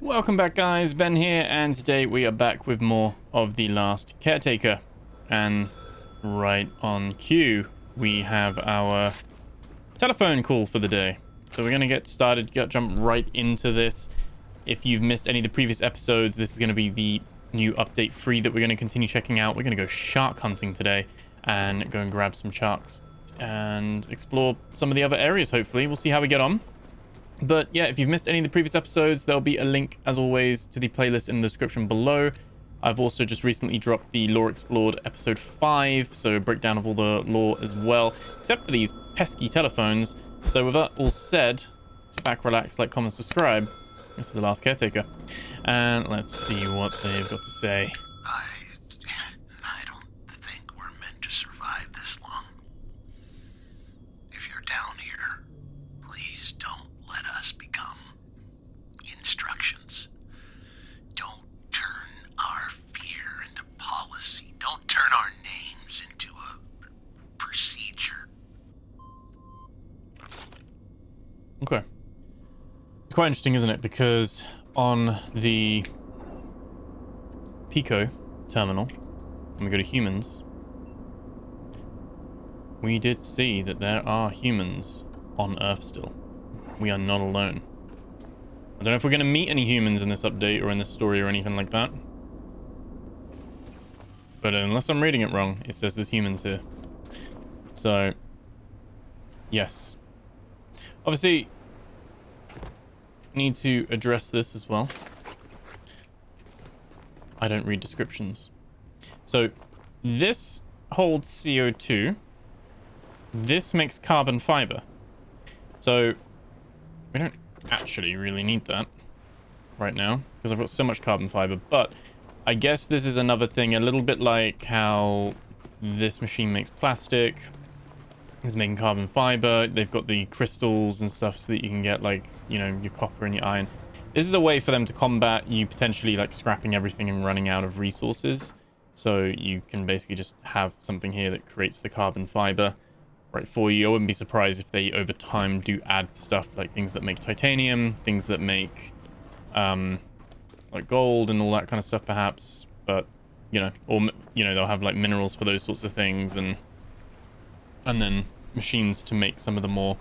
Welcome back, guys. Ben here, and today we are back with more of the Last Caretaker. And right on cue, we have our telephone call for the day. So we're going to get started, jump right into this. If you've missed any of the previous episodes, this is going to be the new update 3 that we're going to continue checking out. We're going to go shark hunting today and go and grab some sharks and explore some of the other areas, hopefully. We'll see how we get on. But yeah, if you've missed any of the previous episodes, there'll be a link, as always, to the playlist in the description below. I've also just recently dropped the Lore Explored episode 5, so a breakdown of all the lore as well, except for these pesky telephones. So with that all said, sit back, relax, like, comment, subscribe. This is the Last Caretaker. And let's see what they've got to say. I don't think we're meant to survive this long. If you're down here, please don't let us become instructions. Don't turn our fear into policy. Don't turn our names into a procedure. Okay. It's quite interesting, isn't it? Because on the Pico terminal, when we go to humans, we did see that there are humans on Earth still. We are not alone. I don't know if we're going to meet any humans in this update or in this story or anything like that. But unless I'm reading it wrong, it says there's humans here. So, yes. Obviously, need to address this as well. I don't read descriptions. So, this holds CO2. This makes carbon fiber. So, we don't actually really need that right now because I've got so much carbon fiber. But I guess this is another thing, a little bit like how this machine makes plastic. It's making carbon fiber. They've got the crystals and stuff so that you can get, like, you know, your copper and your iron. This is a way for them to combat you potentially, like, scrapping everything and running out of resources. So you can basically just have something here that creates the carbon fiber right for you. I wouldn't be surprised if they over time do add stuff like things that make titanium, things that make like gold and all that kind of stuff perhaps. But, you know, or, you know, they'll have like minerals for those sorts of things, and then machines to make some of the more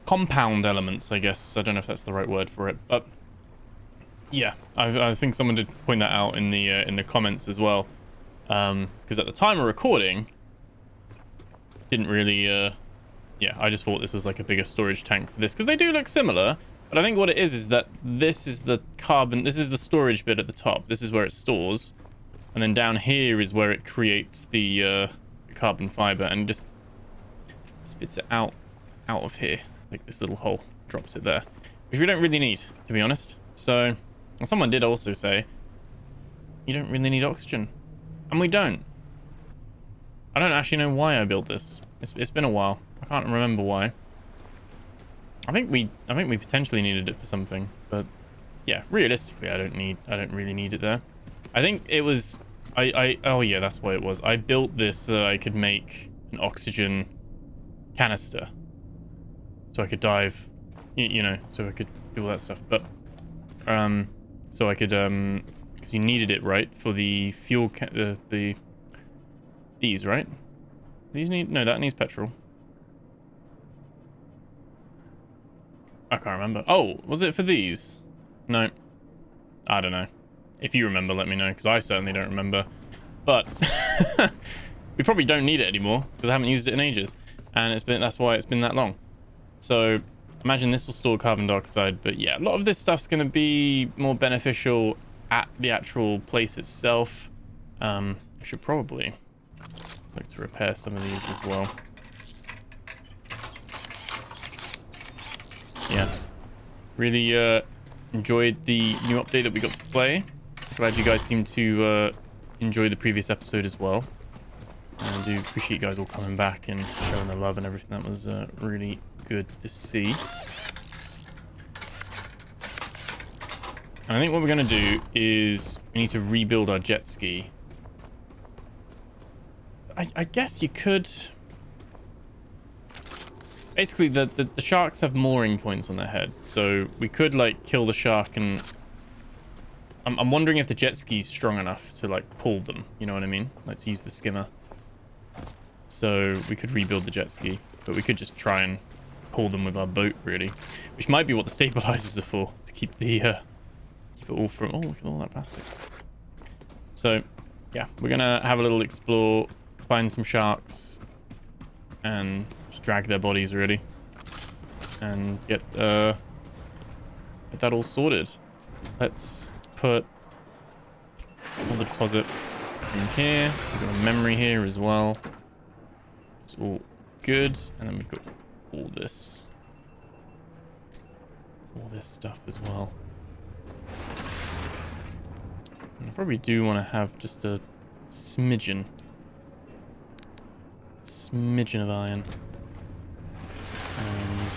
compound elements, I guess. I don't know if that's the right word for it, but yeah, I think someone did point that out in the comments as well, because at the time of recording, didn't really yeah, I just thought this was like a bigger storage tank for this because they do look similar. But I think what it is that this is the carbon, this is the storage bit at the top, this is where it stores, and then down here is where it creates the carbon fiber and just spits it out of here, like this little hole, drops it there, which we don't really need, to be honest. So, and someone did also say you don't really need oxygen, and we don't. I don't actually know why I built this. It's been a while. I can't remember why. I think we potentially needed it for something, but yeah, realistically, I don't really need it there. I think it was oh yeah, that's why it was. I built this so that I could make an oxygen canister, so I could dive, you know, so I could do all that stuff. But so I could because you needed it, right, for the fuel these, right? These need, no, that needs petrol. I can't remember. Oh, was it for these? No, I don't know. If you remember, let me know, because I certainly don't remember. But we probably don't need it anymore because I haven't used it in ages, and that's why it's been that long. So imagine this will store carbon dioxide. But yeah, a lot of this stuff's going to be more beneficial at the actual place itself. I should probably like to repair some of these as well. Yeah, really enjoyed the new update that we got to play. Glad you guys seem to enjoy the previous episode as well. I do appreciate you guys all coming back and showing the love and everything. That was really good to see. And I think what we're going to do is we need to rebuild our jet ski. I guess you could basically the sharks have mooring points on their head, so we could like kill the shark and I'm wondering if the jet ski's strong enough to like pull them. You know what I mean? Let's use the skimmer. So we could rebuild the jet ski, but we could just try and pull them with our boat, really, which might be what the stabilizers are for, to keep the keep it all from. Oh, look at all that plastic. So yeah, we're gonna have a little explore, find some sharks, and just drag their bodies really, and get that all sorted. Let's put all the deposit in here. We've got a memory here as well. It's all good, and then we've got all this stuff as well. And I probably do want to have just a smidgen of iron, and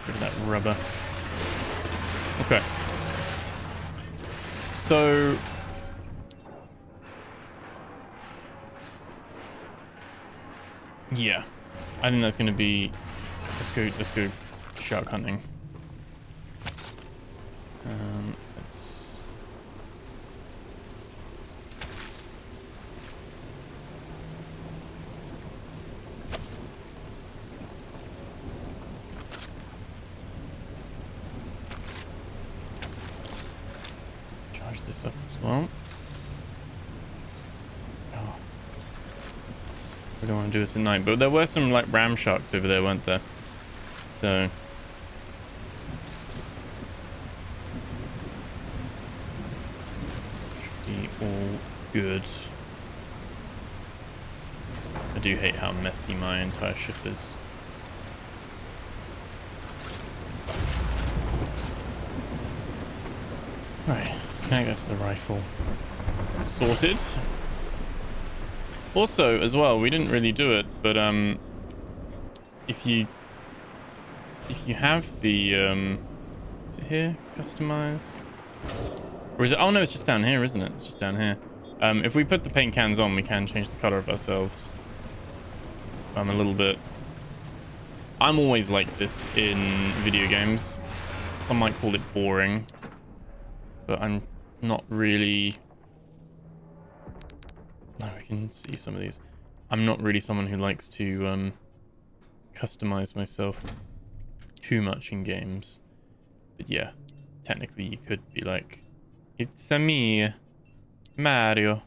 rid of that rubber. Okay, so yeah, I think that's going to be. Let's go shark hunting. Let's charge this up as well. Oh. We don't want to do this at night, but there were some like ram sharks over there, weren't there? So should be all good. I do hate how messy my entire ship is. Right, now go to the rifle. Sorted. Also, as well, we didn't really do it, but if you have the is it here? Customize? Or is it? Oh no, it's just down here, isn't it? It's just down here. If we put the paint cans on, we can change the color of ourselves. I'm a little bit. I'm always like this in video games. Some might call it boring, but I'm not really. No, we can see some of these. I'm not really someone who likes to customize myself too much in games. But yeah, technically you could be like, it's a me, Mario.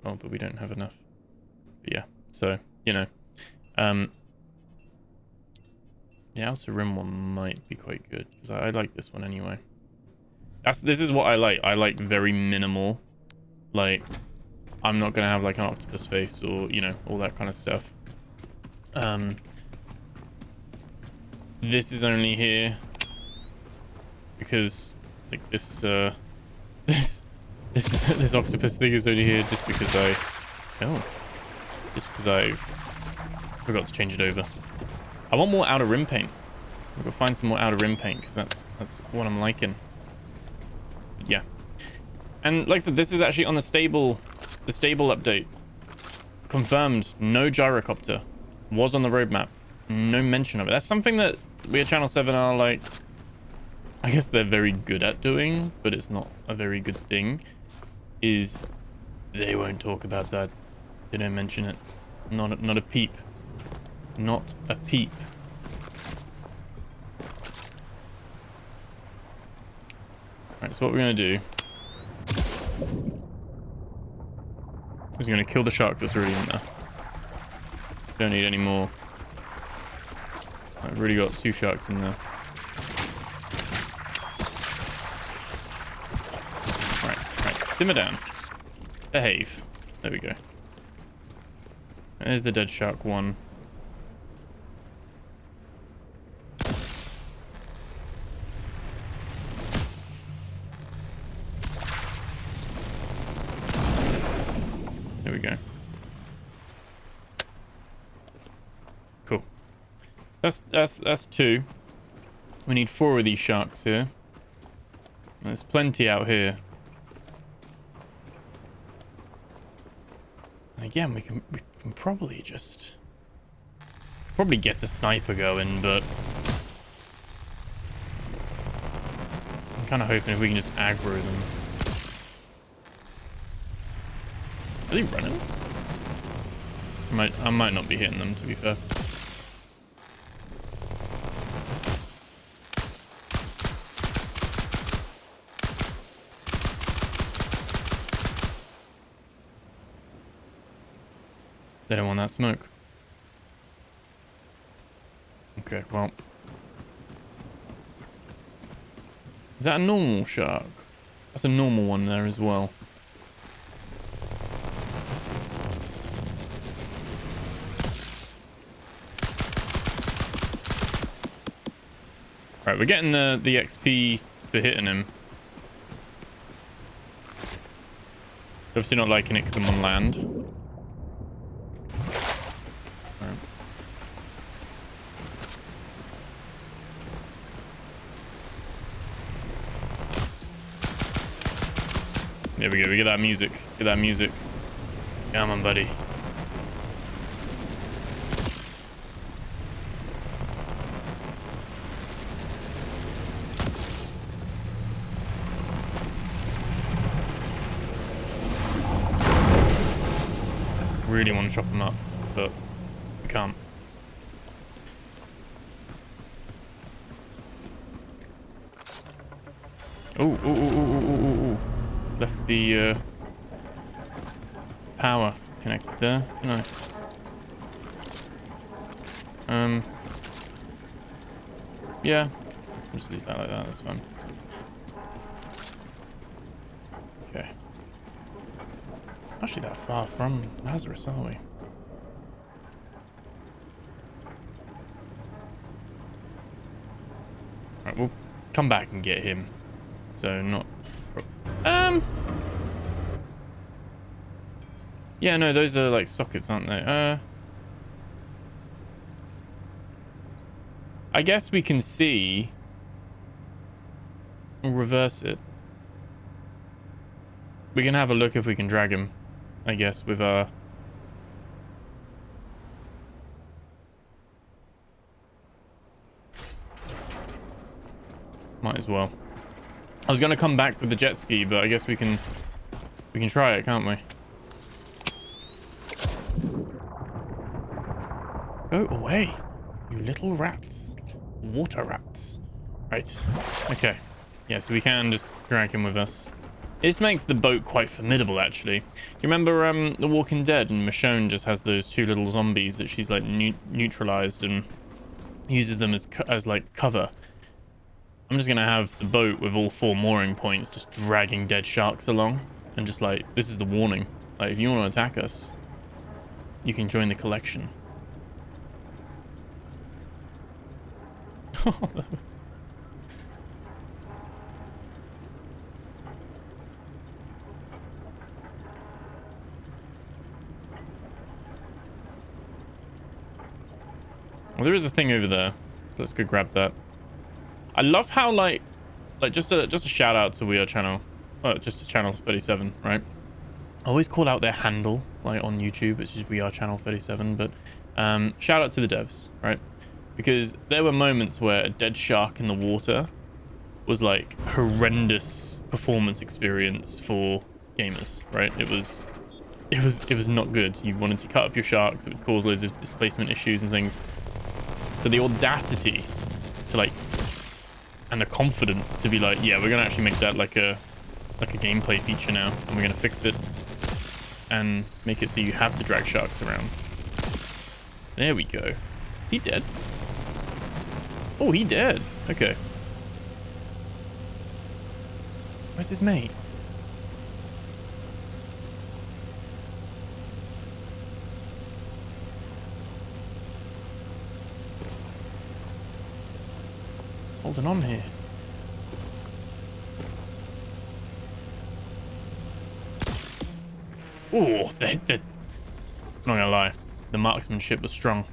Oh, but we don't have enough. But yeah, so, you know. The outer rim one might be quite good, because I like this one anyway. This is what I like. I like very minimal. Like, I'm not going to have like an octopus face or, you know, all that kind of stuff. This is only here because like this this octopus thing is only here just because I forgot to change it over. I want more outer rim paint. We'll go find some more outer rim paint because that's what I'm liking. Yeah, and like I said, this is actually on the stable update. Confirmed, no gyrocopter was on the roadmap. No mention of it. That's something that we at Channel 7 are like, I guess they're very good at doing, but it's not a very good thing, is they won't talk about that. They don't mention it. Not a peep. Not a peep. Alright, so what we're going to do is we're going to kill the shark that's already in there. Don't need any more. I've already got 2 sharks in there. Right, simmer down. Behave. There we go. There's the dead shark one. There we go. Cool. That's 2. We need 4 of these sharks here. There's plenty out here. And again, we can probably just get the sniper going, but I'm kind of hoping if we can just aggro them. Are they running? I might not be hitting them, to be fair. They don't want that smoke. Okay, well. Is that a normal shark? That's a normal one there as well. Right, we're getting the XP for hitting him. Obviously not liking it because I'm on land. Right. There we go, we get that music. Get that music. Come on, buddy. Really want to chop them up, but we can't. Oh. Left the power connected there, didn't I? Yeah. I'll just leave that like that, that's fine. Okay. Actually that far from Lazarus, are we? Alright, we'll come back and get him. So not... Yeah, no, those are like sockets, aren't they? I guess we can see... We'll reverse it. We can have a look if we can drag him. I guess, with our... Might as well. I was going to come back with the jet ski, but I guess we can try it, can't we? Go away, you little rats. Water rats. Right. Okay. Yeah, so we can just drag him with us. This makes the boat quite formidable, actually. You remember The Walking Dead, and Michonne just has those two little zombies that she's like neutralized and uses them as like cover. I'm just gonna have the boat with all 4 mooring points just dragging dead sharks along, and just like, this is the warning. Like, if you want to attack us, you can join the collection. Well, there is a thing over there, so let's go grab that. I love how like just a shout out to We Are Channel, just to Channel 37, right? I always call out their handle like on YouTube, it's just We Are Channel 37, but shout out to the devs, right? Because there were moments where a dead shark in the water was like horrendous performance experience for gamers, right? It was not good. You wanted to cut up your sharks, it would cause loads of displacement issues and things. So the audacity to like, and the confidence to be like, yeah, we're gonna actually make that like a gameplay feature now, and we're gonna fix it and make it so you have to drag sharks around. There we go. Is he dead? Oh, he dead. Okay. Where's his mate? Holding on here. Oh, I'm not gonna lie, the marksmanship was strong.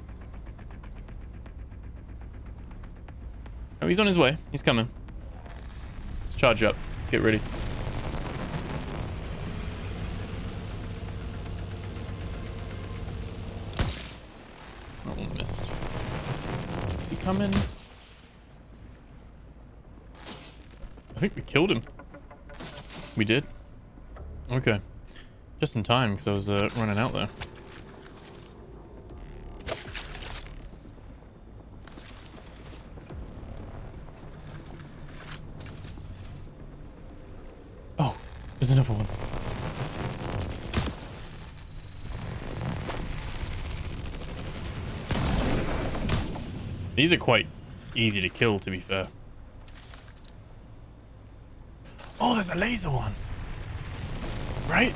Oh, he's on his way. He's coming. Let's charge up. Let's get ready. Oh, missed. Is he coming? I think we killed him. We did. Okay. Just in time, because I was running out there. Oh, there's another one. These are quite easy to kill, to be fair. Oh, there's a laser one. Right?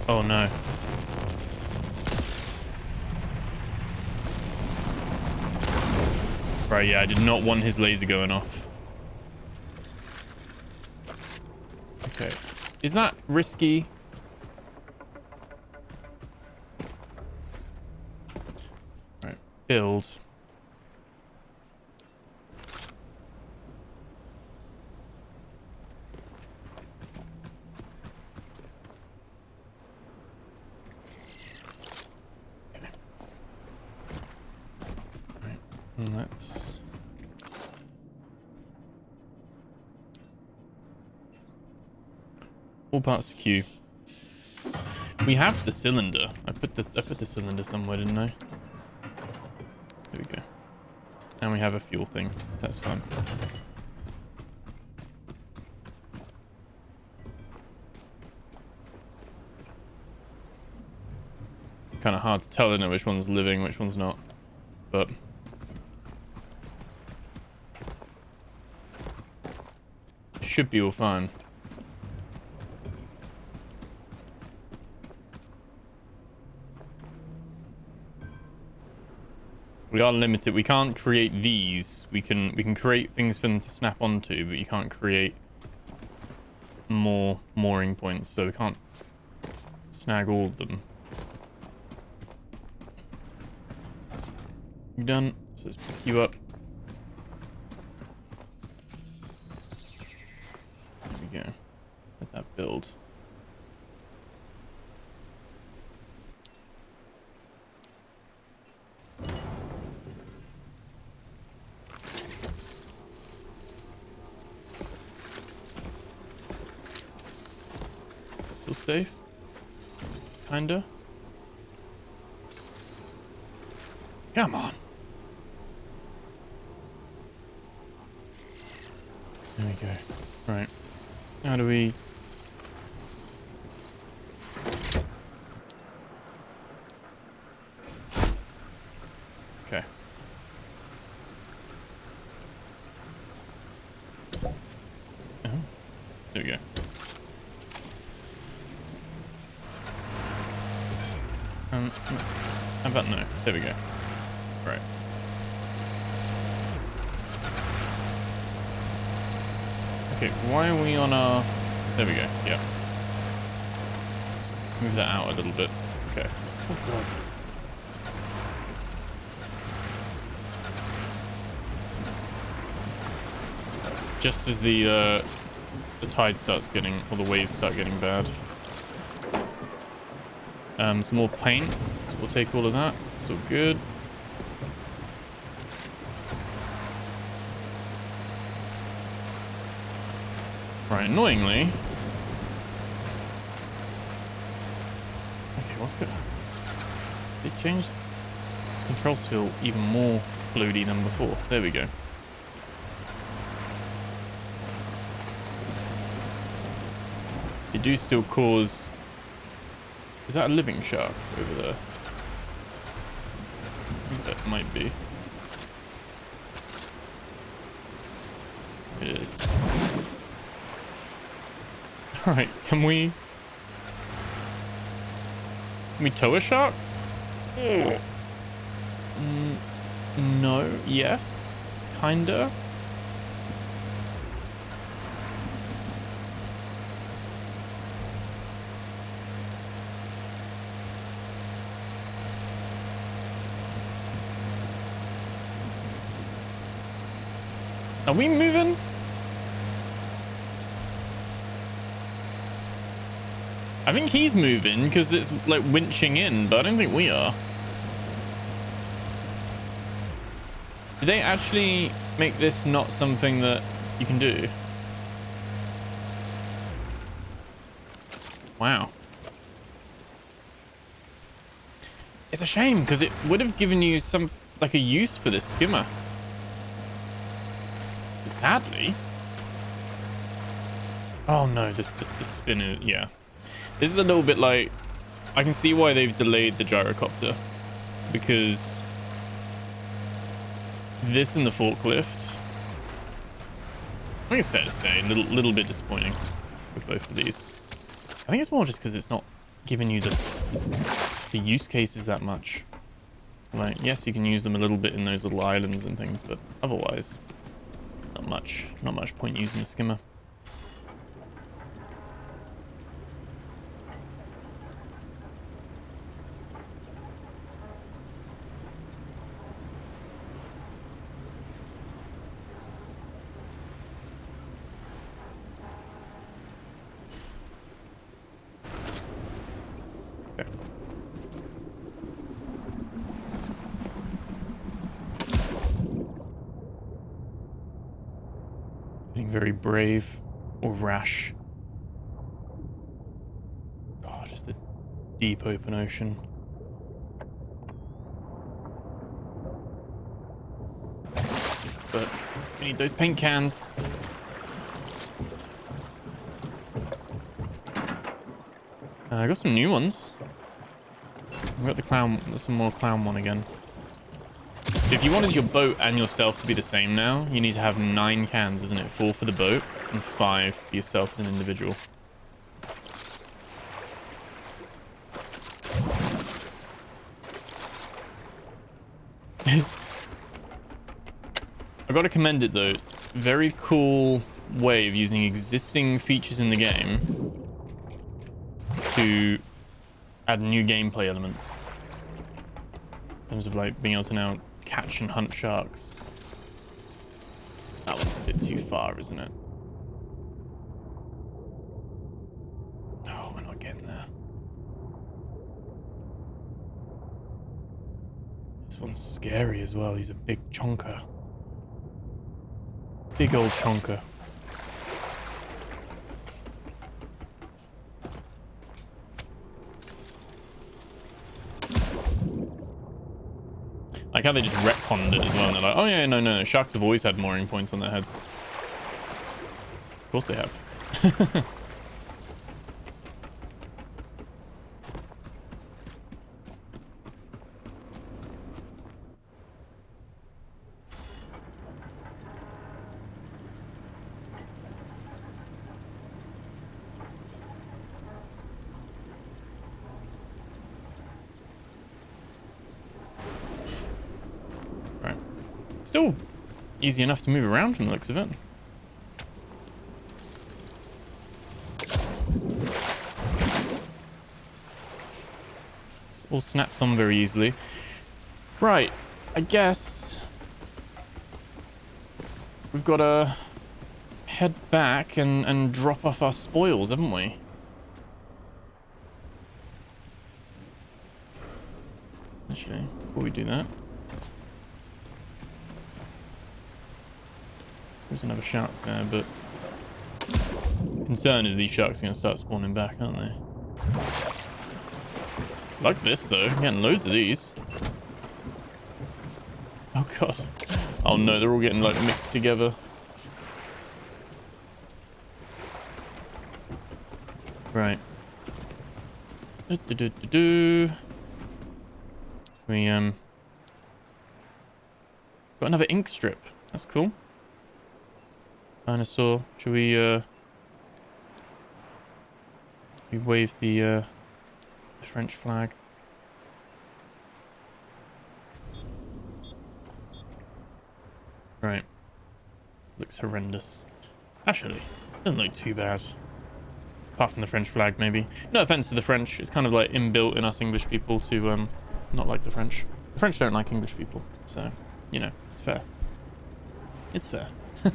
Oh no. Right, yeah, I did not want his laser going off. Okay. Is that risky? Right, build. Let's all parts to queue. We have the cylinder. I put the cylinder somewhere, didn't I? There we go. And we have a fuel thing. That's fine. Kind of hard to tell, isn't it, which one's living, which one's not. But should be all fine. We are limited. We can't create these. We can create things for them to snap onto, but you can't create more mooring points, so we can't snag all of them. You done? So let's pick you up. Go. Let that build. Is it still safe? Kinda. Come on. There we go. Right. How do we... Okay. Oh. There we go. How about no? There we go. Right. Okay, why are we on our... There we go, yeah. Let's move that out a little bit. Okay. Oh god. Just as the tide starts getting... or the waves start getting bad. Some more paint. So we'll take all of that. It's all good. Right, annoyingly. Okay, what's good? They changed this controls feel even more floaty than before. There we go. They do still cause... Is that a living shark over there? I think that might be. It is. Alright, can we tow a shark? No, yes, kinda. Are we moving? I think he's moving because it's like winching in, but I don't think we are. Did they actually make this not something that you can do? Wow. It's a shame because it would have given you some like a use for this skimmer. But sadly. Oh no, the spinner, yeah. This is a little bit like, I can see why they've delayed the gyrocopter, because this and the forklift, I think it's fair to say, a little bit disappointing with both of these. I think it's more just because it's not giving you the use cases that much. Like, yes, you can use them a little bit in those little islands and things, but otherwise, not much point using the skimmer. Being very brave or rash. God, just the deep open ocean. But we need those paint cans. I got some new ones. We got the clown, some more clown one again. So if you wanted your boat and yourself to be the same now, you need to have 9 cans, isn't it? 4 for the boat and 5 for yourself as an individual. I've got to commend it though. Very cool way of using existing features in the game to add new gameplay elements. In terms of like being able to now catch and hunt sharks. That one's a bit too far, isn't it? No, we're not getting there. This one's scary as well. He's a big chonker. Big old chonker. Like how they just retconned it as well. And they're like, oh yeah, no. Sharks have always had mooring points on their heads. Of course they have. Still easy enough to move around from the looks of it. It's all snaps on very easily. Right, I guess we've got to head back and drop off our spoils, haven't we? Actually, before we do that, there's another shark there, but concern is these sharks are going to start spawning back, aren't they? Like this though, I'm getting loads of these. Oh god. Oh no, they're all getting like mixed together. Right. We got another ink strip. That's cool. Dinosaur. Should we wave the French flag? Right. Looks horrendous. Actually, doesn't look too bad. Apart from the French flag, maybe. No offense to the French. It's kind of like inbuilt in us English people to not like the French. The French don't like English people, so you know, it's fair. It's fair. I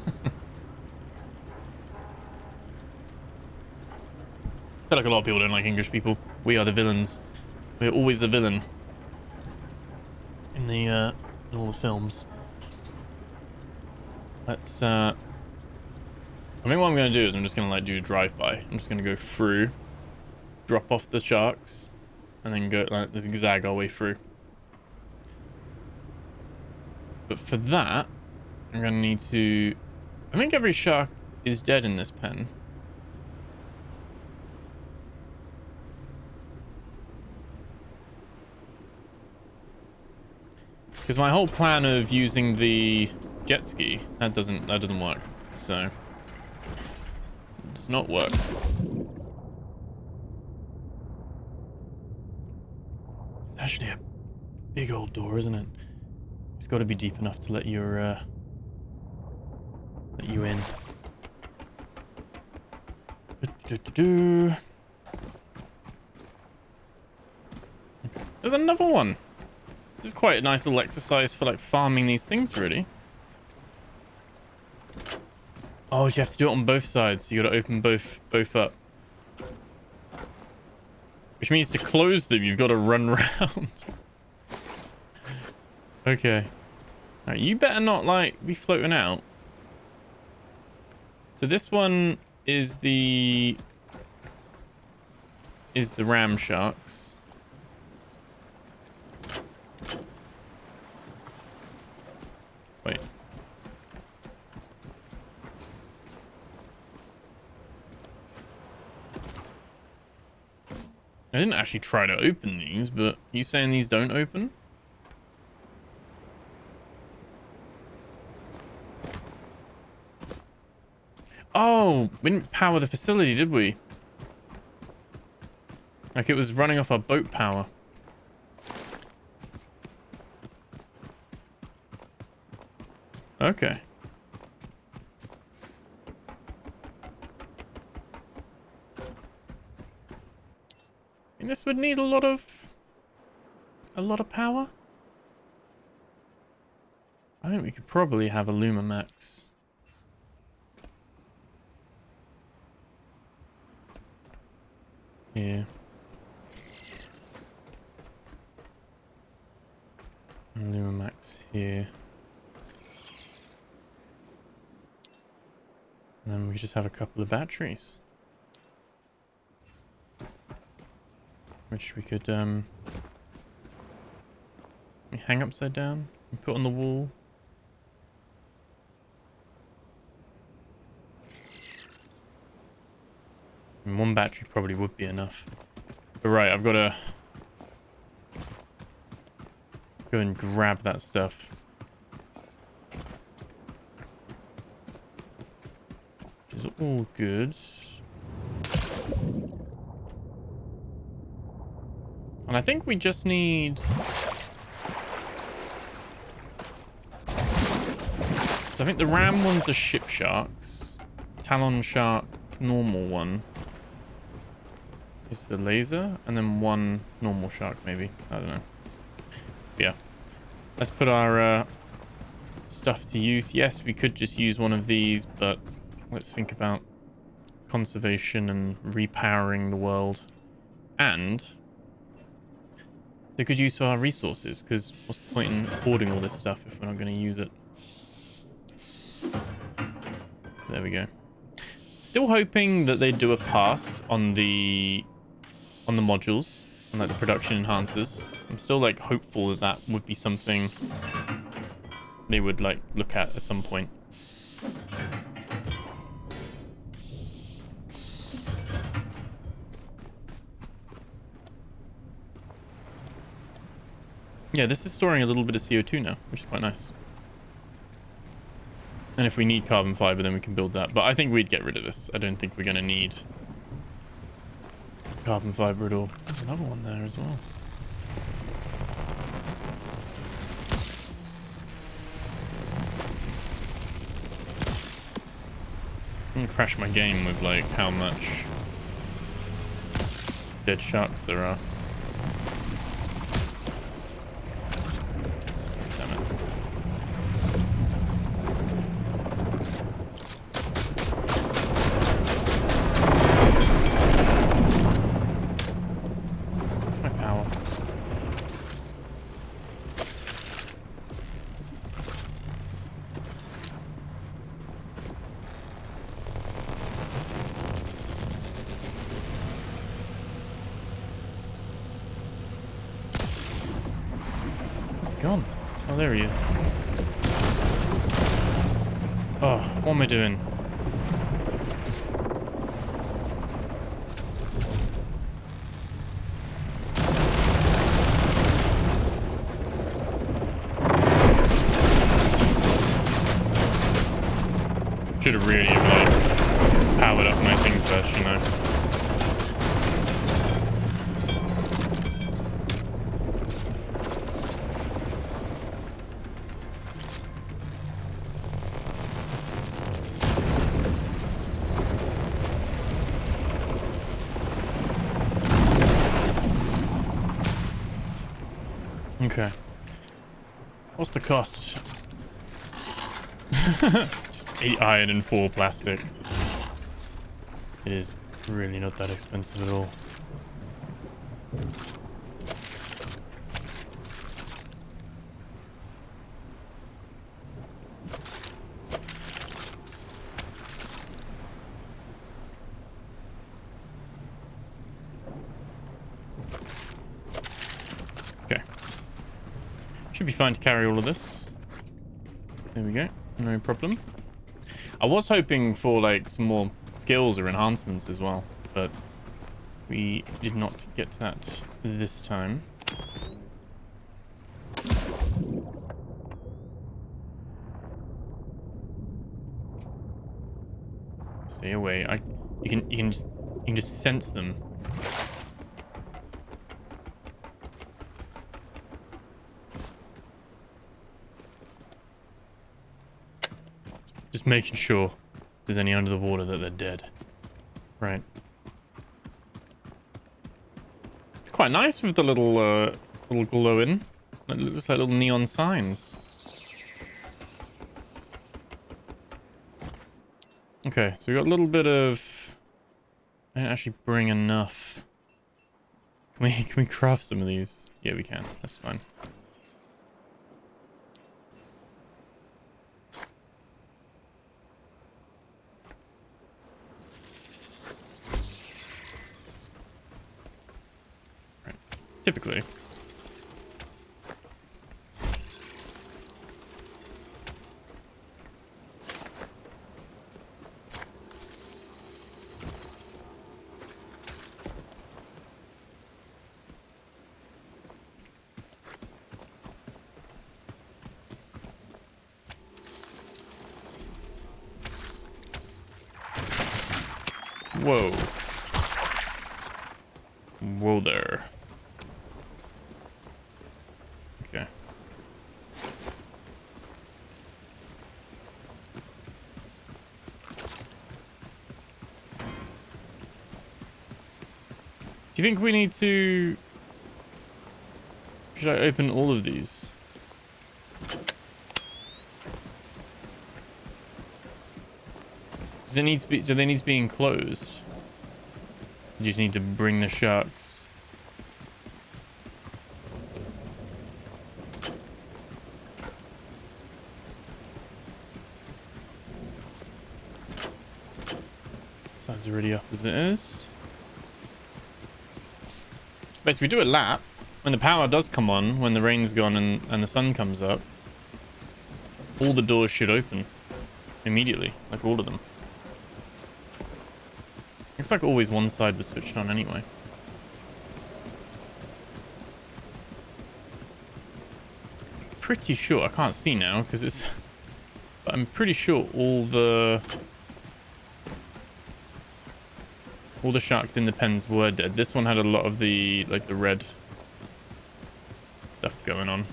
feel like a lot of people don't like English people. We are the villains. We're always the villain in the in all the films. Let's, I think what I'm going to do is I'm just going to like do a drive-by. I'm just going to go through, drop off the sharks, and then go like zigzag our way through. But for that, I'm going to need to... I think every shark is dead in this pen. Because my whole plan of using the jet ski, that doesn't work. So it does not work. It's actually a big old door, isn't it? It's got to be deep enough to let you in. There's another one. This is quite a nice little exercise for like farming these things, really. Oh, you have to do it on both sides. So you got to open both up. Which means to close them, you've got to run around. Okay. Alright, you better not like be floating out. So this one is the ram sharks. Wait. I didn't actually try to open these, but you saying these don't open? Oh, we didn't power the facility, did we? Like it was running off our boat power. Okay. And this would need a lot of power. I think we could probably have a Lumamax. Here. And Lumamax here. And then we just have a couple of batteries. Which we could hang upside down and put on the wall. And one battery probably would be enough. But right, I've got to go and grab that stuff. Which is all good. And I think we just need... So I think the ram ones are ship sharks. Talon shark, normal one, is the laser. And then one normal shark, maybe. I don't know. Yeah. Let's put our stuff to use. Yes, we could just use one of these, but let's think about conservation and repowering the world. And... they could use for our resources, because what's the point in hoarding all this stuff if we're not going to use it? There we go. Still hoping that they do a pass on the modules, on like the production enhancers. I'm still like hopeful that that would be something they would like look at some point. Yeah, this is storing a little bit of CO2 now, which is quite nice. And if we need carbon fiber, then we can build that. But I think we'd get rid of this. I don't think we're going to need carbon fiber at all. There's another one there as well. I'm going to crash my game with like how much dead sharks there are. gone? Oh, there he is. Oh, what am I doing? Should have really like powered up my thing first, you know. Okay. What's the cost? Just 8 iron and 4 plastic. It is really not that expensive at all. Okay. Should be fine to carry all of this. There we go. No problem. I was hoping for like some more skills or enhancements as well, but we did not get that this time. Stay away. You can just sense them. Just making sure if there's any under the water that they're dead. Right. It's quite nice with the little glowing. It looks like little neon signs. Okay, so we got a little bit of... I didn't actually bring enough. Can we craft some of these? Yeah, we can. That's fine. Typically. Whoa. Whoa there. Okay. Do you think we need to... Should I open all of these? Does it need to be... Do they need to be enclosed? You just need to bring the sharks... Side's already up as it is. Basically, we do a lap. When the power does come on, when the rain's gone and the sun comes up, all the doors should open immediately, like all of them. Looks like always one side was switched on anyway. Pretty sure, I can't see now because it's... But I'm pretty sure all the sharks in the pens were dead. This one had a lot of the, like, the red stuff going on.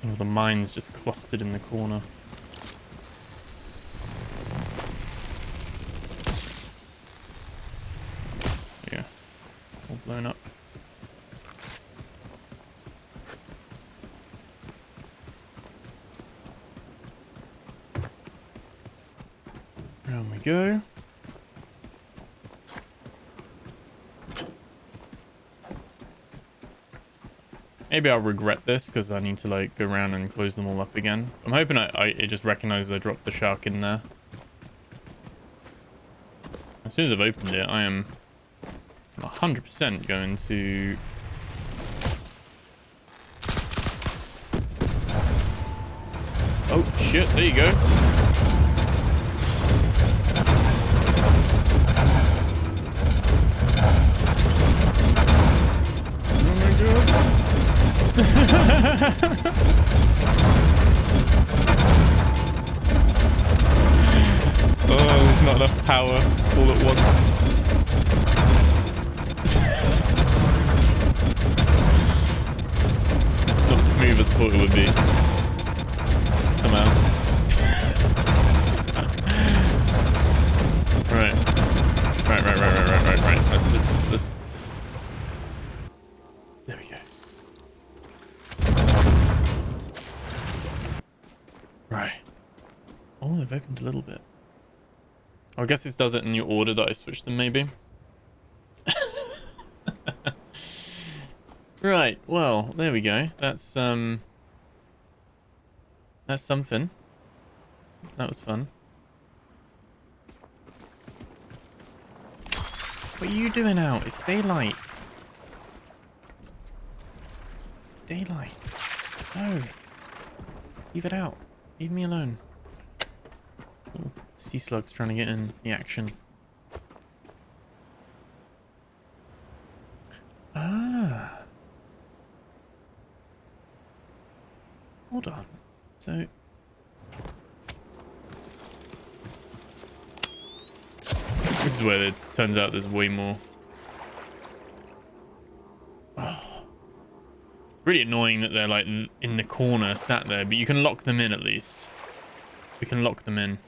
All the mines just clustered in the corner. Yeah, all blown up. Around we go. Maybe I'll regret this because I need to like go around and close them all up again. I'm hoping it just recognizes I dropped the shark in there. As soon as I've opened it, I am 100% going to... Oh shit, there you go. Oh my god. Oh, there's not enough power all at once. Not as smooth as I thought it would be. Somehow. Right. Right. Let's... There we go. Right. Oh, they've opened a little bit. I guess this does it in your order that I switched them, maybe. Right, well, there we go. That's something. That was fun. What are you doing out? It's daylight. It's daylight. No. Leave it out. Leave me alone. Ooh, sea slug's trying to get in the action. Ah. Hold on. So... This is where it turns out there's way more. Oh. Really annoying that they're like in the corner sat there, but you can lock them in at least. We can lock them in.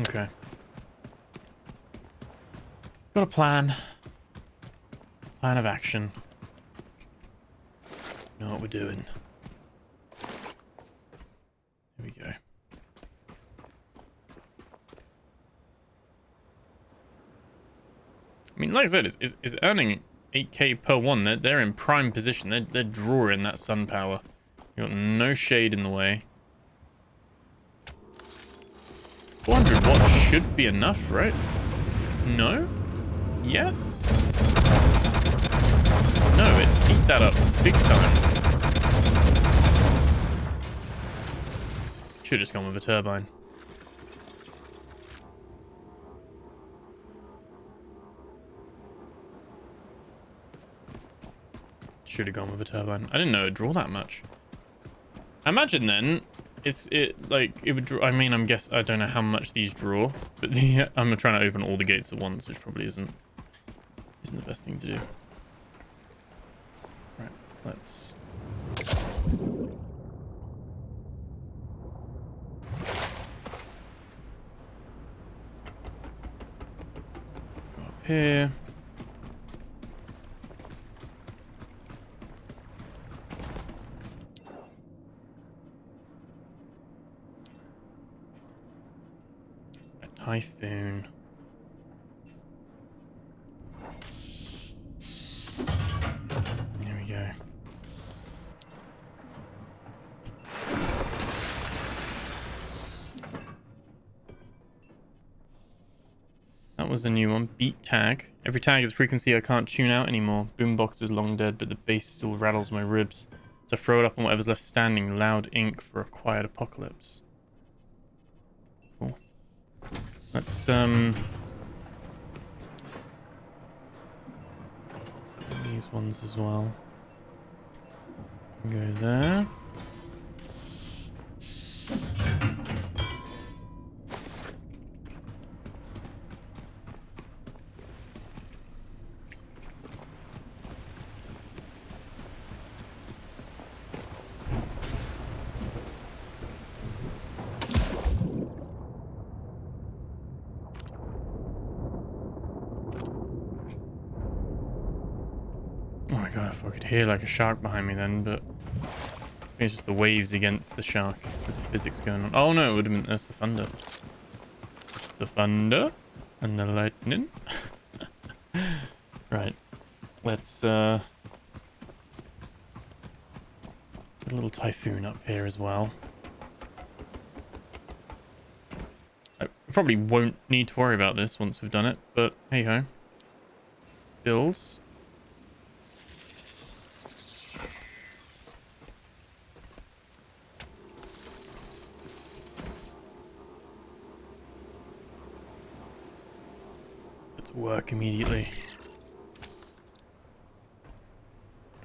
Okay. Got a plan. Plan of action. Know what we're doing. Here we go. I mean, like I said, is earning 8k per one. They're in prime position. They're drawing that sun power. You got no shade in the way. 400 watts should be enough, right? No? Yes? No, it ate that up big time. Should have just gone with a turbine. Should have gone with a turbine. I didn't know it'd draw that much. I imagine then it would draw. I mean, I don't know how much these draw, but I'm trying to open all the gates at once, which probably isn't the best thing to do. Right, let's go up here. Typhoon. There we go. That was a new one. Beat tag. Every tag is a frequency I can't tune out anymore. Boombox is long dead, but the bass still rattles my ribs. So throw it up on whatever's left standing. Loud ink for a quiet apocalypse. Cool. Let's these ones as well. Go there. Oh my god, if I could hear like a shark behind me then, but it's just the waves against the shark with the physics going on. Oh no, it would have been, that's the thunder. The thunder and the lightning. Let's put a little typhoon up here as well. I probably won't need to worry about this once we've done it, but hey ho. Builds. Let's work immediately.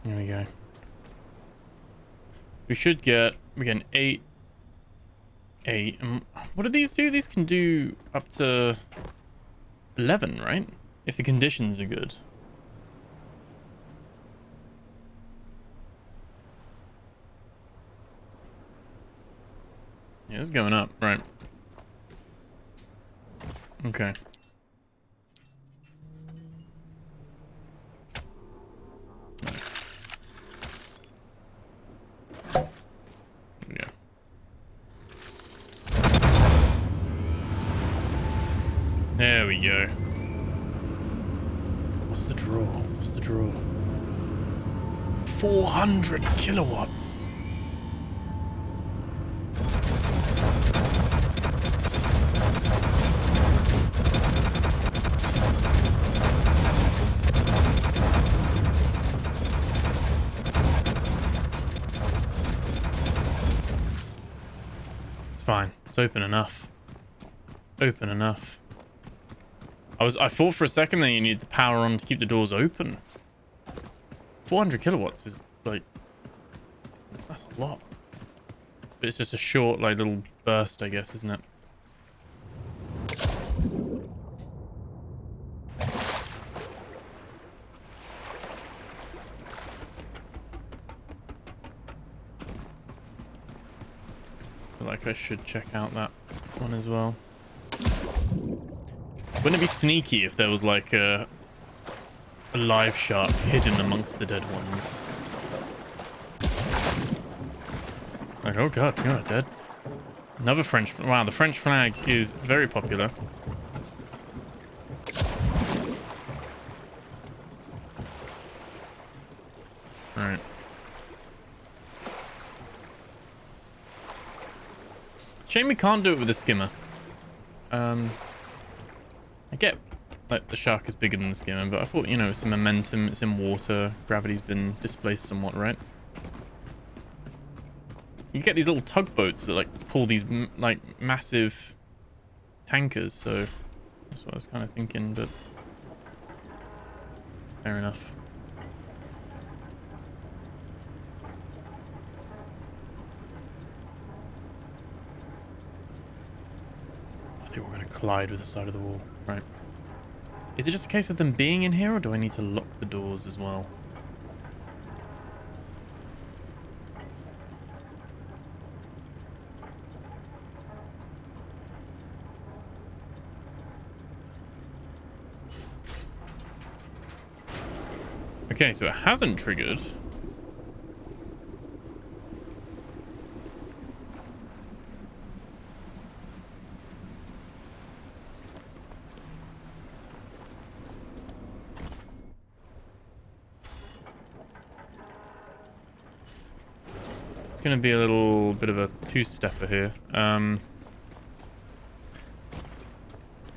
There we go. We should get, again, 8. What do these do? These can do up to 11, right? If the conditions are good. Yeah, it's going up, right. Okay. Yeah. There we go. What's the draw? What's the draw? 400 kilowatts. It's fine. It's open enough. Open enough. I thought for a second that you need the power on to keep the doors open. 400 kilowatts is like, that's a lot. But it's just a short, like, little burst, I guess, isn't it? I feel like I should check out that one as well. Wouldn't it be sneaky if there was like a live shark hidden amongst the dead ones? Like, oh god, you're not dead. Another French... Wow, the French flag is very popular. Right. Shame we can't do it with a skimmer. I get, like, the shark is bigger than the skimmer, but I thought, you know, some momentum, it's in water, gravity's been displaced somewhat, right? You get these little tugboats that, like, pull these, like, massive tankers, so that's what I was kind of thinking, but fair enough. I think we're going to collide with the side of the wall. Right. Is it just a case of them being in here, or do I need to lock the doors as well? Okay, so it hasn't triggered. It's going to be a little bit of a two-stepper here.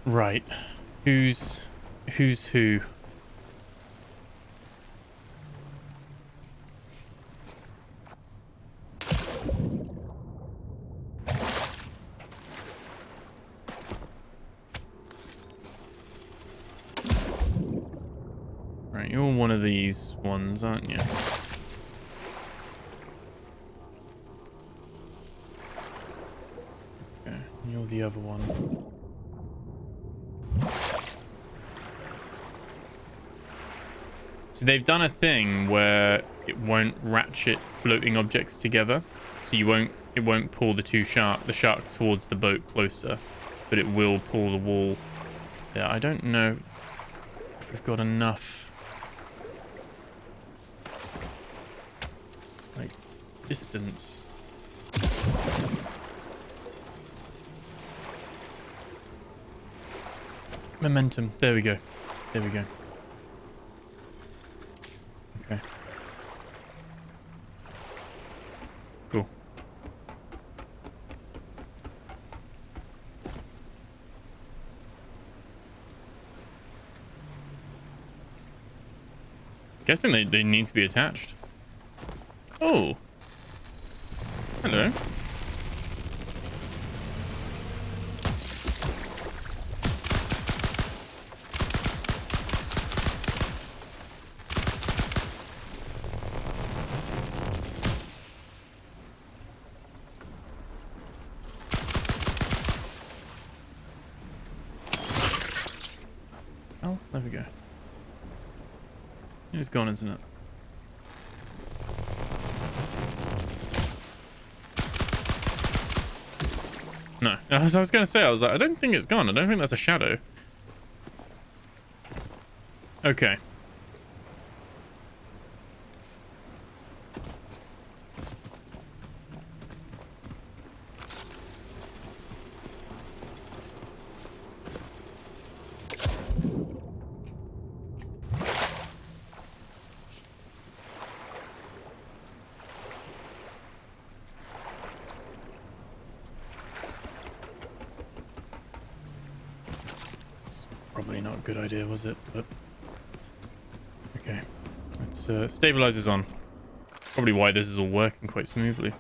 Right. Who's who? Right, you're one of these ones, aren't you? Okay, you're the other one. So they've done a thing where it won't ratchet floating objects together, so it won't pull the shark towards the boat closer, but it will pull the wall. Yeah, I don't know if we've got enough like distance. Momentum. There we go. There we go. guessing they need to be attached. Oh. Hello. Oh, there we go. It's gone, isn't it? No. I was going to say, I was like, I don't think it's gone. I don't think that's a shadow. Okay. Probably not a good idea, was it? But okay, let's stabilizers on. Probably why this is all working quite smoothly.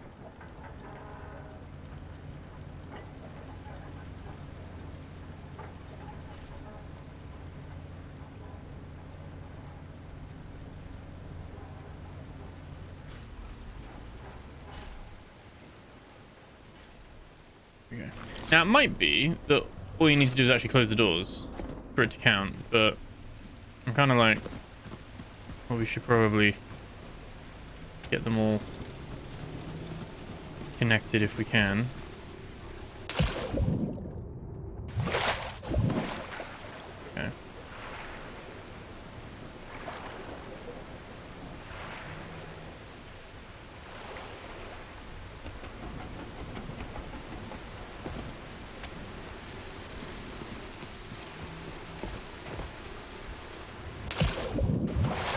Okay. Now it might be that all you need to do is actually close the doors for it to count, but I'm kind of like, well, we should probably get them all connected if we can. Okay.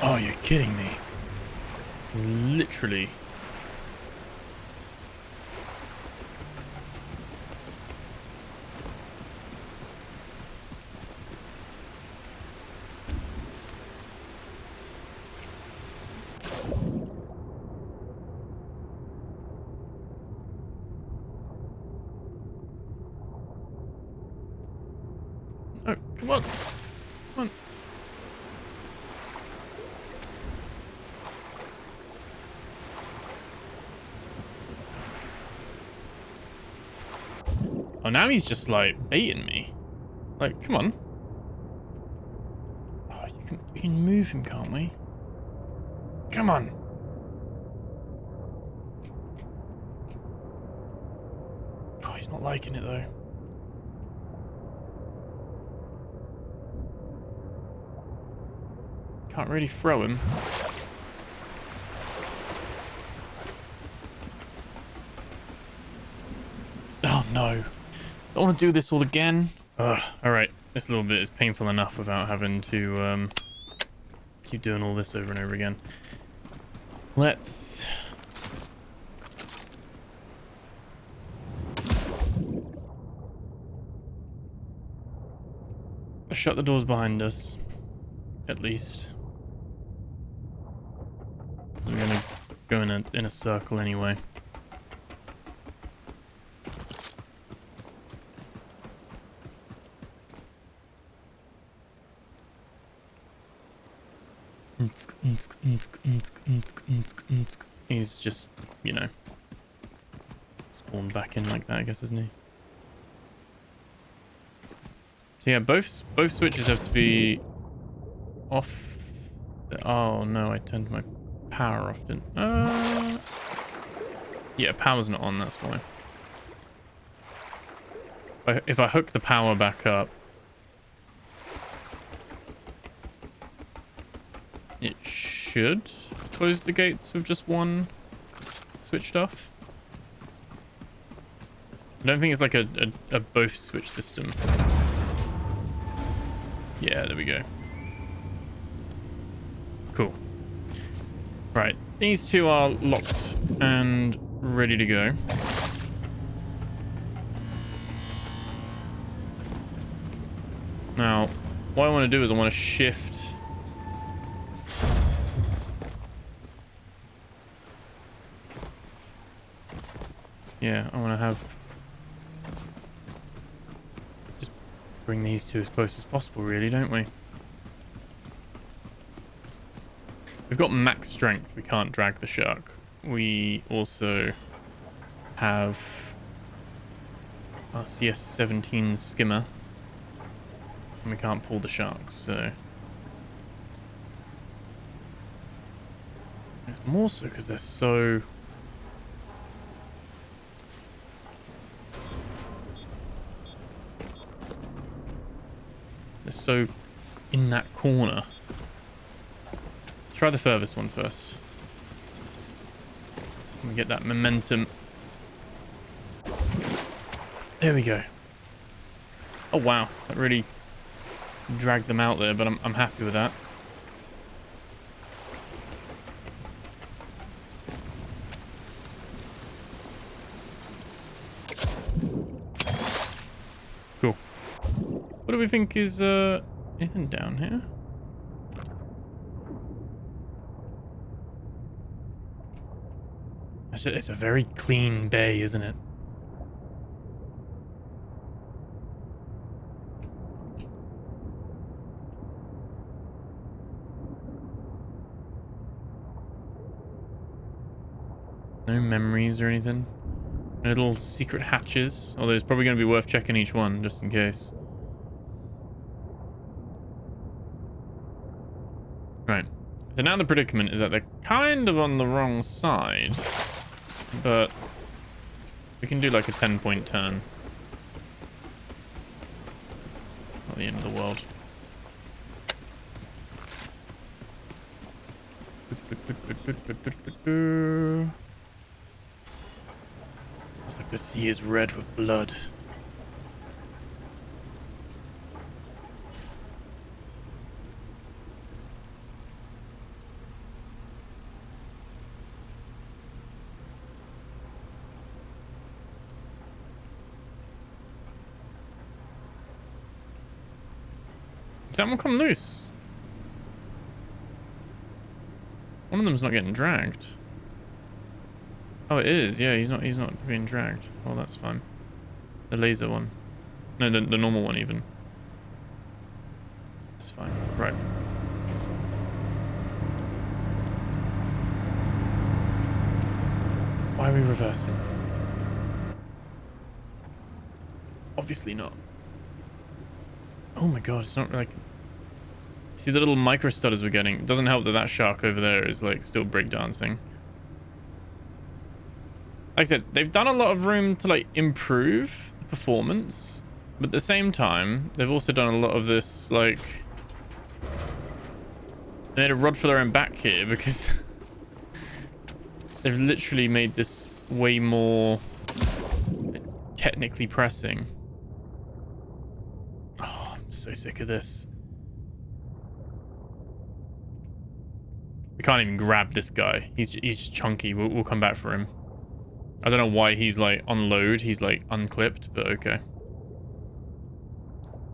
Oh, you're kidding me. It's literally... Oh, come on. Come on. Oh, now he's just like baiting me. Like, come on. Oh, we can move him, can't we? Come on. Oh, he's not liking it though. Can't really throw him. Oh no. Don't want to do this all again. Ugh. Alright, this little bit is painful enough without having to keep doing all this over and over again. Let's... shut the doors behind us. At least. We're gonna go in a circle anyway. He's just, you know, spawned back in like that, I guess, isn't he? So yeah, both switches have to be off. Oh no, I turned my power off, didn't yeah, power's not on, that's why. If I hook the power back up, it should close the gates with just one switched off. I don't think it's like a both switch system. Yeah, there we go. Cool. Right, these two are locked and ready to go. Now, what I want to do is I want to shift Yeah, I want to have... Just bring these two as close as possible, really, don't we? We've got max strength. We can't drag the shark. We also have our CS-17 skimmer. And we can't pull the sharks, so... It's more so because they're so... They're so in that corner. Try the furthest one first. Let me get that momentum. There we go. Oh wow, that really dragged them out there, but I'm happy with that. Cool. What do we think is anything down here? It's a very clean bay, isn't it? No memories or anything. No little secret hatches. Although it's probably going to be worth checking each one, just in case. Right. So now the predicament is that they're kind of on the wrong side. But we can do like a 10-point turn. Not the end of the world. It's like the sea is red with blood. Is that one come loose? One of them's not getting dragged. Oh, it is. Yeah, he's not being dragged. Well, that's fine. The laser one. No, the normal one even. That's fine. Right. Why are we reversing? Obviously not. Oh my god, it's not like... See the little micro stutters we're getting? It doesn't help that that shark over there is like still breakdancing. Like I said, they've done a lot of room to like improve the performance, but at the same time, they've also done a lot of this like... They made a rod for their own back here because they've literally made this way more technically pressing. Oh, I'm so sick of this. We can't even grab this guy. He's just chunky. We'll come back for him. I don't know why he's like on load. He's like unclipped, but okay.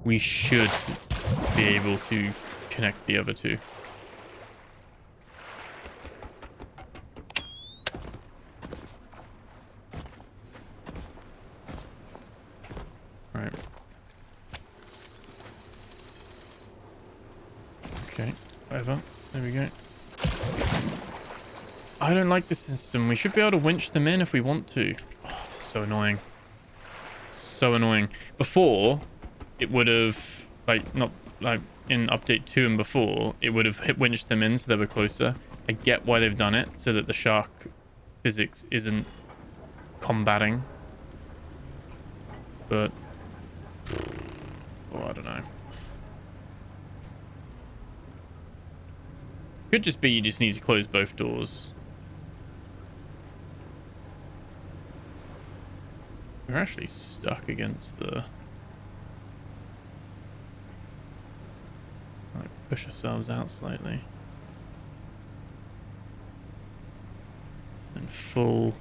We should be able to connect the other two. Right. Okay, whatever. There we go. I don't like this system. We should be able to winch them in if we want to. Oh, this is so annoying. So annoying. Before, it would have, like, not, like, in update 2 and before, it would have winched them in so they were closer. I get why they've done it, so that the shark physics isn't combating. But, oh, I don't know. Could just be you just need to close both doors. We're actually stuck against the... Like, push ourselves out slightly. And full...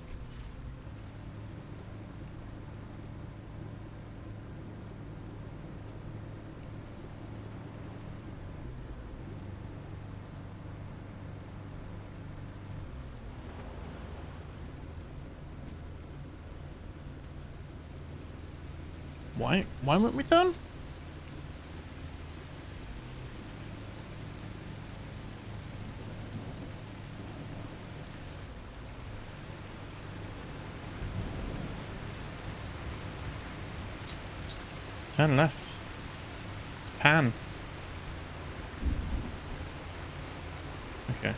Why won't we turn? Just turn left. Pan. Okay.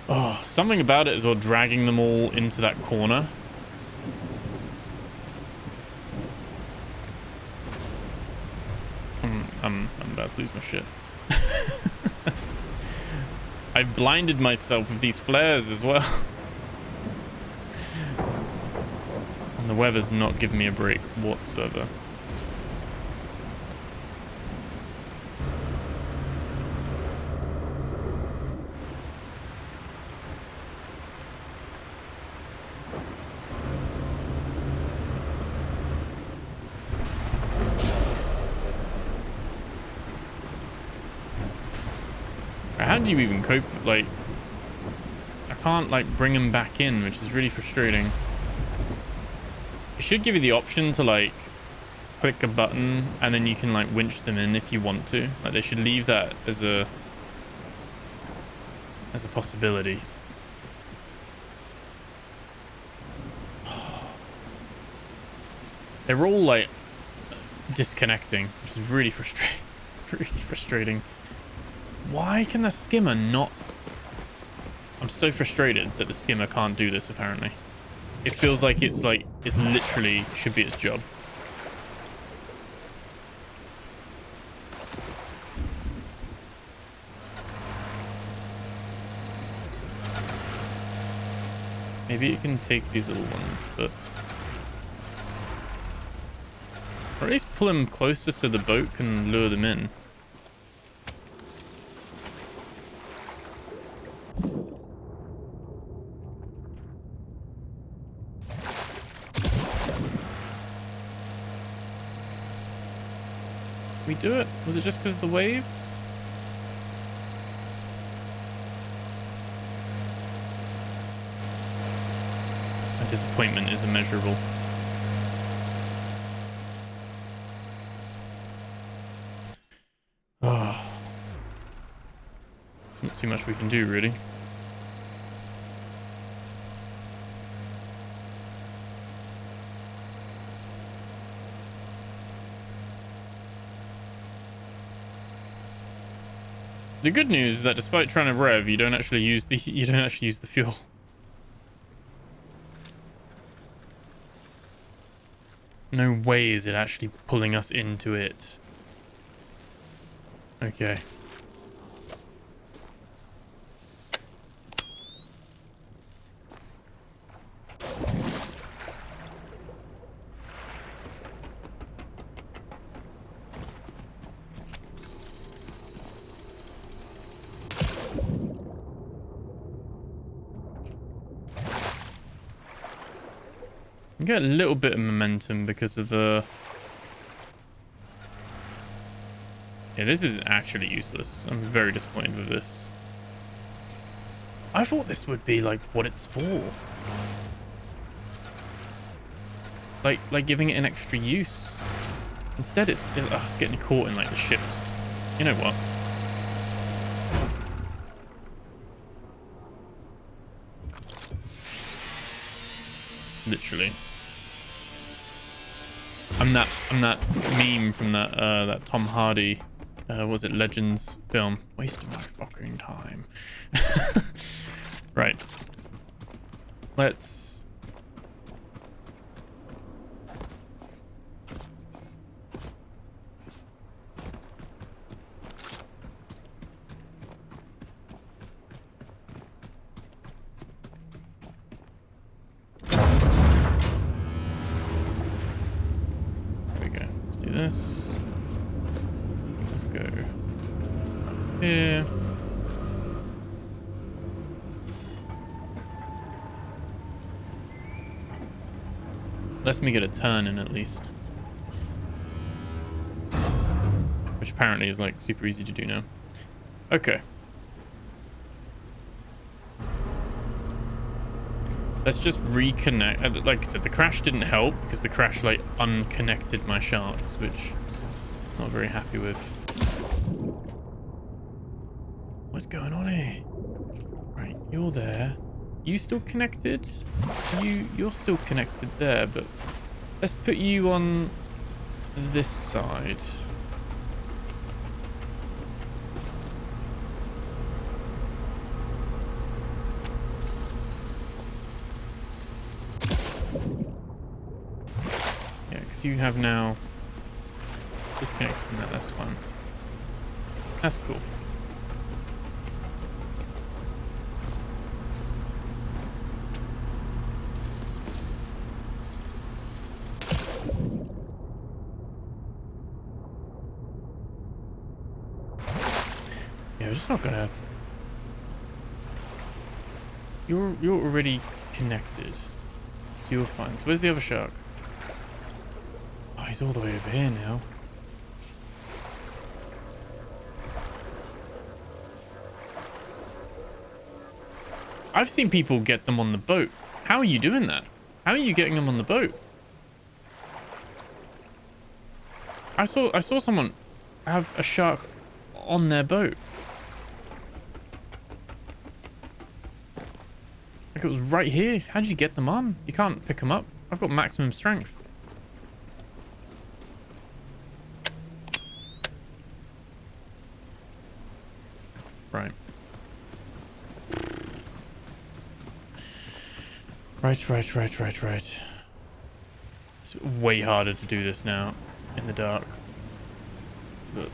Oh, something about it as well, dragging them all into that corner. I'm about to lose my shit. I've blinded myself with these flares as well. And the weather's not giving me a break whatsoever. How do you even cope? Like, I can't like bring them back in, which is really frustrating. It should give you the option to like click a button and then you can like winch them in if you want to. Like, they should leave that as a possibility. They're all like disconnecting, which is really frustrating. Really frustrating. Why can the skimmer not... I'm so frustrated that the skimmer can't do this, apparently. It feels like it's literally should be its job. Maybe it can take these little ones, but... Or at least pull them closer so the boat can lure them in. We do it? Was it just because of the waves? My disappointment is immeasurable. Oh. Not too much we can do, really. The good news is that despite trying to rev, you don't actually use the fuel. No way is it actually pulling us into it. Okay. I get a little bit of momentum because of the... Yeah, this is actually useless. I'm very disappointed with this. I thought this would be like what it's for. Like giving it an extra use. Instead it's getting caught in like the ships. You know what? Literally. I'm that meme from that Tom Hardy, was it Legends film? Wasting my fucking time. Right. Let's... this. Let's go here. Let me get a turn in at least. Which apparently is like super easy to do now. Okay. Let's just reconnect. Like I said, the crash didn't help because the crash like unconnected my sharks, which I'm not very happy with. What's going on here? Right, you're there. You still connected? You're still connected there, but let's put you on this side. Yeah, because you have now disconnected from that. That's fine. That's cool. Yeah, we're just not gonna. You're already connected, so you're fine. So where's the other shark? Oh, he's all the way over here now. I've seen people get them on the boat. How are you doing that? How are you getting them on the boat? I saw someone have a shark on their boat. Like it was right here. How did you get them on? You can't pick them up. I've got maximum strength. Right. Right. It's way harder to do this now in the dark. But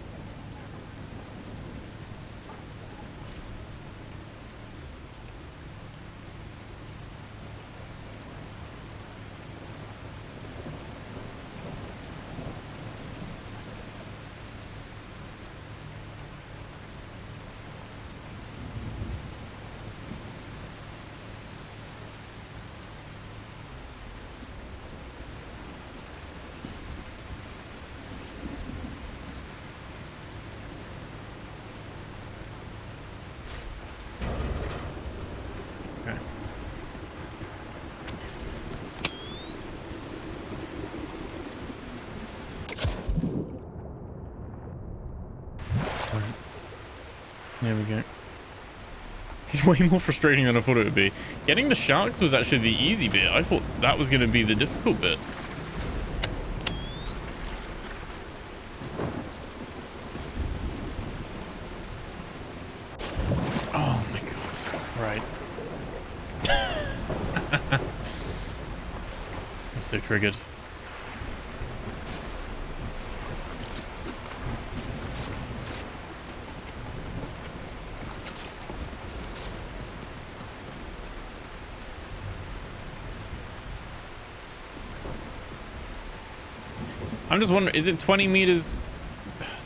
there we go. It's way more frustrating than I thought it would be. Getting the sharks was actually the easy bit. I thought that was going to be the difficult bit. Oh my god. Right. I'm so triggered. I'm just wondering, is it 20 meters?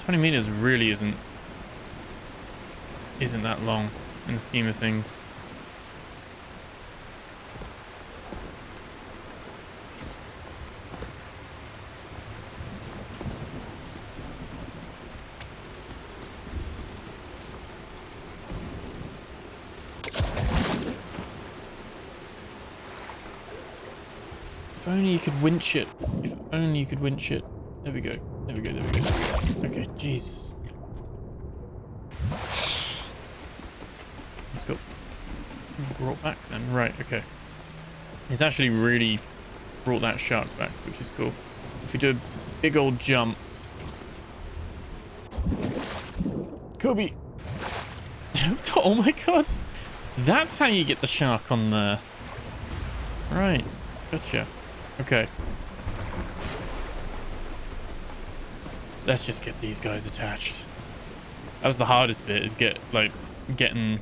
20 meters really isn't that long in the scheme of things. If only you could winch it. If only you could winch it. There we go. There we go. Okay, jeez. Let's go. Brought back then. Right, okay. It's actually really brought that shark back, which is cool. If we do a big old jump. Kobe! Oh my god! That's how you get the shark on there. Right. Gotcha. Okay. Let's just get these guys attached. That was the hardest bit, is getting...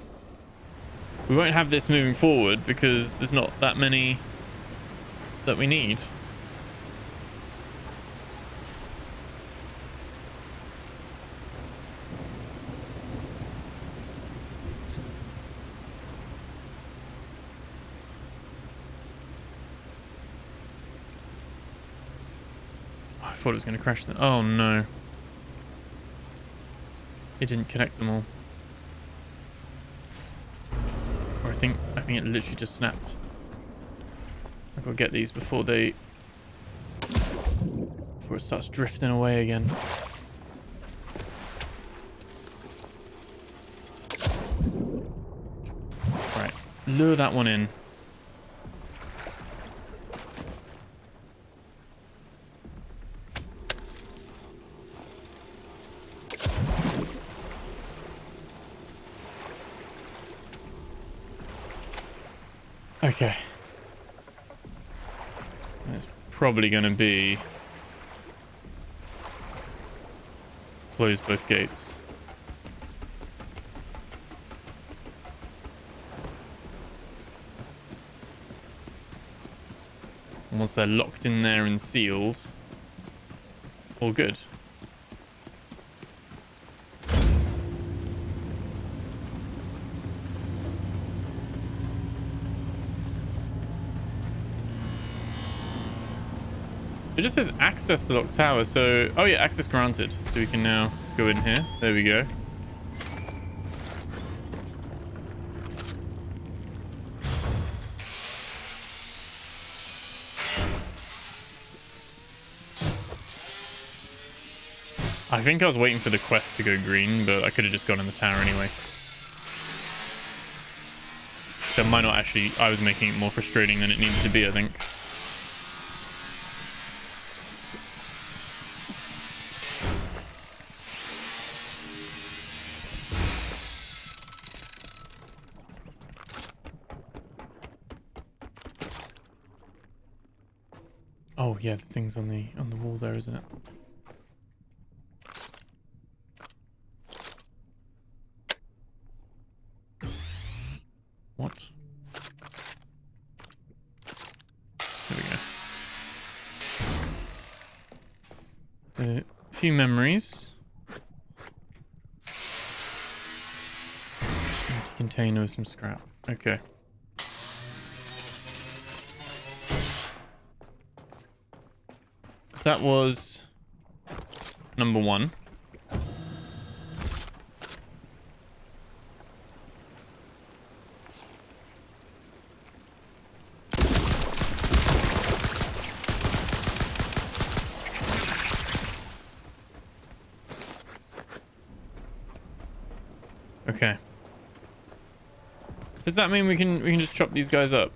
We won't have this moving forward because there's not that many that we need. I thought it was going to crash them. Oh no. It didn't connect them all. Or I think it literally just snapped. I've got to get these before it starts drifting away again. Right, lure that one in. Okay. It's probably going to be close both gates. And once they're locked in there and sealed, all good. It just says access the locked tower, so... Oh yeah, access granted. So we can now go in here. There we go. I think I was waiting for the quest to go green, but I could have just gone in the tower anyway. So it might not actually... I was making it more frustrating than it needed to be, I think. Oh yeah, the thing's on the wall there, isn't it? What? There we go. So, a few memories. Empty container with some scrap. Okay. So that was number 1. Okay. Does that mean we can just chop these guys up?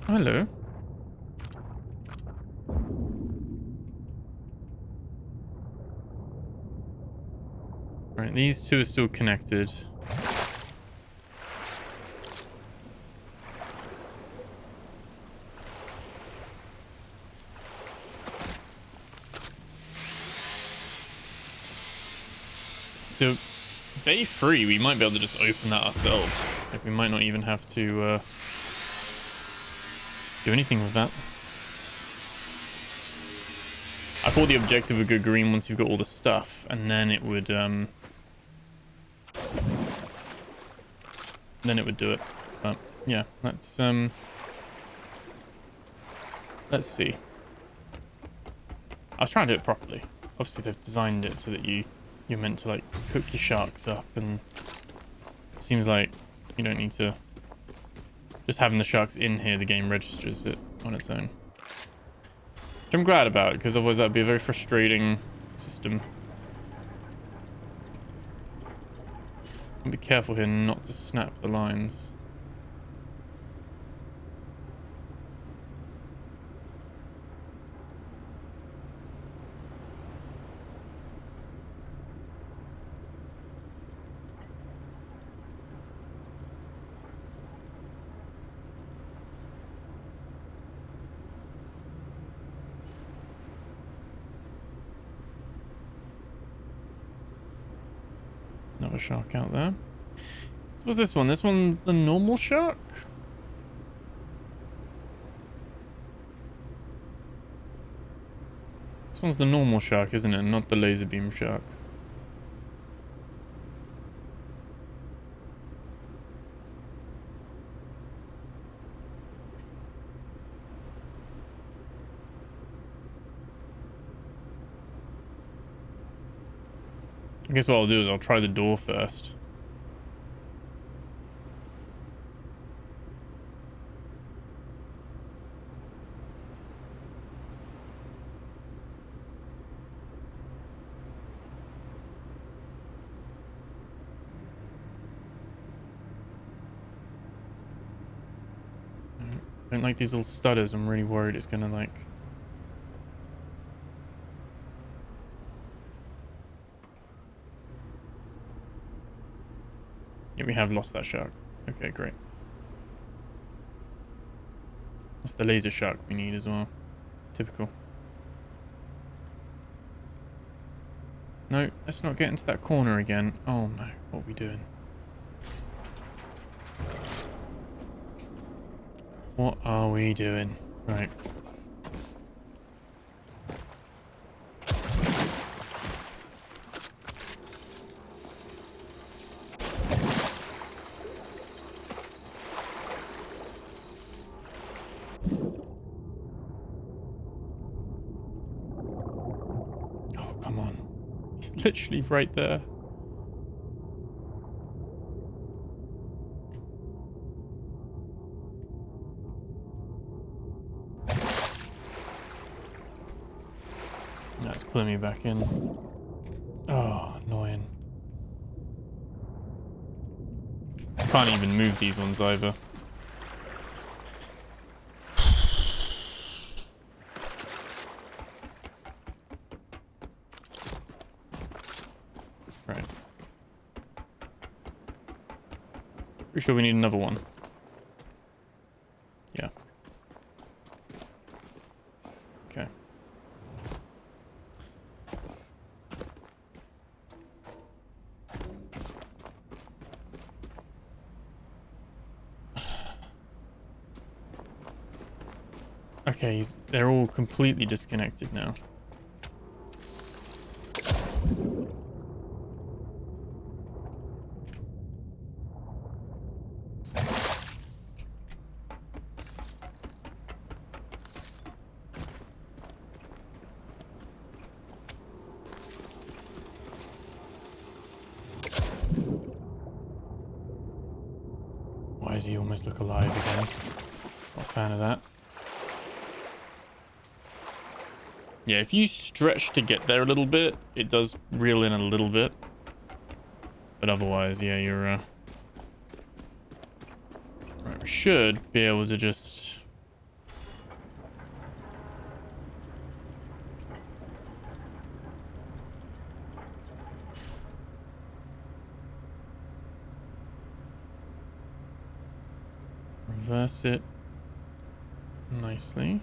Hello. Right, these two are still connected. So, bay 3, we might be able to just open that ourselves. Like, we might not even have to do anything with that. I thought the objective would go green once you've got all the stuff, and then it would do it. But yeah, let's see. I was trying to do it properly. Obviously they've designed it so that you're meant to like cook your sharks up, and it seems like you don't need to. Just having the sharks in here, the game registers it on its own. Which I'm glad about, because otherwise that'd be a very frustrating system. I'll be careful here not to snap the lines. Another shark out there. What's this one? This one, the normal shark? This one's the normal shark, isn't it? Not the laser beam shark. I guess what I'll do is I'll try the door first. I don't like these little stutters. I'm really worried it's gonna like... Yeah, we have lost that shark. Okay, great. That's the laser shark we need as well. Typical. No, let's not get into that corner again. Oh no, what are we doing? What are we doing? Right. Oh, come on. He's literally right there. That's pulling me back in. Oh, annoying. Can't even move these ones either. Right. Pretty sure we need another one. Yeah. Okay. Okay, they're all completely disconnected now. Why does he almost look alive again? Not a fan of that. Yeah, if you stretch to get there a little bit, it does reel in a little bit. But otherwise, yeah, you're... Right, we should be able to just... reverse it nicely.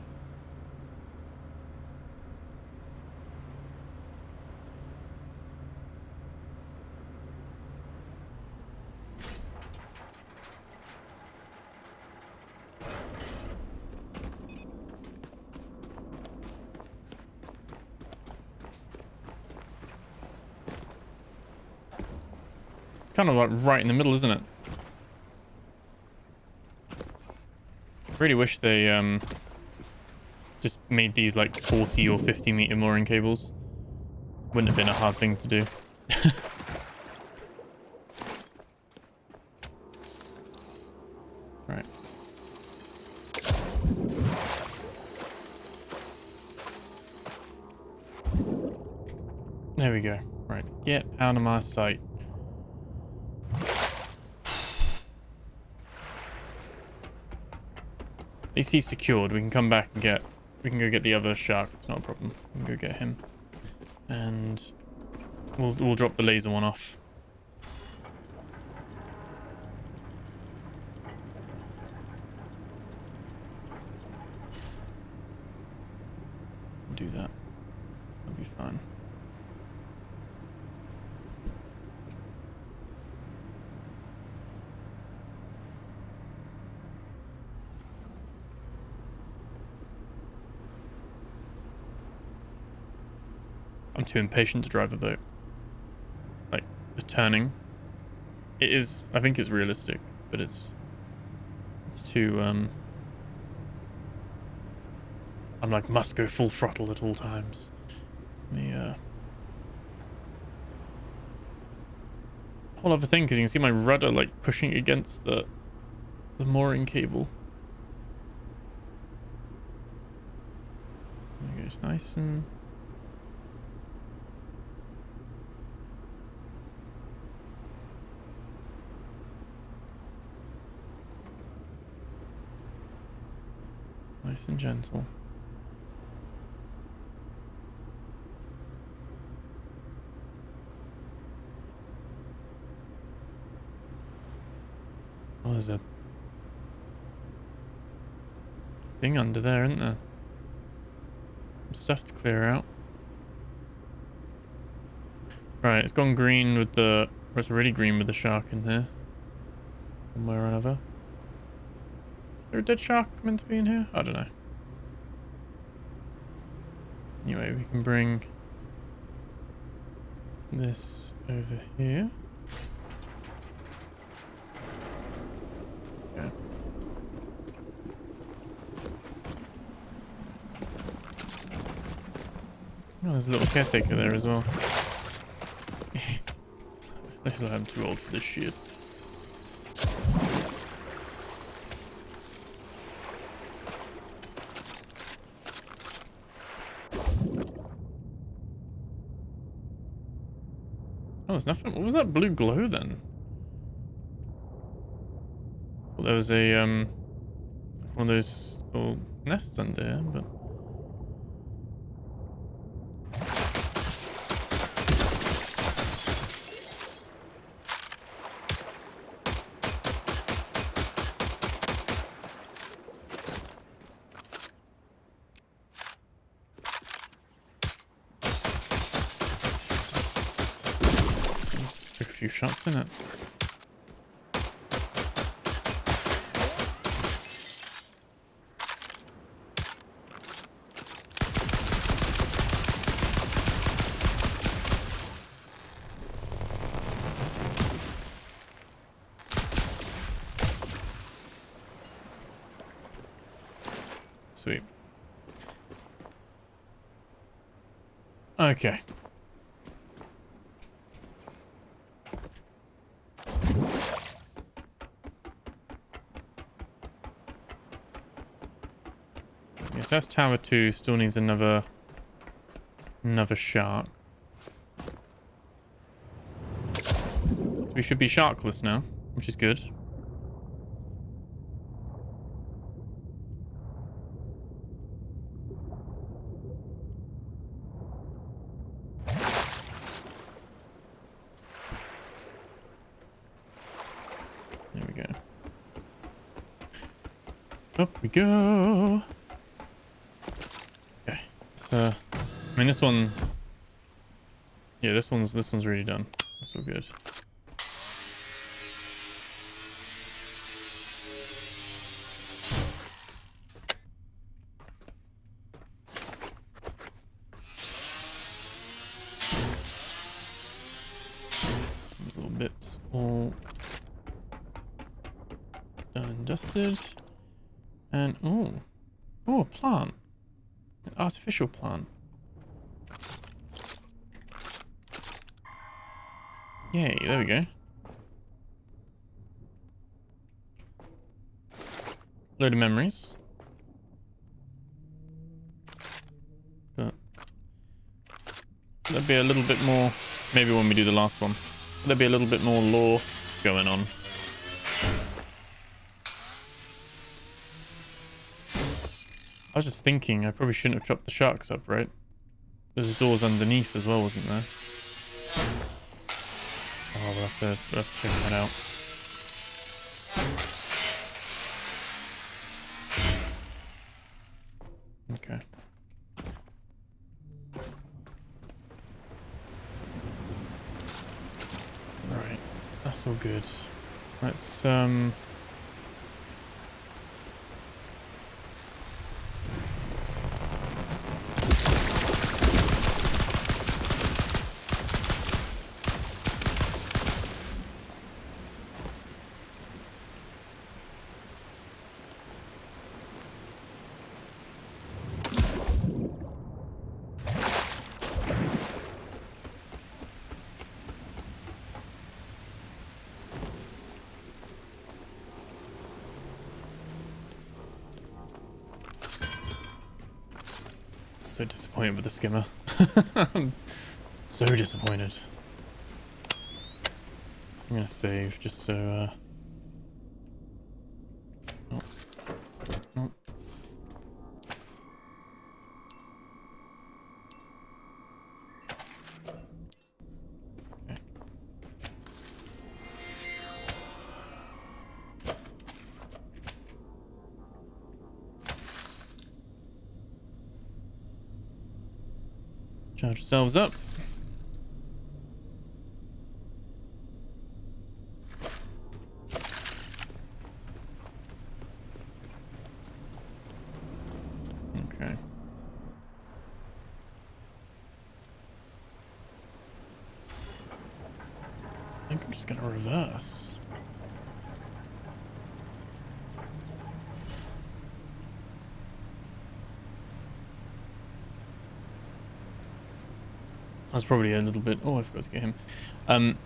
Kind of like right in the middle, isn't it? Really wish they just made these like 40 or 50 meter mooring cables. Wouldn't have been a hard thing to do. Right. There we go. Right, get out of my sight. At least he's secured. We can come back and get... We can go get the other shark. It's not a problem. We can go get him. And we'll drop the laser one off. Do that. That'll be fine. I'm too impatient to drive a boat. Like, the turning. It is, I think it's realistic, but it's too, I'm like, must go full throttle at all times. The whole other thing, because you can see my rudder, like, pushing against the mooring cable. There it goes, nice and... nice and gentle. Oh, there's a thing under there, isn't there? Some stuff to clear out. Right, it's gone green with the... Or it's already green with the shark in here. Somewhere or another. Is there a dead shark meant to be in here? I don't know. Anyway, we can bring this over here. Okay. Oh, there's a little caretaker there as well. Looks like I'm too old for this shit. Oh, there's nothing. What was that blue glow then? Well, there was a one of those little nests under here, but took a few shots in it. Sweet. Okay. Yes, that's Tower 2. Still needs another shark. We should be sharkless now, which is good. There we go. Up we go. Okay. So, I mean, this one. Yeah, this one's really done. That's all good. These little bits all done and dusted. And oh, a plant. An artificial plant. Yay, there we go. Load of memories. But there'll be a little bit more, maybe when we do the last one, there'll be a little bit more lore going on. I was just thinking, I probably shouldn't have chopped the sharks up, right? There's doors underneath as well, wasn't there? Oh, we'll have to check that out. Okay. Right, that's all good. Let's So disappointed with the skimmer. I'm so disappointed. I'm gonna save just so oh. Oh. Okay. Charge yourselves up. Okay. I think I'm just gonna reverse. I was probably a little bit... Oh, I forgot to get him. I think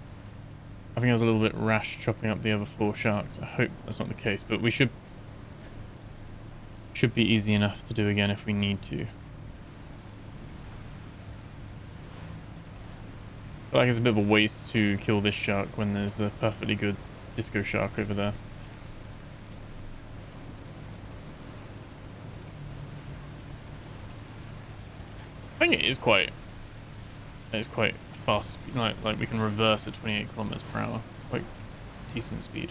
I was a little bit rash chopping up the other 4 sharks. I hope that's not the case, but we should be easy enough to do again if we need to. I feel like it's a bit of a waste to kill this shark when there's the perfectly good disco shark over there. I think it is quite fast. Like we can reverse at 28 kilometers per hour. Quite decent speed.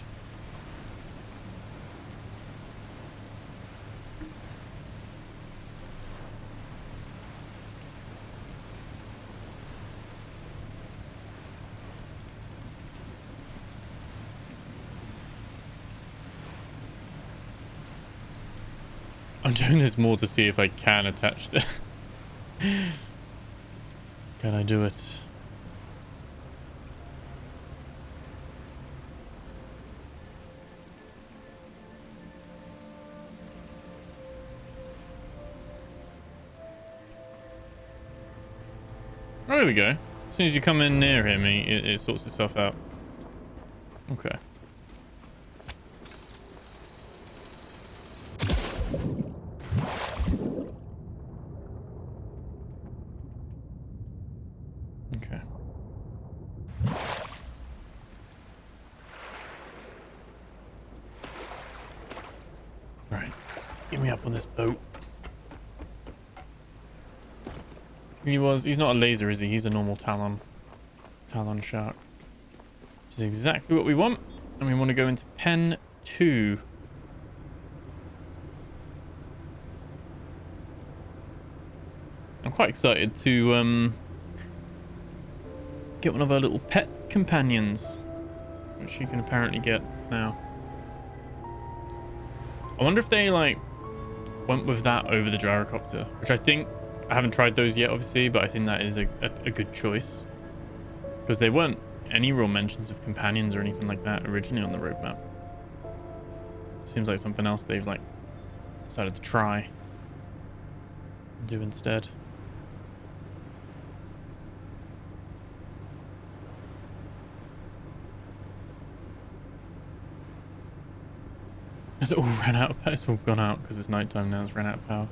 I'm doing this more to see if I can attach the... Can I do it? Oh, there we go. As soon as you come in near him, it sorts itself out. Okay. Okay. Right. Get me up on this boat. He's not a laser, is he? He's a normal Talon shark. Which is exactly what we want. And we want to go into pen 2. I'm quite excited to get one of our little pet companions, which you can apparently get now. I wonder if they like went with that over the gyrocopter, which I think... I haven't tried those yet, obviously, but I think that is a good choice. Because there weren't any real mentions of companions or anything like that originally on the roadmap. Seems like something else they've, like, decided to try and do instead. It's all ran out of power. It's all gone out because it's nighttime now. It's ran out of power.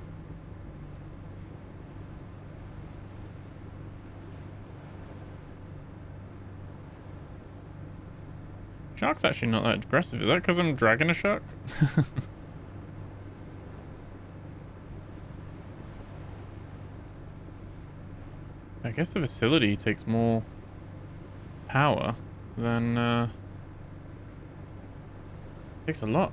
Shark's actually not that aggressive. Is that because I'm dragging a shark? I guess the facility takes more power than... takes a lot.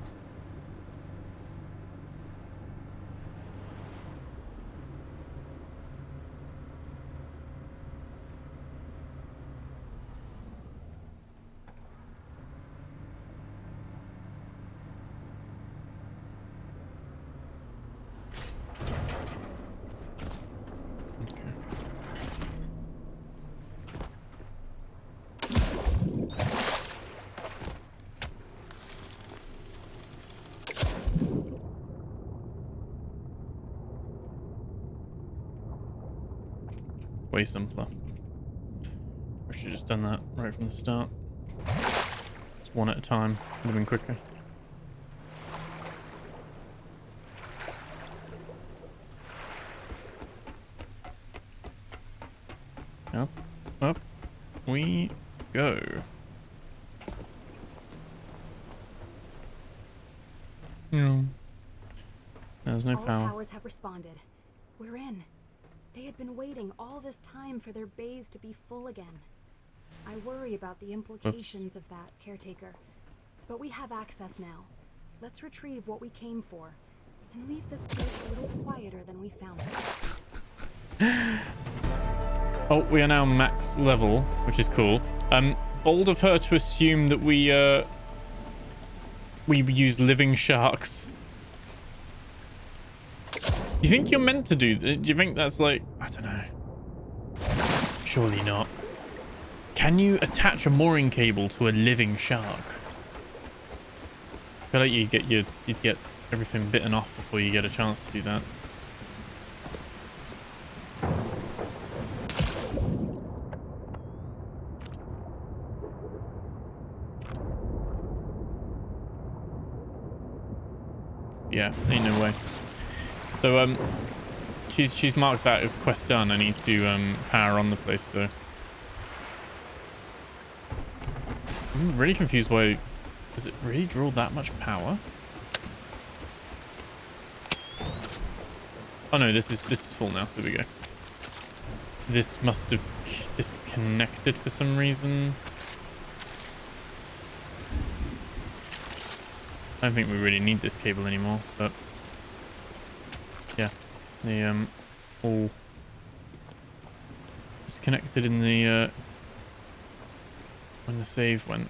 Way simpler. I should have just done that right from the start. Just one at a time. Would have been quicker. Up, up we go. No. There's no All power. towers have responded. We're in. They had been waiting all this time for their bays to be full again. I worry about the implications of that, Caretaker. But we have access now. Let's retrieve what we came for, and leave this place a little quieter than we found it. Oh, we are now max level, which is cool. Bold of her to assume that we use living sharks. Do you think you're meant to do that? Do you think that's like, I don't know. Surely not. Can you attach a mooring cable to a living shark? I feel like you'd get everything bitten off before you get a chance to do that. Yeah, ain't no way. So she's marked that as quest done. I need to power on the place though. I'm really confused why. Does it really draw that much power? Oh no, this is full now. There we go. This must have disconnected for some reason. I don't think we really need this cable anymore, but yeah, they all disconnected in the when the save went.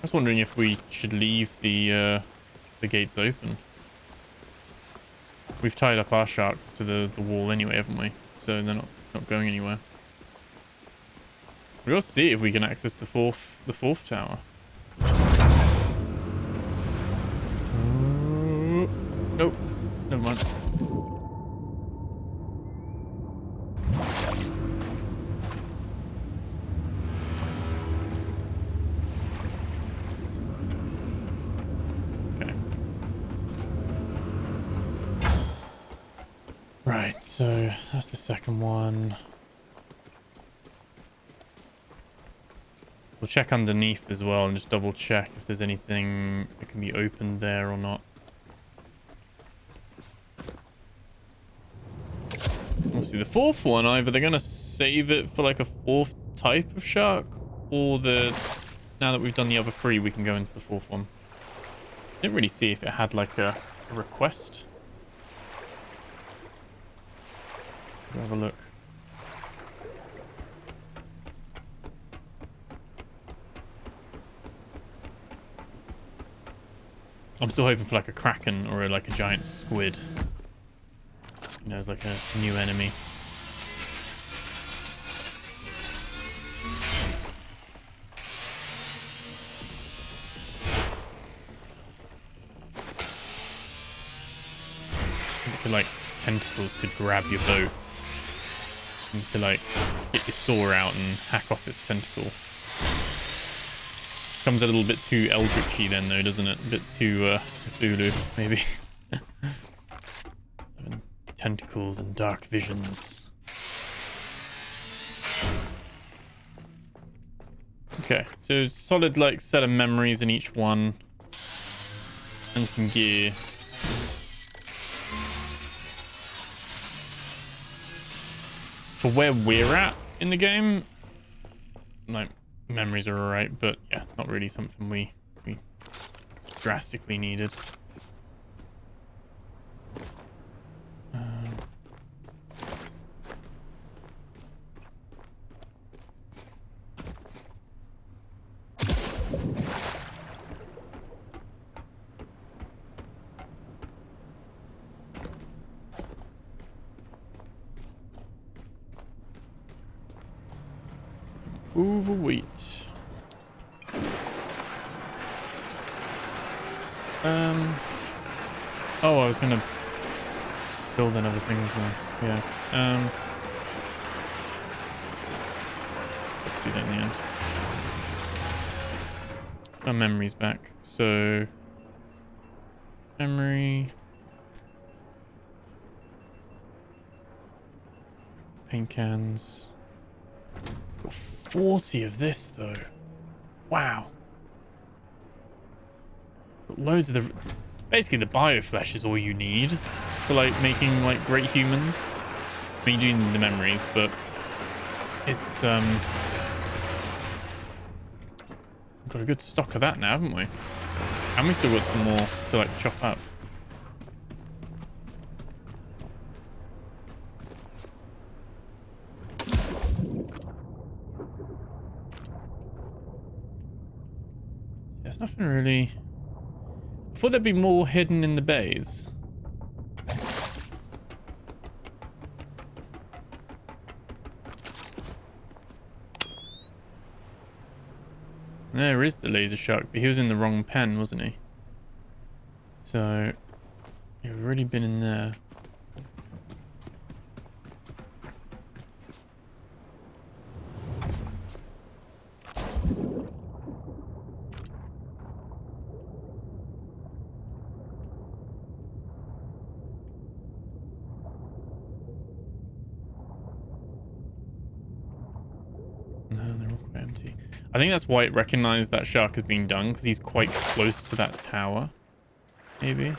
I was wondering if we should leave the gates open. We've tied up our sharks to the wall anyway, haven't we? So they're not going anywhere. We'll see if we can access the fourth tower. Nope. Never mind. Okay. Right, so that's the second one. We'll check underneath as well and just double check if there's anything that can be opened there or not. Obviously the fourth one, either they're going to save it for like a fourth type of shark, or now that we've done the other three, we can go into the fourth one. Didn't really see if it had like a request. We'll have a look. I'm still hoping for like a kraken or like a giant squid. You know, as like a new enemy. Like tentacles could grab your bow. You need to like get your saw out and hack off its tentacle. Comes a little bit too eldritchy then though, doesn't it? A bit too Cthulhu, maybe. Tentacles and dark visions. Okay, so solid like set of memories in each one. And some gear. For where we're at in the game, like, memories are alright, but yeah, not really something we drastically needed. Overweight. Oh, I was gonna build another thing as well. Yeah. Let's do that in the end. our memories back. So, memory. Paint cans. Got 40 of this though. Wow. Got loads of the... Basically the bioflesh is all you need for like making like great humans. I mean, you do need the memories, but it's got a good stock of that now, haven't we? And we still got some more to like chop up. There's nothing really... I thought there'd be more hidden in the bays. There is the laser shark, but he was in the wrong pen, wasn't he? So, you've already been in there. No, they're all quite empty. I think that's why it recognized that shark as being done, because he's quite close to that tower. Maybe.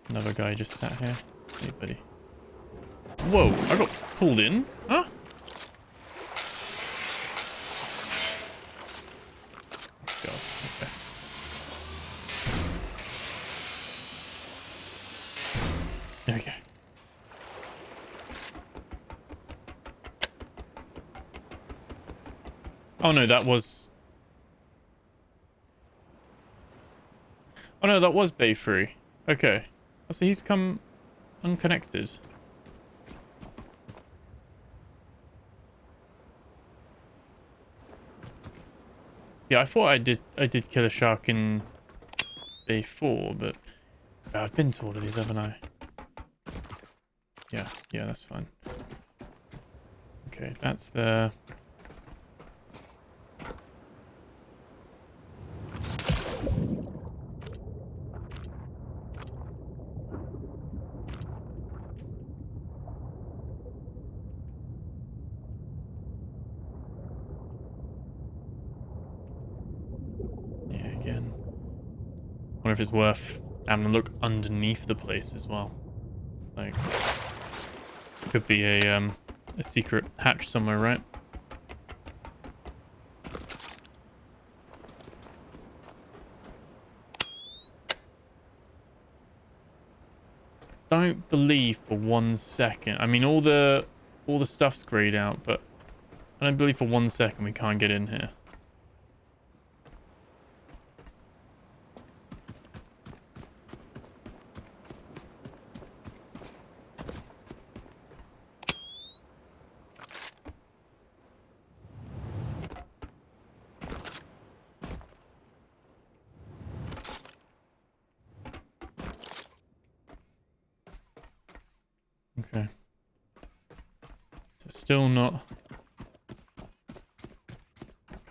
Another guy just sat here. Hey, buddy. Whoa, I got pulled in? Huh? God, okay. There we go. Oh no, that was... Oh no, that was Bay 3. Okay. Oh, so he's come unconnected. Yeah, I thought I did kill a shark in Bay 4, but I've been to all of these, haven't I? Yeah, that's fine. Okay, that's there. Wonder if it's worth having a look underneath the place as well. Like, could be a secret hatch somewhere, right? Don't believe for 1 second. I mean, all the stuff's grayed out, but I don't believe for 1 second we can't get in here. Okay. So still not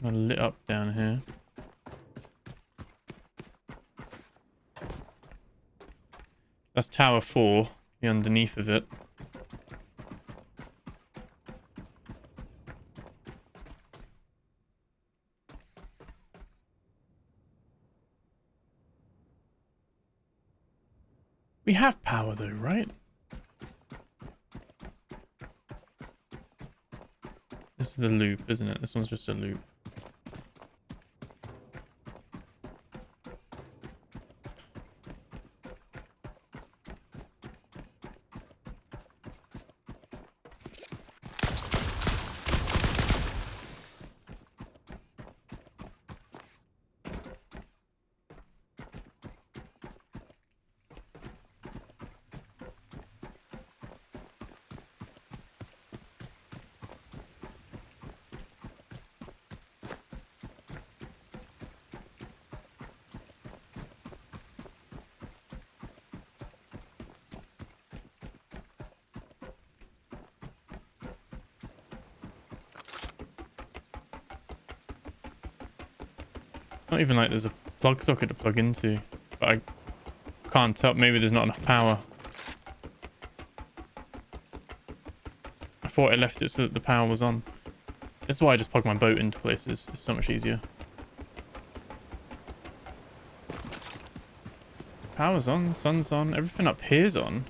kind of lit up down here. That's Tower 4, the underneath of it. We have power though, right? This is the loop, isn't it? This one's just a loop. Not even like there's a plug socket to plug into. But I can't tell. Maybe there's not enough power. I thought I left it so that the power was on. This is why I just plug my boat into places. It's so much easier. Power's on, sun's on, everything up here's on.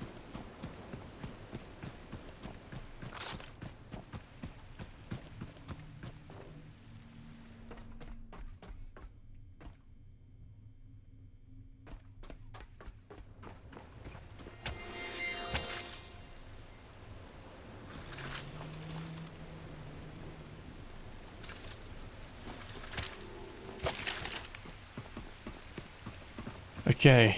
Okay,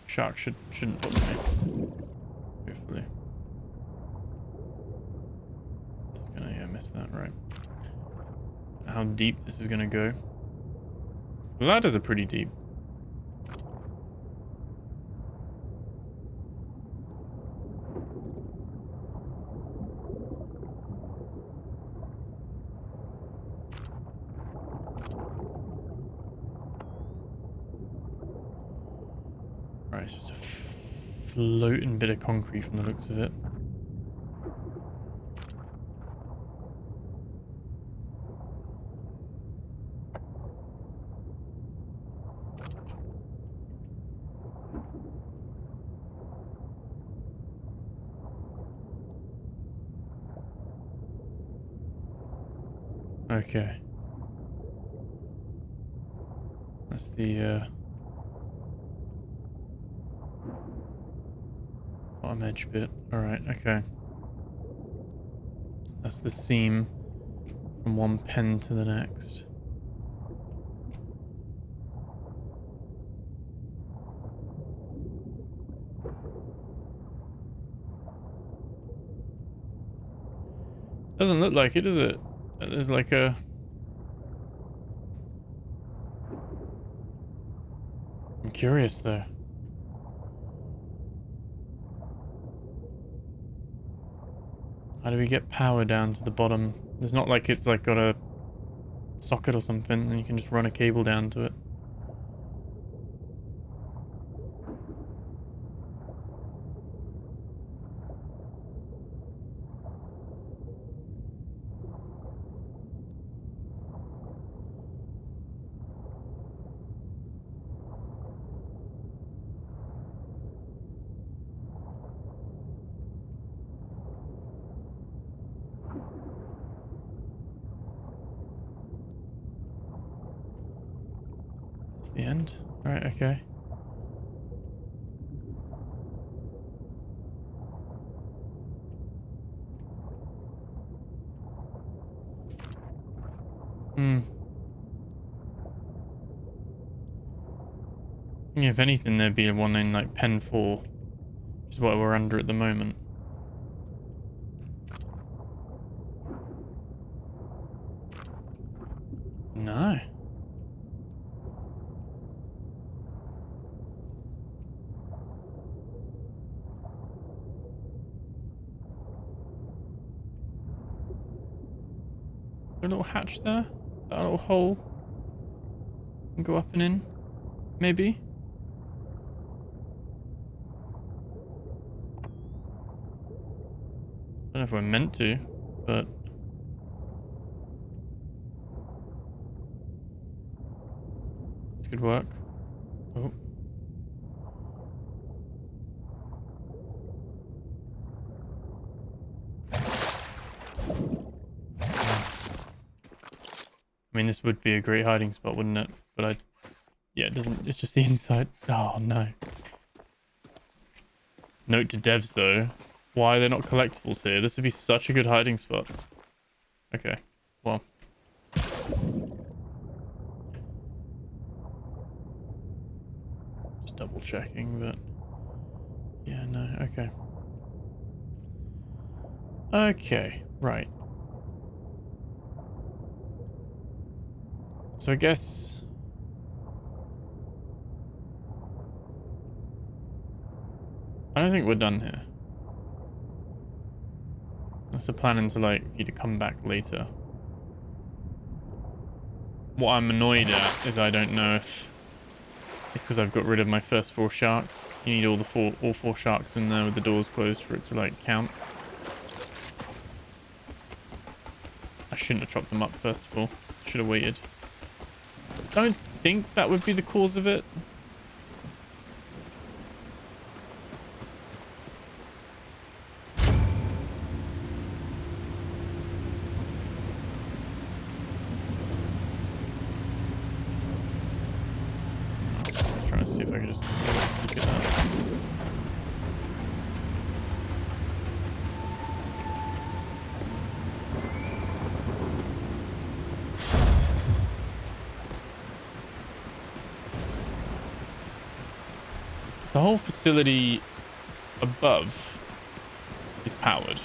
shark shouldn't bother me. Hopefully. It's gonna, yeah, miss that, right. How deep this is gonna go. The ladders are pretty deep. Right, it's just a floating bit of concrete from the looks of it. Okay. That's the bottom edge bit. Alright, okay. That's the seam from one pen to the next. Doesn't look like it, does it? There's like a... I'm curious though. How do we get power down to the bottom? There's not like it's like got a socket or something and you can just run a cable down to it. The end? Right, okay. If anything, there'd be one in like pen 4, which is what we're under at the moment. No. A little hatch there? That little hole? And go up and in? Maybe? I don't know if we're meant to, but... this could work. Oh. I mean, this would be a great hiding spot, wouldn't it? But yeah, it doesn't, it's just the inside. Oh, no. Note to devs, though. Why are there not collectibles here? This would be such a good hiding spot. Okay, well. Just double checking, but... yeah, no, okay. Okay, right. So I guess... I don't think we're done here. That's the planning to, like, for you to come back later. What I'm annoyed at is I don't know if it's because I've got rid of my first 4 sharks. You need all four sharks in there with the doors closed for it to, like, count. I shouldn't have chopped them up first of all. Should have waited. Don't think that would be the cause of it. I'm trying to see if I can just keep it up. The whole facility above is powered.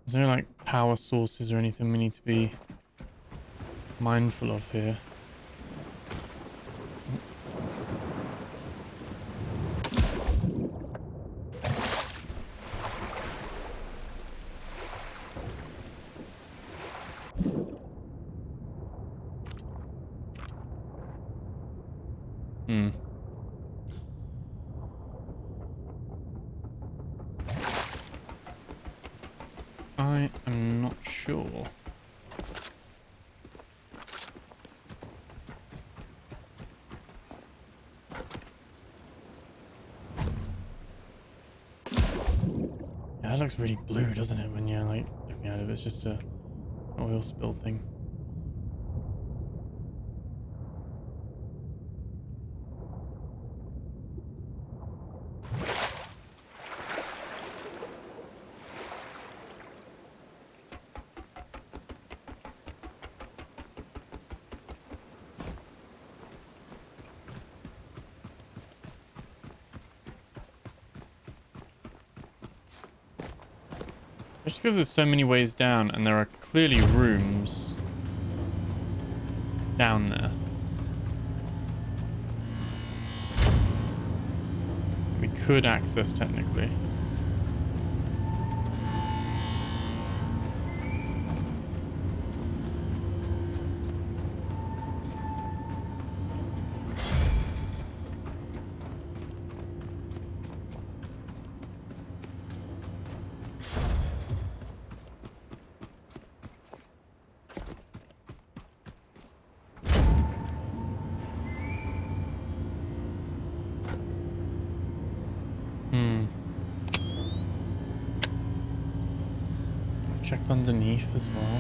Is there like power sources or anything we need to be mindful of here? I am not sure. Yeah, that looks really blue, doesn't it, when you're like looking at it? It's just a oil spill thing. Just because there's so many ways down and there are clearly rooms down there. We could access technically. Checked underneath as well.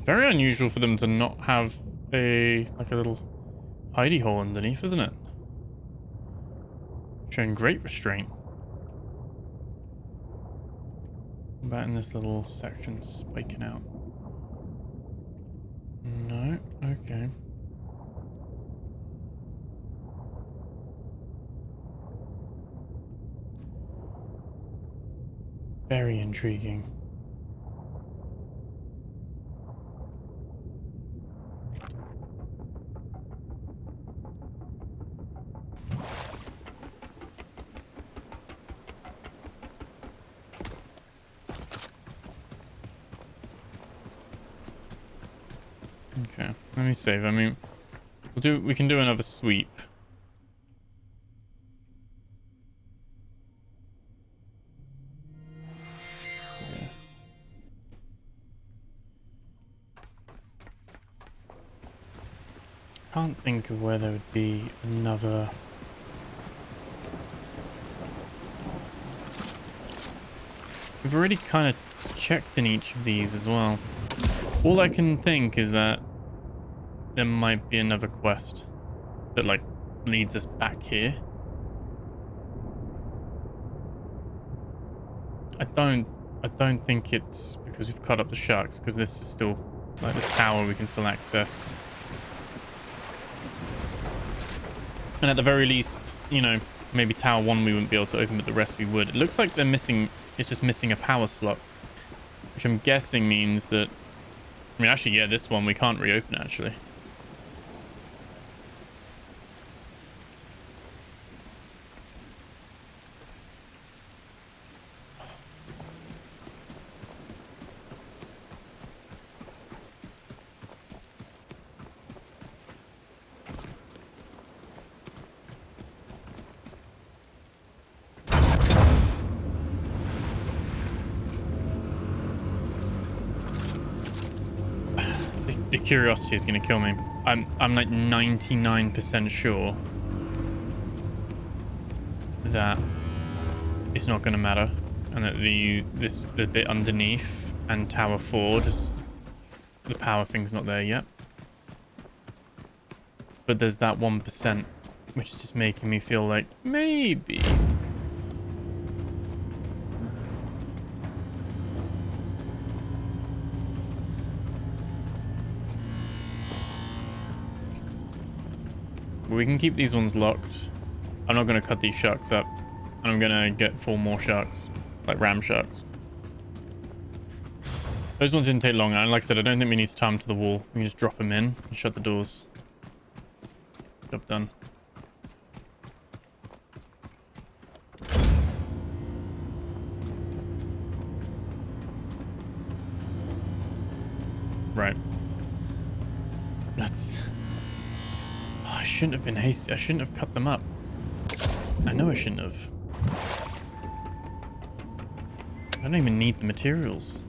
Very unusual for them to not have a little hidey hole underneath, isn't it? Showing great restraint. What about in this little section spiking out? No, okay. Very intriguing. Okay, let me save. I mean, we can do another sweep. Yeah. Can't think of where there would be another. We've already kind of checked in each of these as well. All I can think is that there might be another quest that like leads us back here. I don't think it's because we've cut up the sharks, because this is still like this tower we can still access. And at the very least, you know, maybe tower 1 we wouldn't be able to open, but the rest we would. It looks like they're missing, it's just missing a power slot, which I'm guessing means that, I mean, actually, yeah, this one we can't reopen actually. The curiosity is going to kill me. I'm like 99% sure that it's not going to matter, and that the bit underneath and tower 4, just the power thing's not there yet. But there's that 1%, which is just making me feel like maybe. We can keep these ones locked. I'm not going to cut these sharks up. And I'm going to get 4 more sharks. Like ram sharks. Those ones didn't take long. And like I said, I don't think we need to tie them to the wall. We can just drop them in and shut the doors. Job done. Right. Let's... I shouldn't have been hasty. I shouldn't have cut them up. I know I shouldn't have. I don't even need the materials.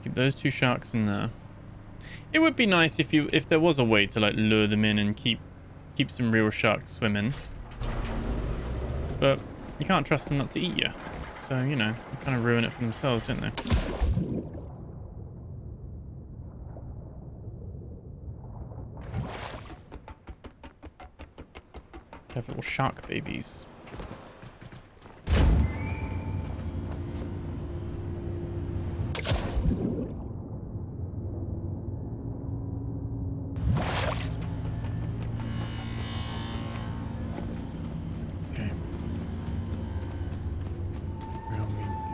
Keep those 2 sharks in there. It would be nice if there was a way to like lure them in and keep some real sharks swimming, but you can't trust them not to eat you, so you know, they kind of ruin it for themselves, don't they? They have little shark babies.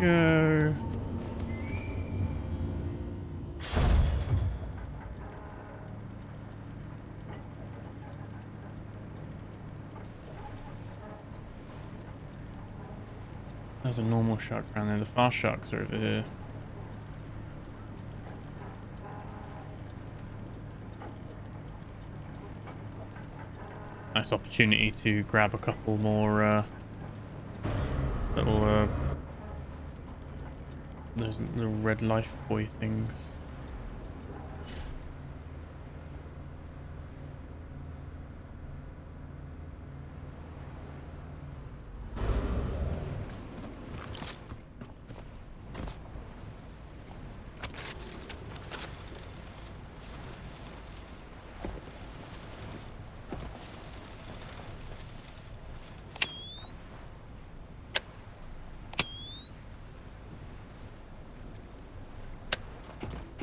Go. There's a normal shark around there. The fast sharks are over here. Nice opportunity to grab a couple more little those little red life buoy things.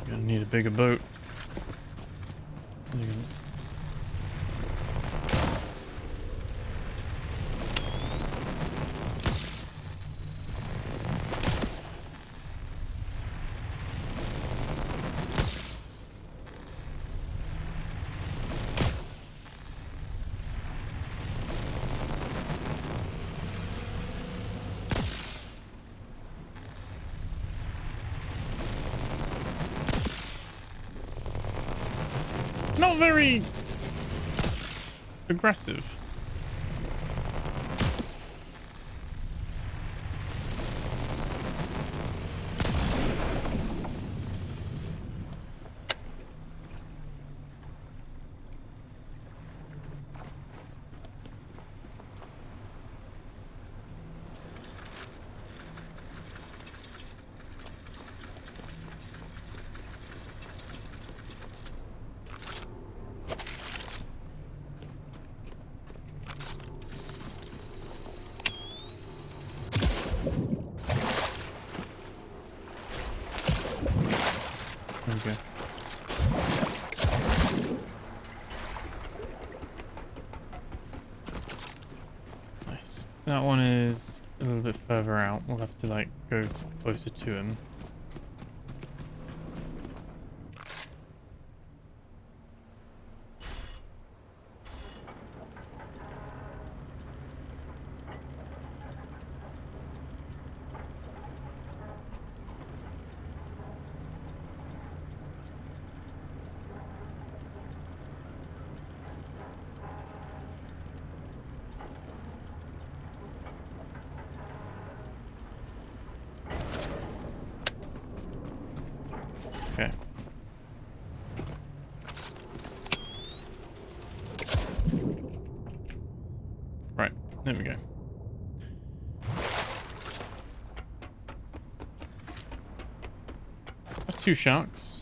Gonna need a bigger boat. Not very aggressive. Okay. Nice. That one is a little bit further out. We'll have to like go closer to him. Okay. Right, there we go. That's 2 sharks.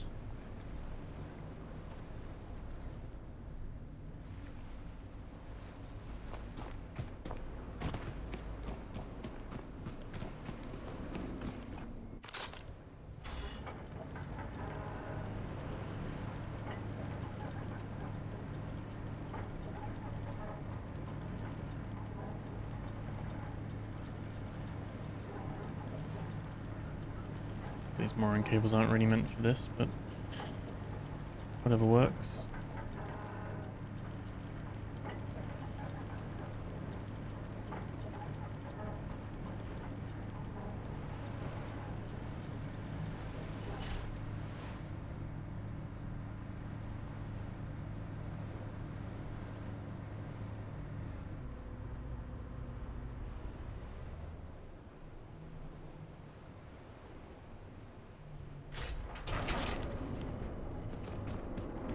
These mooring cables aren't really meant for this, but whatever works.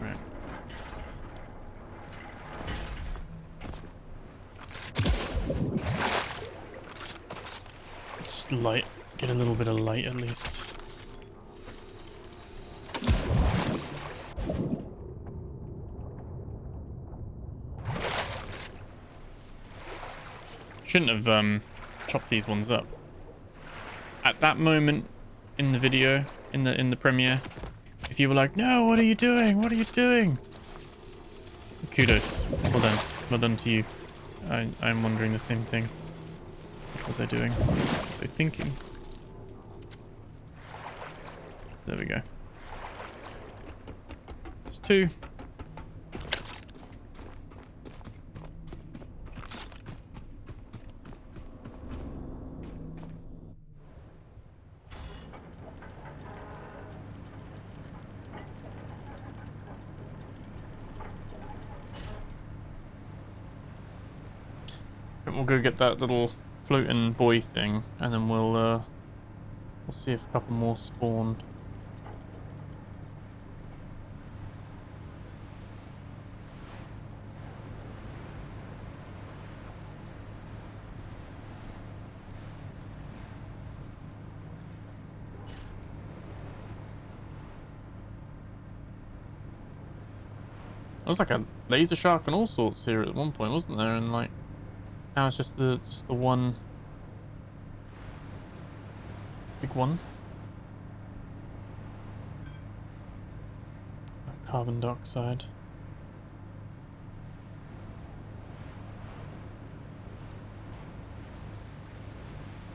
Right. Just light, get a little bit of light at least. Shouldn't have chopped these ones up. At that moment in the video, in the premiere, if you were like, no, what are you doing? What are you doing? Kudos. Well done. Well done to you. I'm wondering the same thing. What was I doing? What was I thinking? There we go. It's 2. We'll go get that little floating buoy thing, and then we'll see if a couple more spawn. There was like a laser shark and all sorts here at one point, wasn't there? And like now it's just the one big one. Carbon dioxide.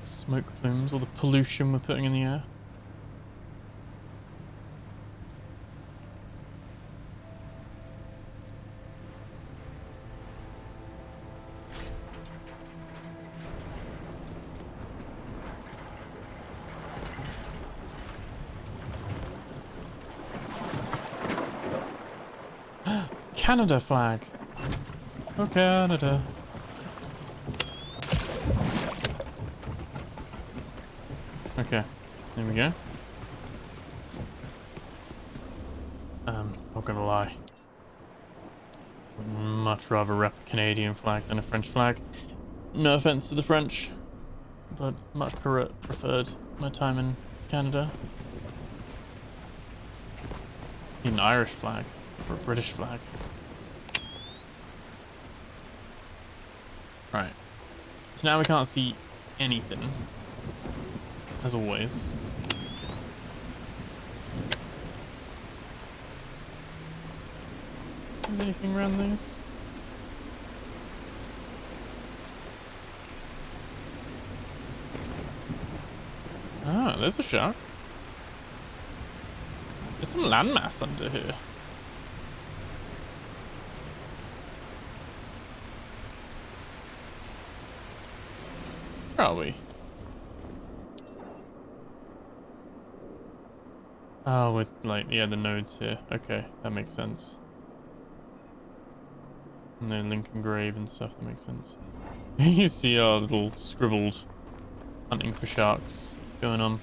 Smoke plumes, all the pollution we're putting in the air. Canada flag. Oh, Canada. Okay, there we go. Not gonna lie. Would much rather rep a Canadian flag than a French flag. No offense to the French, but much preferred my time in Canada. Need an Irish flag or a British flag. Right. So now we can't see anything, as always. Is anything around these? Ah, there's a shark. There's some landmass under here. Where are we? Oh, with like, yeah, the nodes here. Okay, that makes sense. And then Lincoln Grave and stuff, that makes sense. You see our little scribbled hunting for sharks going on.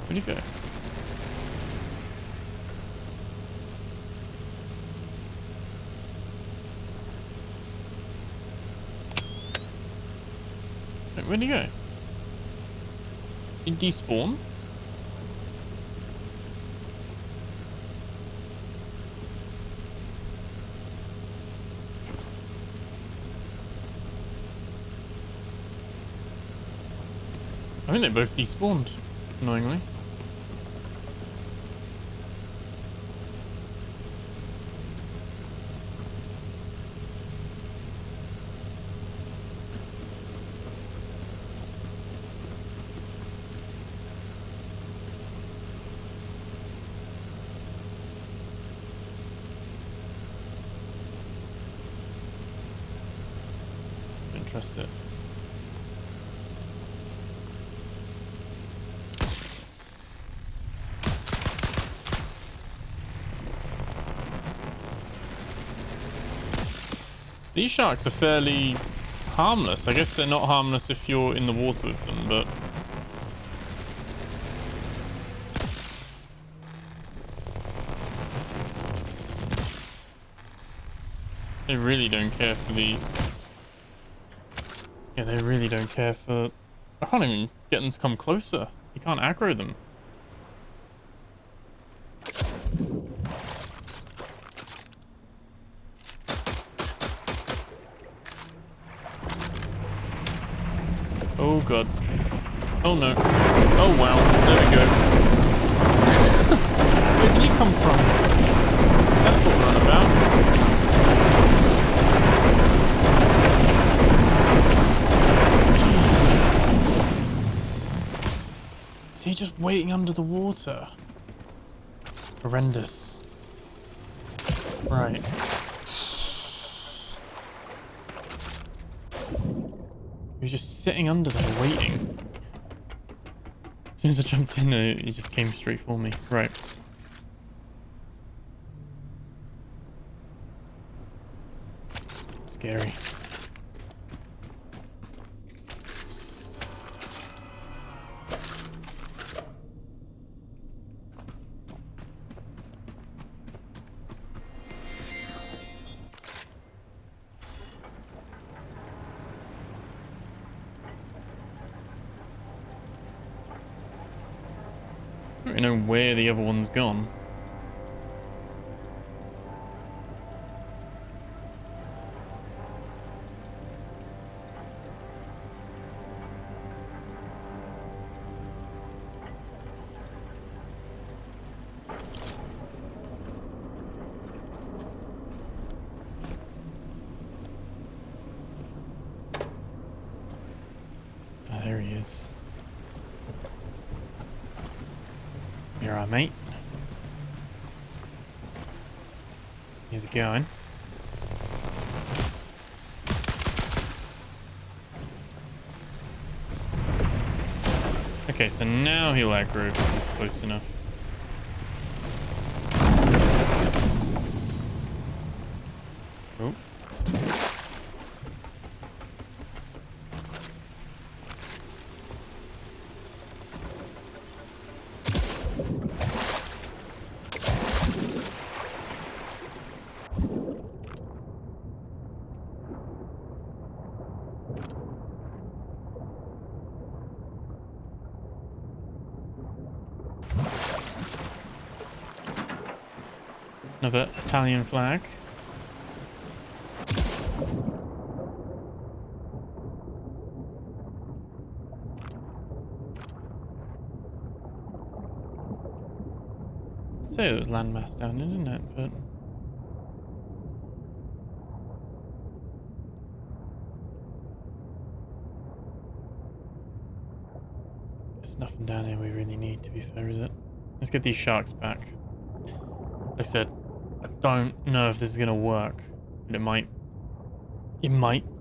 Where'd he go? Wait, where'd he go? Did he despawn? I think they both despawned, annoyingly. Don't trust it. These sharks are fairly harmless. I guess they're not harmless if you're in the water with them, but... they really don't care for the... yeah, they really don't care for... I can't even get them to come closer. You can't aggro them. Oh god. Oh no. Oh wow. There we go. Where did he come from? That's what we're on about. Jeez. Is he just waiting under the water? Horrendous. Right. He was just sitting under there waiting. As soon as I jumped in, he just came straight for me. Right. Scary. I don't really know where the other one's gone. You're our mate. Here's it going. Okay, so now he'll aggro because he's close enough. Oh. Another Italian flag. Say there was landmass down there, didn't it? But there's nothing down here we really need, to be fair, is it? Let's get these sharks back. Like I said, I don't know if this is gonna work, but it might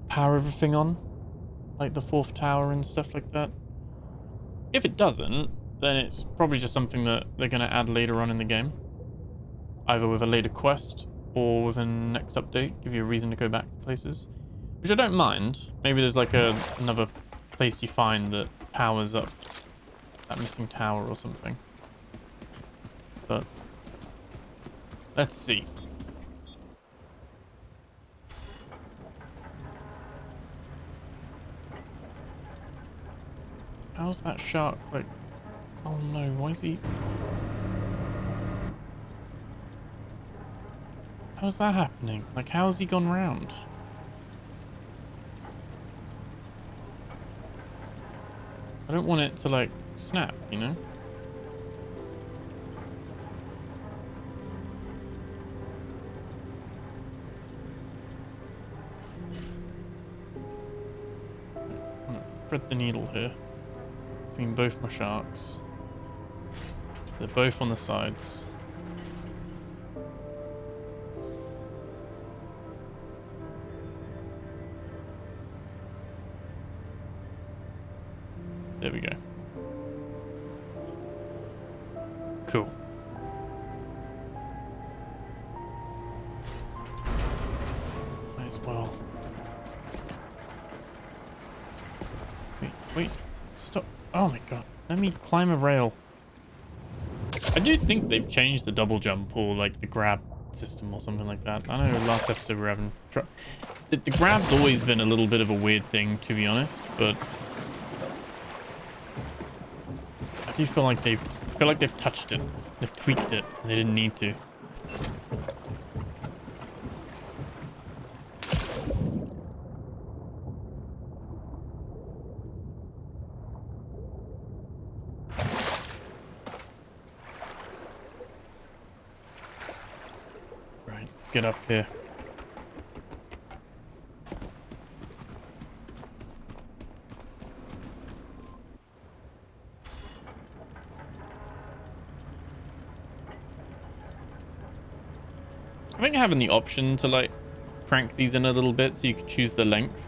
power everything on, like the fourth tower and stuff like that. If it doesn't, then it's probably just something that they're gonna add later on in the game, either with a later quest or with a next update, give you a reason to go back to places, which I don't mind. Maybe there's like another place you find that powers up that missing tower or something, but let's see. How's that shark like? Oh no, why is he? How's that happening? Like, how's he gone round? I don't want it to like snap, you know? Thread the needle here between both my sharks. They're both on the sides. There we go. Cool. Might as well. Wait, stop. Oh my god. Let me climb a rail. I do think they've changed the double jump or like the grab system or something like that. I know last episode we were having... The grab's always been a little bit of a weird thing, to be honest, but... I do feel like they've touched it. They've tweaked it, and they didn't need to. Let's get up here. I think having the option to like crank these in a little bit so you can choose the length.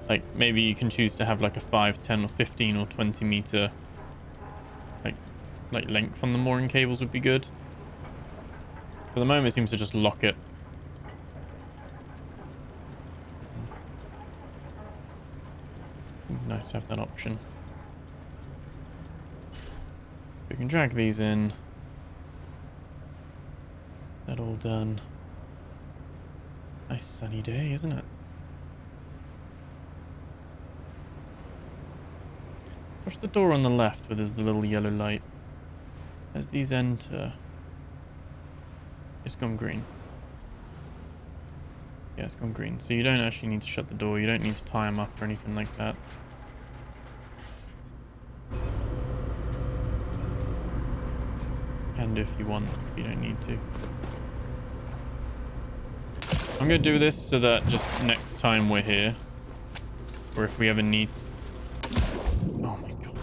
Like maybe you can choose to have like a 5, 10 or 15 or 20 meter like length on the mooring cables would be good. For the moment it seems to just lock it. Nice to have that option. We can drag these in. That all done. Nice sunny day, isn't it? Push the door on the left where there's the little yellow light. As these enter, it's gone green. Yeah, it's gone green. So you don't actually need to shut the door. You don't need to tie them up or anything like that. And if you want, you don't need to. I'm going to do this so that just next time we're here, or if we ever need... Oh my god.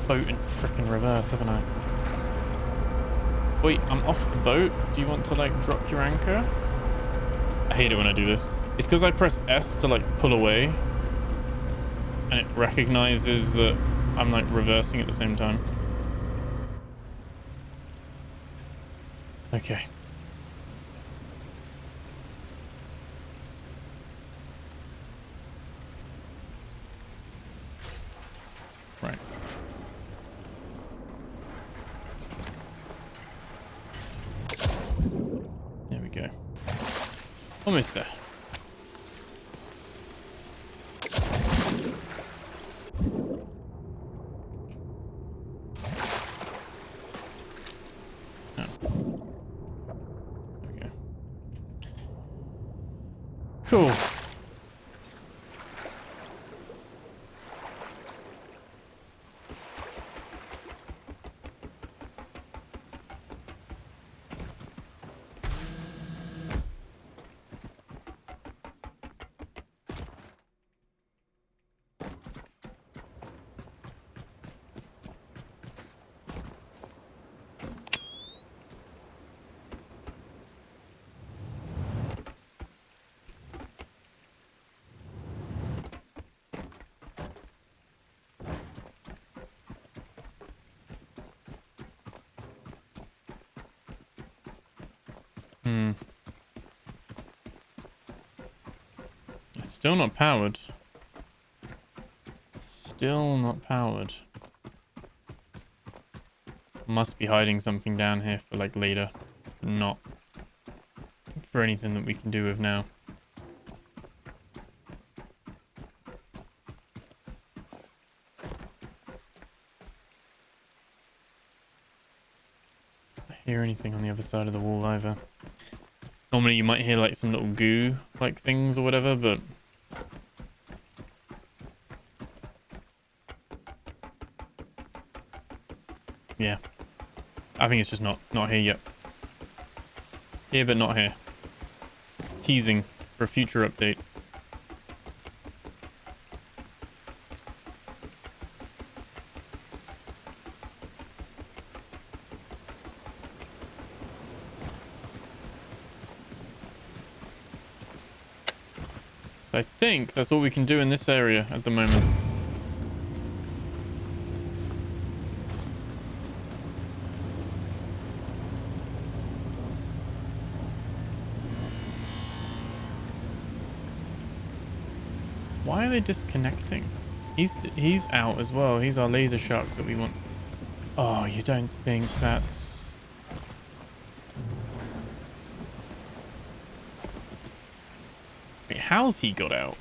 boat in frickin' reverse, haven't I? Wait, I'm off the boat. Do you want to, like, drop your anchor? I hate it when I do this. It's because I press S to, like, pull away. And it recognizes that I'm, like, reversing at the same time. Okay. Right. There we go. Almost there. Oh. There we go. Cool. It's still not powered. Still not powered. Must be hiding something down here for like later, but not for anything that we can do with now. Hear anything on the other side of the wall either. Normally you might hear like some little goo like things or whatever, but yeah, I think it's just not here yet. Here but not here. Teasing for a future update. I think that's all we can do in this area at the moment. Why are they disconnecting? He's out as well. He's our laser shark that we want. Oh, you don't think that's... Wait, how's he got out?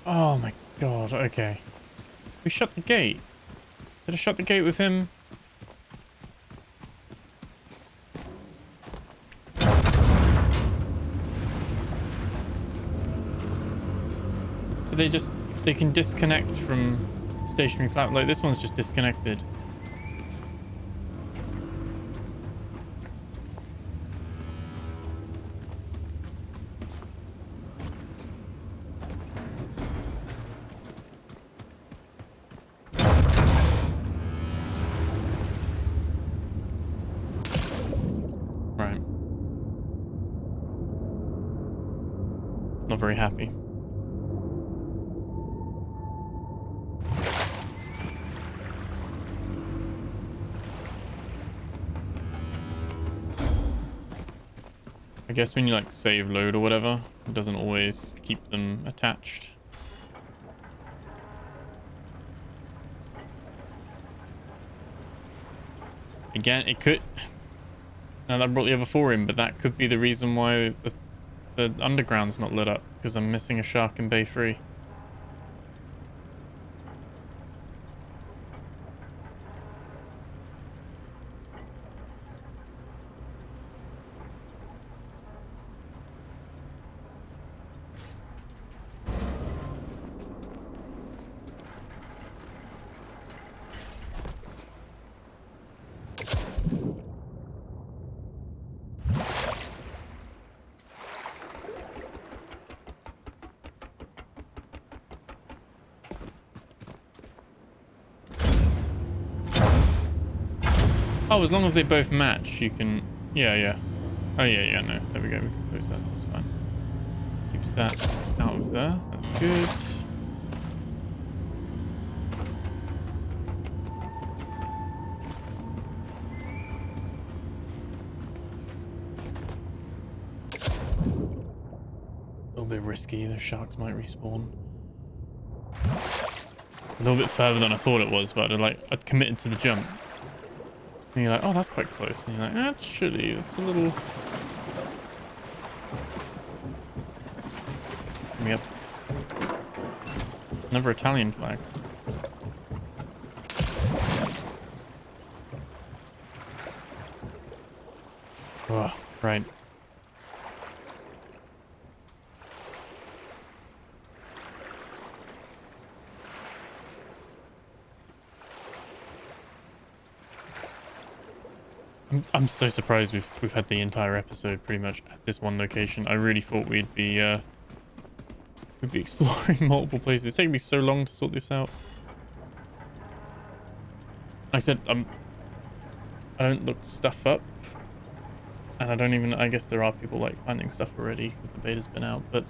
Oh my god, okay. We shut the gate. Did I shut the gate with him? So they can disconnect from stationary platform. Like this one's just disconnected. Right. Not very happy. I guess when you like save load or whatever, it doesn't always keep them attached. Again, it could... Now that brought the other four in, but that could be the reason why the underground's not lit up, because I'm missing a shark in Bay 3. Oh, as long as they both match, you can... Yeah, yeah. Oh, yeah, yeah, no. There we go. We can close that. That's fine. Keeps that out of there. That's good. A little bit risky. Those sharks might respawn. A little bit further than I thought it was, but I'd committed to the jump. And you're like, oh, that's quite close. And you're like, actually, it's a little... Yep. Another Italian flag. Oh, right. I'm so surprised we've had the entire episode pretty much at this one location. I really thought we'd be exploring multiple places. It's taking me so long to sort this out. I said I don't look stuff up, and I don't even. I guess there are people like finding stuff already because the beta's been out, but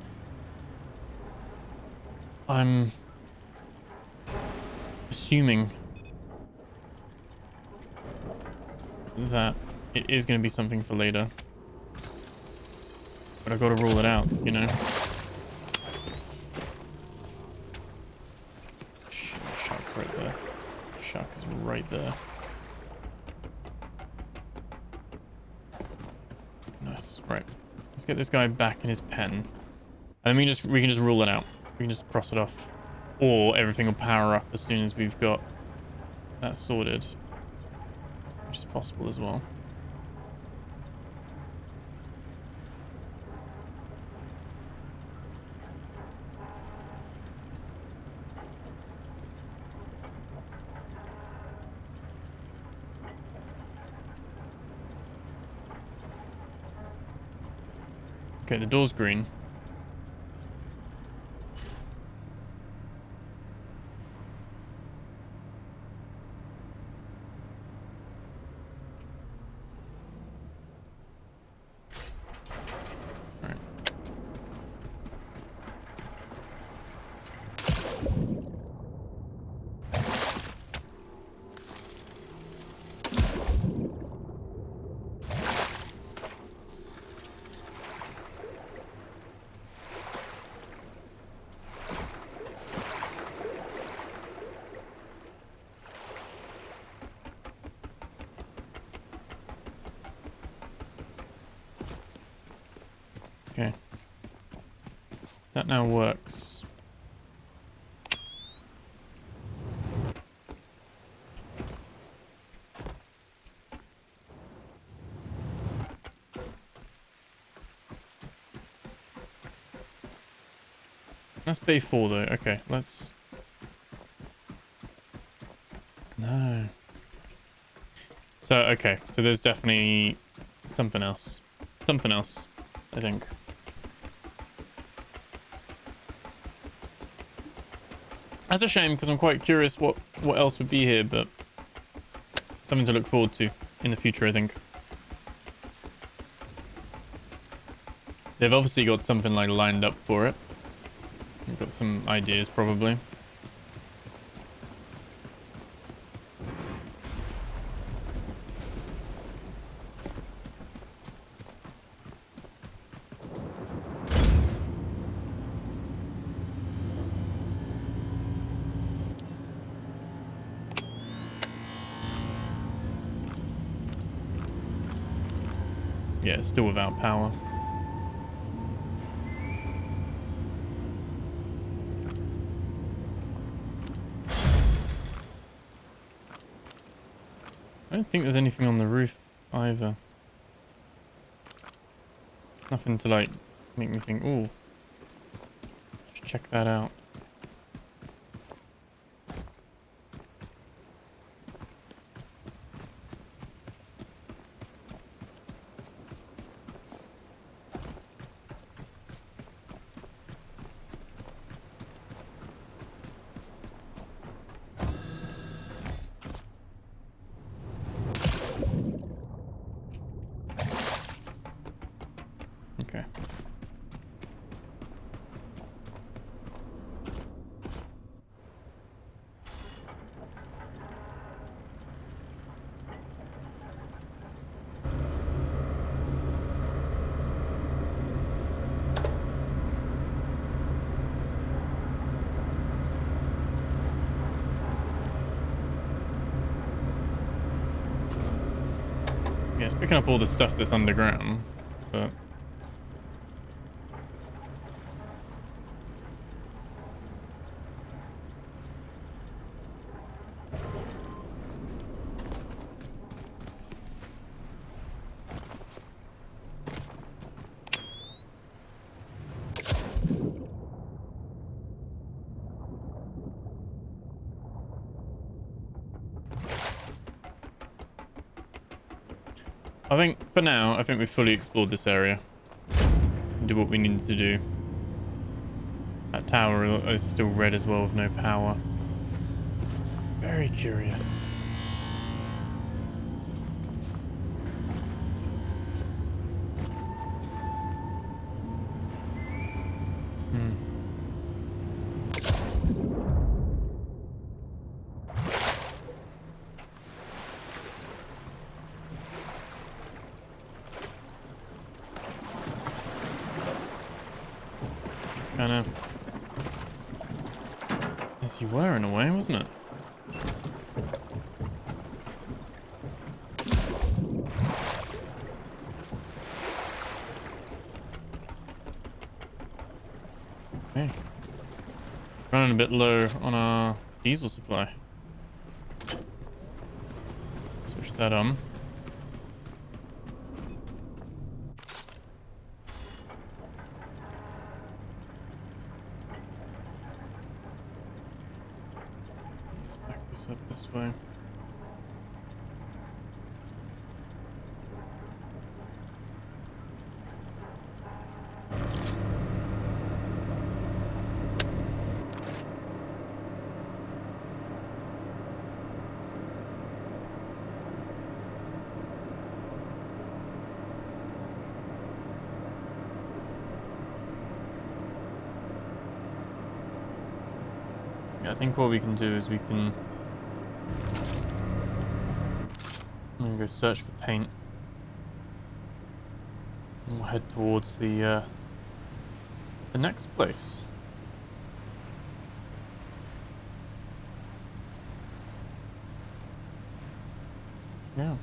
I'm assuming that it is going to be something for later, but I've got to rule it out, you know. Shark's right there. Shark is right there. Nice. Right. Let's get this guy back in his pen, and then we can just rule it out. We can just cross it off, or everything will power up as soon as we've got that sorted, which is possible as well. Okay, the door's green. Alright. Okay. That now works. That's bay 4 though. Okay, let's... No. So, okay. So there's definitely something else. Something else, I think. That's a shame because I'm quite curious what else would be here, but something to look forward to in the future, I think. They've obviously got something like lined up for it. They've got some ideas probably. Yeah, still without power. I don't think there's anything on the roof either. Nothing to like make me think, ooh, should check that out. Okay. Yeah, it's picking up all the stuff that's underground, but... I think, for now, I think we've fully explored this area. Do what we needed to do. That tower is still red as well with no power. Very curious. Kind of as you were in a way, wasn't it? Okay. Running a bit low on our diesel supply. Switch that on. Up this way. Yeah, I think what we can do is we can I'm gonna go search for paint. And we'll head towards the next place. Yeah.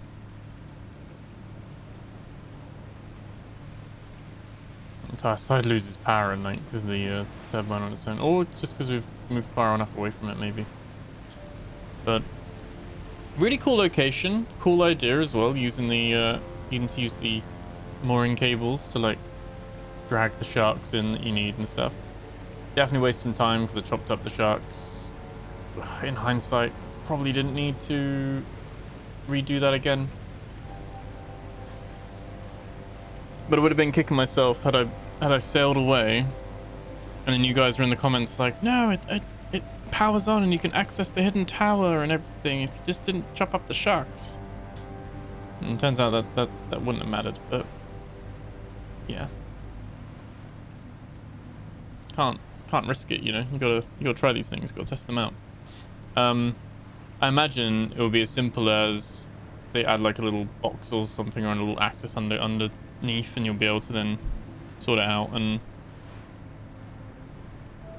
The entire side loses power at night because of the turbine on its own, or just because we've moved far enough away from it, maybe. But really cool location, cool idea as well, using the needing to use the mooring cables to like drag the sharks in that you need and stuff. Definitely waste some time because I chopped up the sharks. In hindsight, probably didn't need to redo that again. But I would have been kicking myself had I sailed away, and then you guys were in the comments like, no, it powers on and you can access the hidden tower and everything if you just didn't chop up the sharks. And it turns out that wouldn't have mattered, but yeah. Can't risk it, you know. You gotta try these things, gotta test them out. I imagine it will be as simple as they add like a little box or something, or a little access underneath, and you'll be able to then sort it out, and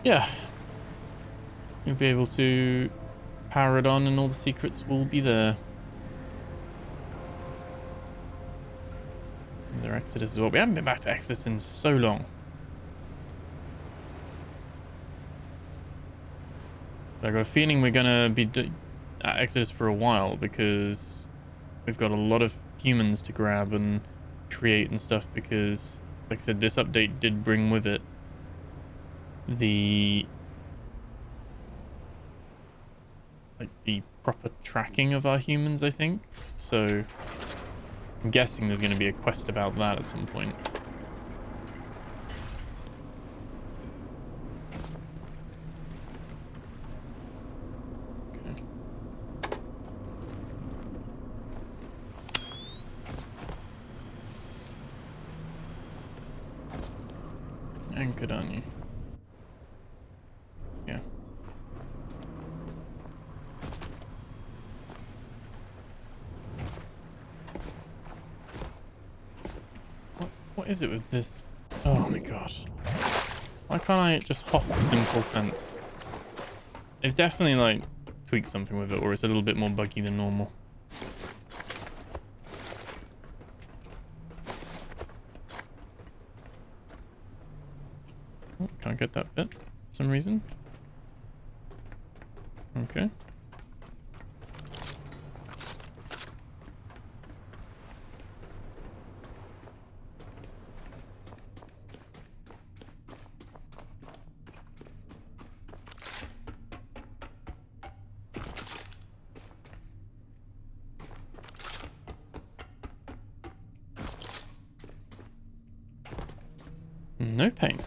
yeah, you'll be able to power it on and all the secrets will be there. And their Exodus as well. We haven't been back to Exodus in so long. But I got a feeling we're gonna be at Exodus for a while because we've got a lot of humans to grab and create and stuff, because like I said, this update did bring with it the proper tracking of our humans, I think. So I'm guessing there's going to be a quest about that at some point. good, aren't you? Yeah. What is it with this? Oh my god. Why can't I just hop a simple fence? They've definitely like tweaked something with it, or it's a little bit more buggy than normal. Oh, can't get that bit for some reason. Okay. No pain.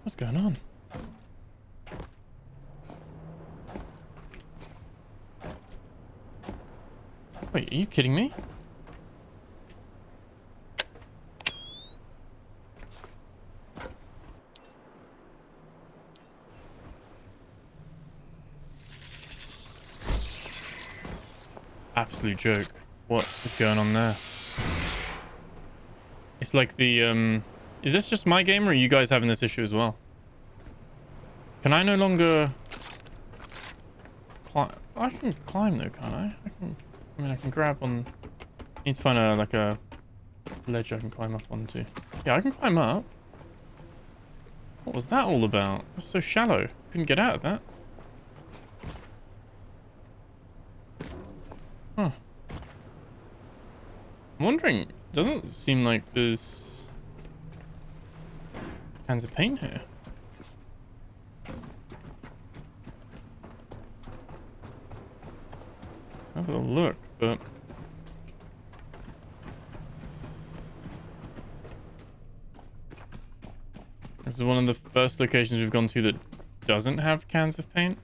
What's going on? Wait, are you kidding me? Absolute joke. What is going on there? It's like the, is this just my game or are you guys having this issue as well? Can I no longer climb? I can climb though, can't I? I mean, I can grab on... I need to find a, like a ledge I can climb up onto. Yeah, I can climb up. What was that all about? It was so shallow. Couldn't get out of that. Huh. I'm wondering, doesn't seem like there's cans of paint here. Have a look, but this is one of the first locations we've gone to that doesn't have cans of paint.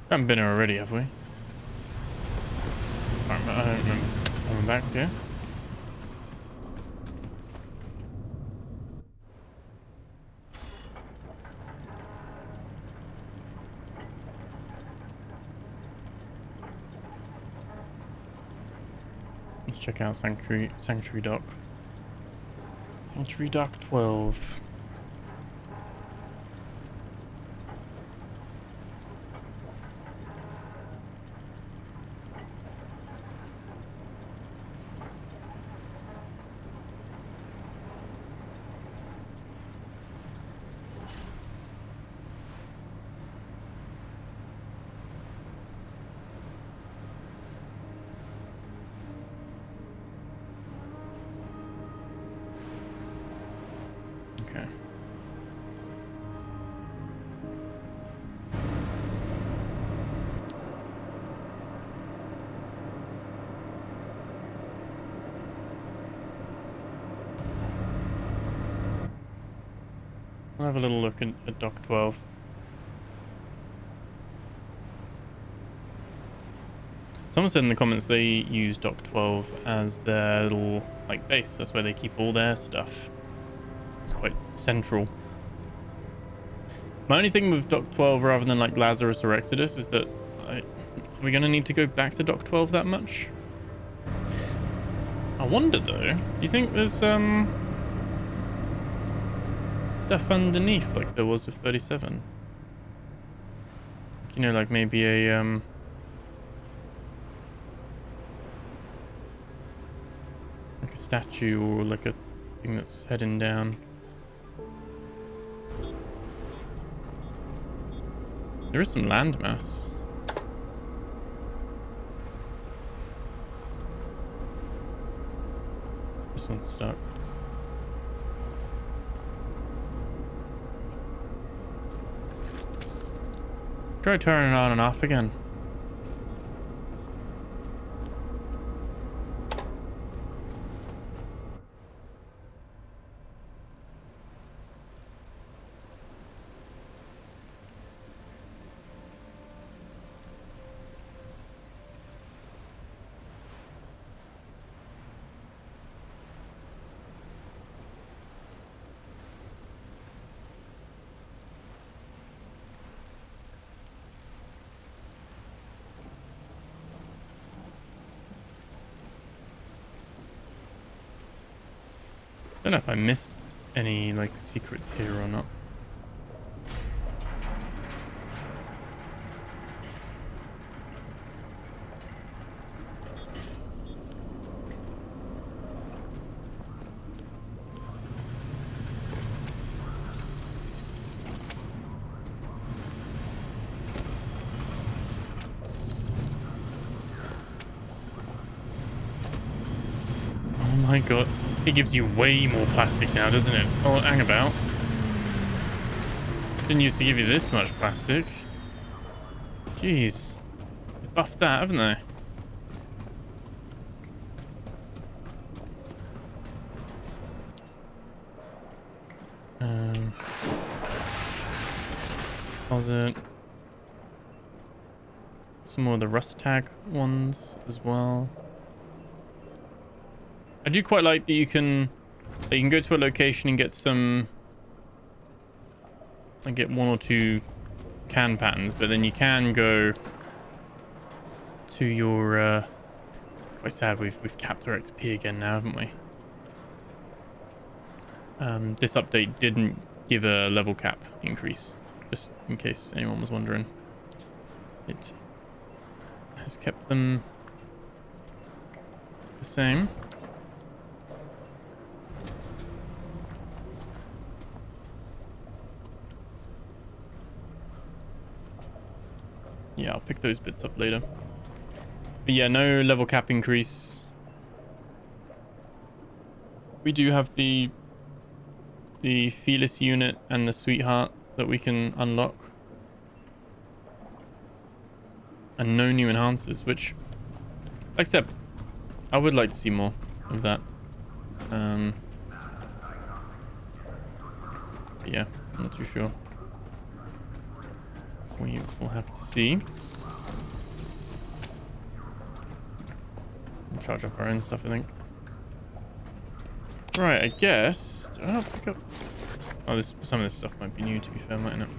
Haven't been here already, have we? I don't remember coming back here. Let's check out Sanctuary Dock. Sanctuary Dock 12. Okay. I'll have a little look at Dock 12. Someone said in the comments they use Dock 12 as their little, like, base. That's where they keep all their stuff. It's quite central. My only thing with Dock 12 rather than, like, Lazarus or Exodus is that are we going to need to go back to Dock 12 that much? I wonder, though. Do you think there's, stuff underneath like there was with 37? You know, like maybe a, Like a statue or like a thing that's heading down. There is some landmass. This one's stuck. Try turning it on and off again. Don't know if I missed any like secrets here or not. Oh my god. It gives you way more plastic now, doesn't it? Oh, hang about. Didn't used to give you this much plastic. Jeez. They buffed that, haven't they? Closet. Some more of the rust tag ones as well. I do quite like that you can go to a location and get some, like get 1 or 2 can patterns, but then you can go to your quite sad we've capped our XP again now, haven't we? This update didn't give a level cap increase, just in case anyone was wondering. It has kept them the same. Yeah, I'll pick those bits up later. But yeah, no level cap increase. We do have the Fearless unit and the Sweetheart that we can unlock. And no new enhancers, which, like I said, I would like to see more of that. But yeah, I'm not too sure. We will have to see. We'll charge up our own stuff, I think. Right, I guess. I'll pick up. Oh, some of this stuff might be new, to be fair, mightn't it?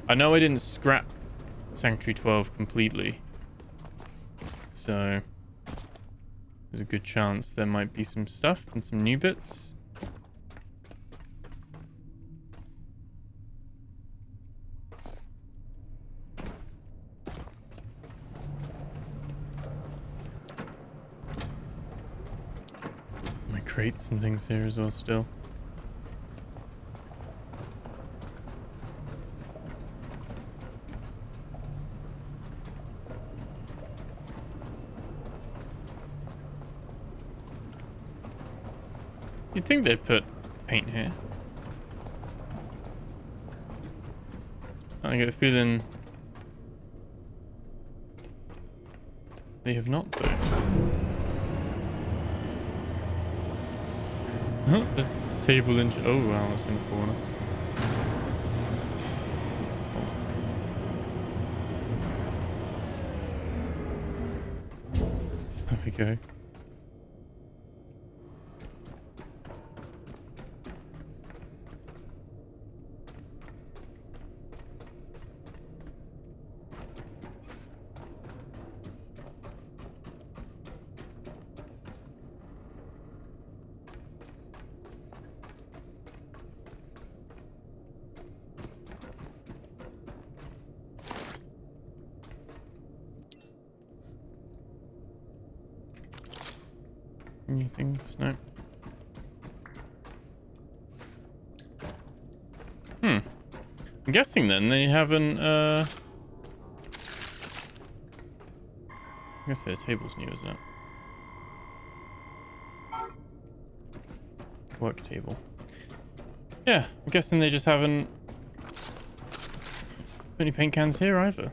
I know I didn't scrap Sanctuary 12 completely, so there's a good chance there might be some stuff and some new bits. Crates and things here as well still. You'd think they'd put paint here. I get a feeling they have not though. The table inch. Oh wow, that's gonna fall on us. Oh. There we go. New things? No. I'm guessing then they haven't, I guess their table's new, isn't it? Work table. Yeah, I'm guessing they just haven't put any paint cans here either.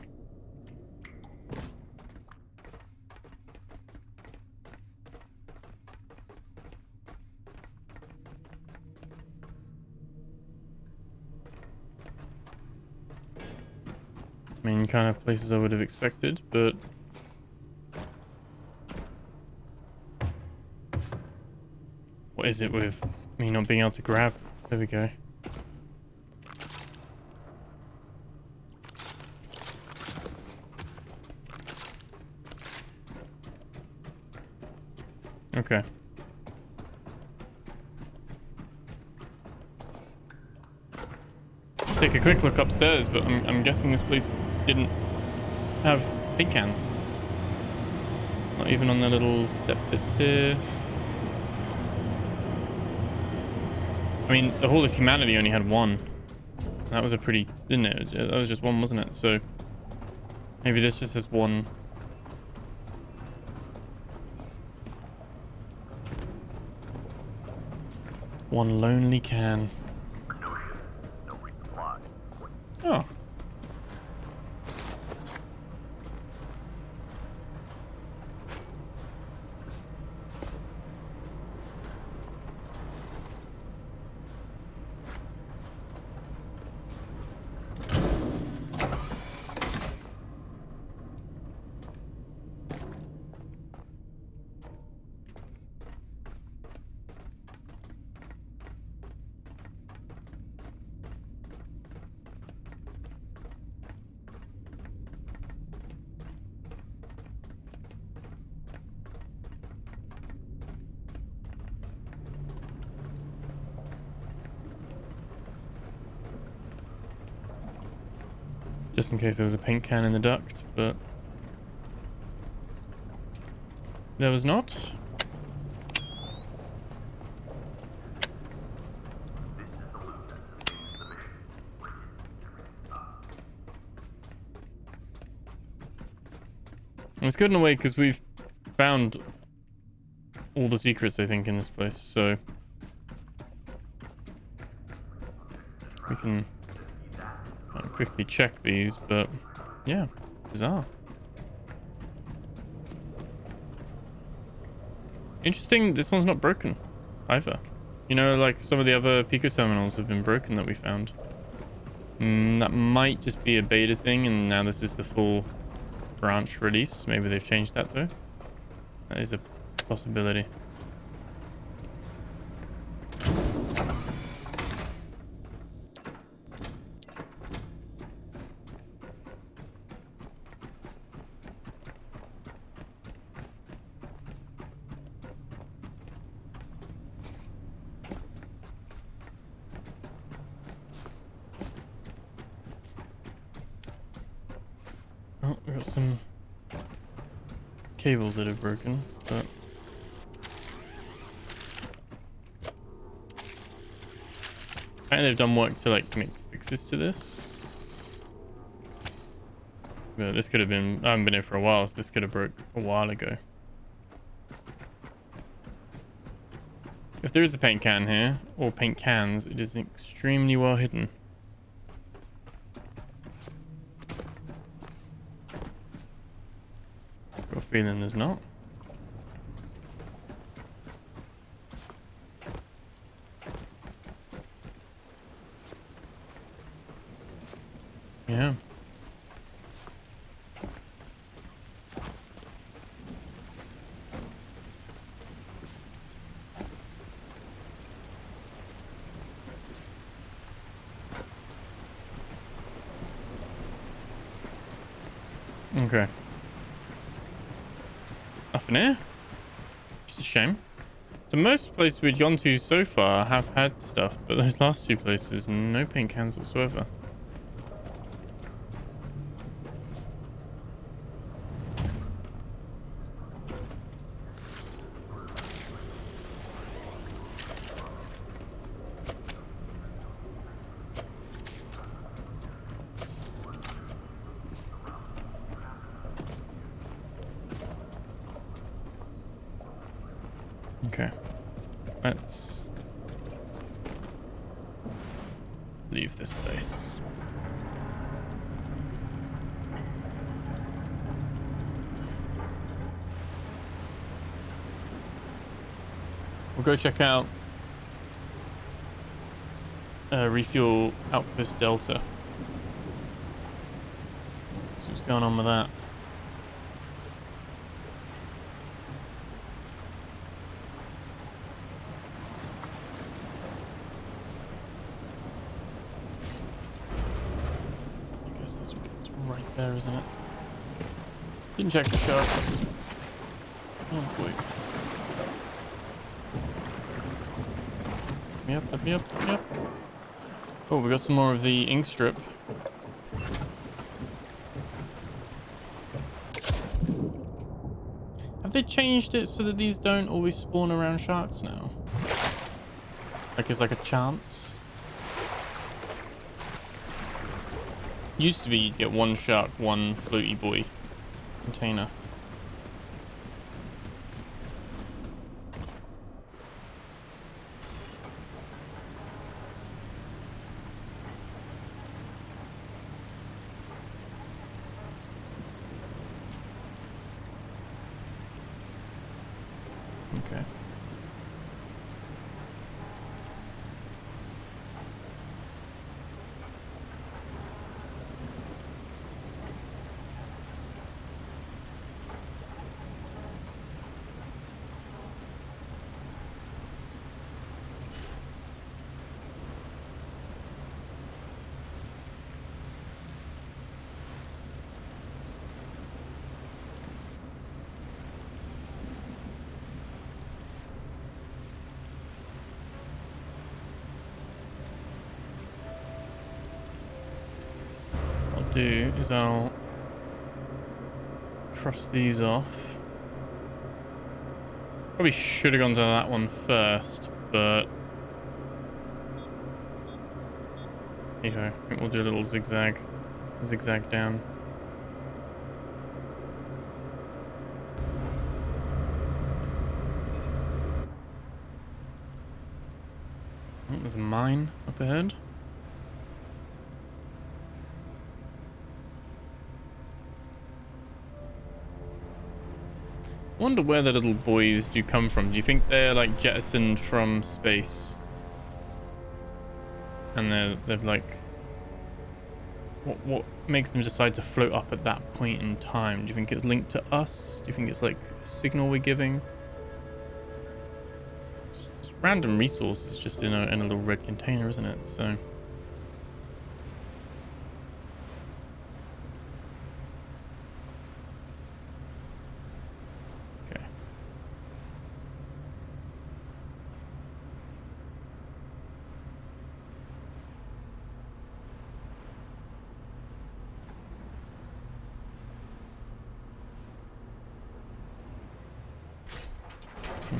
I mean, kind of places I would have expected, but what is it with me not being able to grab? There we go. Okay. Take a quick look upstairs, but I'm guessing this place didn't have paint cans. Not even on the little step bits here. I mean, the Hall of Humanity only had one. That was a pretty, didn't it? That was just one, wasn't it? So maybe this just has one. One lonely can. No shipments, no resupply. Oh. Just in case there was a paint can in the duct, but there was not. This is the loop that sustains the mission. Break it, everything stops. And it's good in a way because we've found all the secrets, I think, in this place, so we can quickly check these, but yeah, bizarre. Interesting, this one's not broken either. You know, like some of the other Pico terminals have been broken that we found. That might just be a beta thing, and now this is the full branch release. Maybe they've changed that though. That is a possibility. Oh, we got some cables that are broken, but apparently they've done work to like make fixes to this. But this could have been, I haven't been here for a while, so this could have broke a while ago. If there is a paint can here, or paint cans, it is extremely well hidden. Got a feeling there's not. Yeah. Okay. Nothing here. Just a shame. So most places we'd gone to so far have had stuff, but those last two places, no paint cans whatsoever. Okay. Let's leave this place. We'll go check out Refuel Outpost Delta. See what's going on with that. I guess that's it's right there, isn't it? Didn't check the sharks. Oh boy. Yep. Oh, we got some more of the ink strip. Have they changed it so that these don't always spawn around sharks now? Like it's like a chance? Used to be you'd get one shark, one floaty boy container. Okay. Do is I'll cross these off. Probably should have gone to that one first, but here you go. I think we'll do a little zigzag down. Oh, there's a mine up ahead. I wonder where the little boys do come from. Do you think they're like jettisoned from space? And they've like... What makes them decide to float up at that point in time? Do you think it's linked to us? Do you think it's like a signal we're giving? It's random resources just in a little red container, isn't it? So...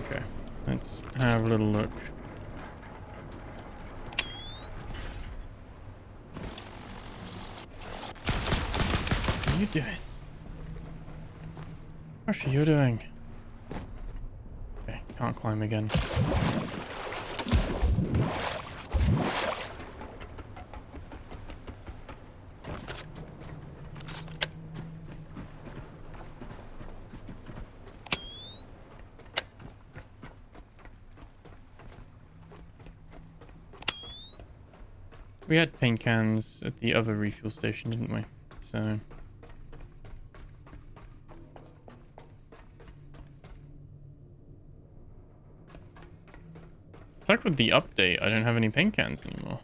Okay, let's have a little look. What are you doing? What are you doing? Okay, can't climb again. We had paint cans at the other refuel station, didn't we? So... It's like with the update, I don't have any paint cans anymore.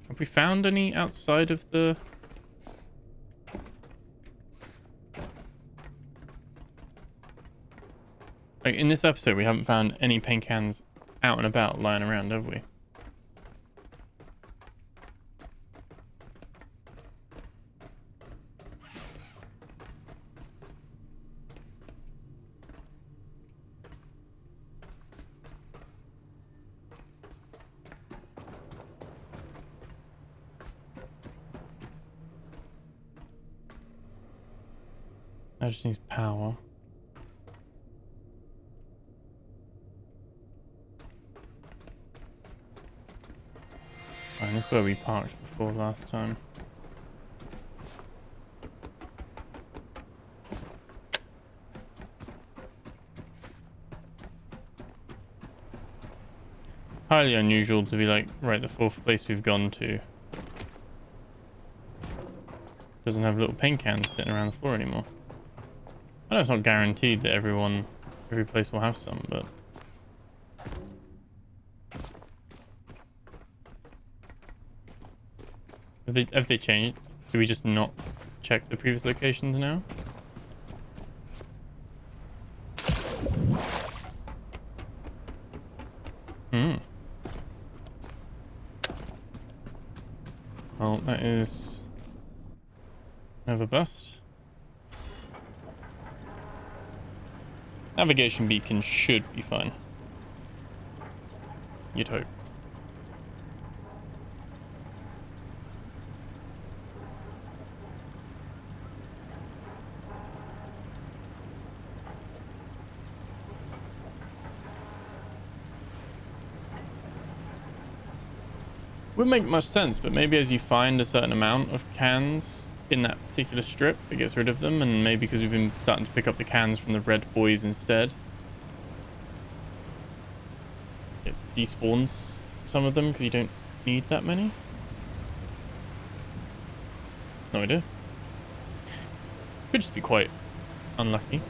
Have we found any outside of the... Like, in this episode, we haven't found any paint cans out and about lying around, have we? That just needs power. Fine, this is where we parked before last time. Highly unusual to be like, right, the fourth place we've gone to doesn't have little paint cans sitting around the floor anymore. I know it's not guaranteed that every place will have some, but have they changed? Do we just not check the previous locations now? Well, that is another bust. Navigation beacon should be fine. You'd hope. Wouldn't make much sense, but maybe as you find a certain amount of cans in that particular strip, it gets rid of them, and maybe because we've been starting to pick up the cans from the red boys instead, it despawns some of them because you don't need that many. No idea. Could just be quite unlucky.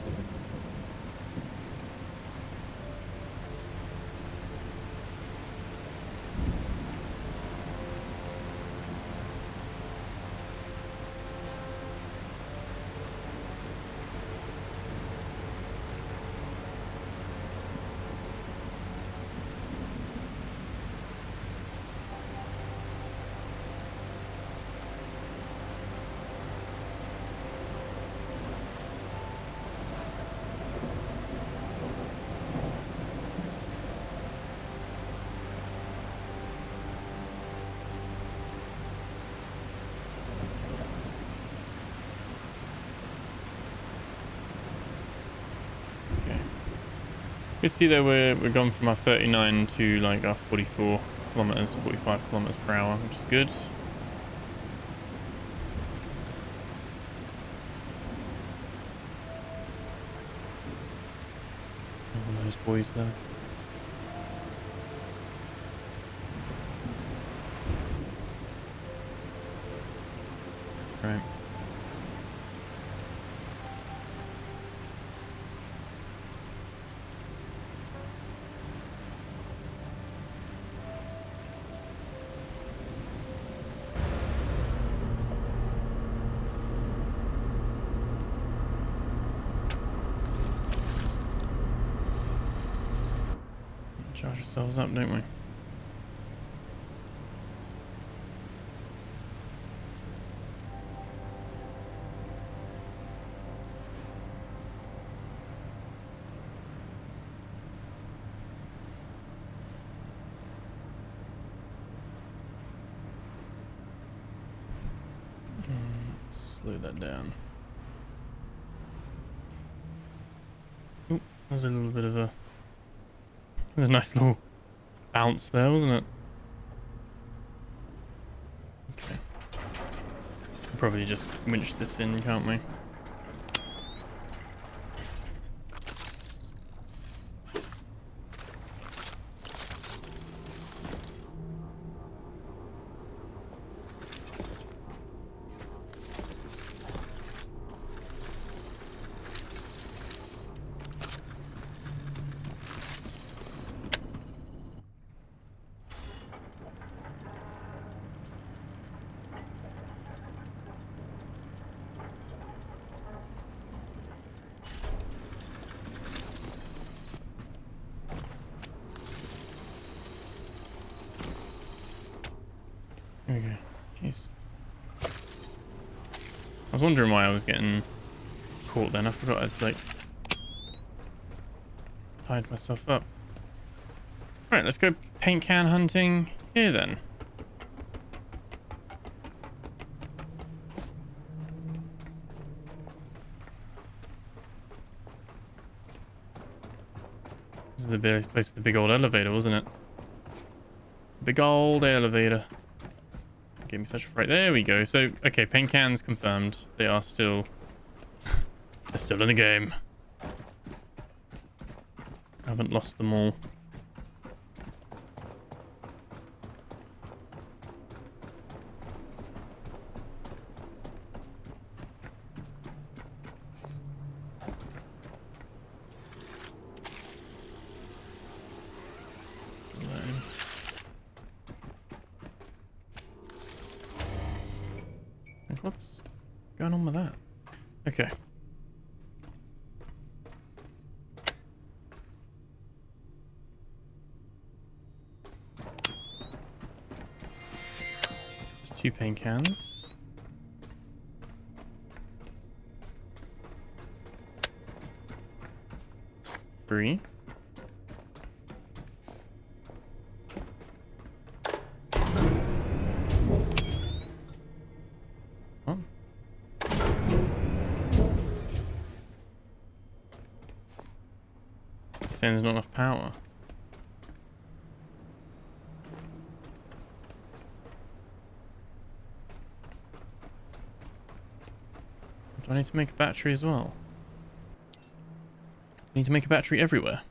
You can see that we're gone from our 39 to like our 44 kilometers, 45 kilometers per hour, which is good. All those boys there. Right. Charge ourselves up, don't we? Let's slow that down. Ooh, there's a little bit of a... There's a nice little bounce there, wasn't it? Okay. We'll probably just winch this in, can't we? There we go. Jeez. I was wondering why I was getting caught then. I forgot I'd like tied myself up. Right, let's go paint can hunting here then. This is the place with the big old elevator, wasn't it? Big old elevator. gave me such a fright. There we go. So, okay, paint cans confirmed. They are still... They're still in the game. I haven't lost them all. What's going on with that? Okay. There's 2 paint cans. Three. Oh. Saying there's not enough power. Do I need to make a battery as well? I need to make a battery everywhere.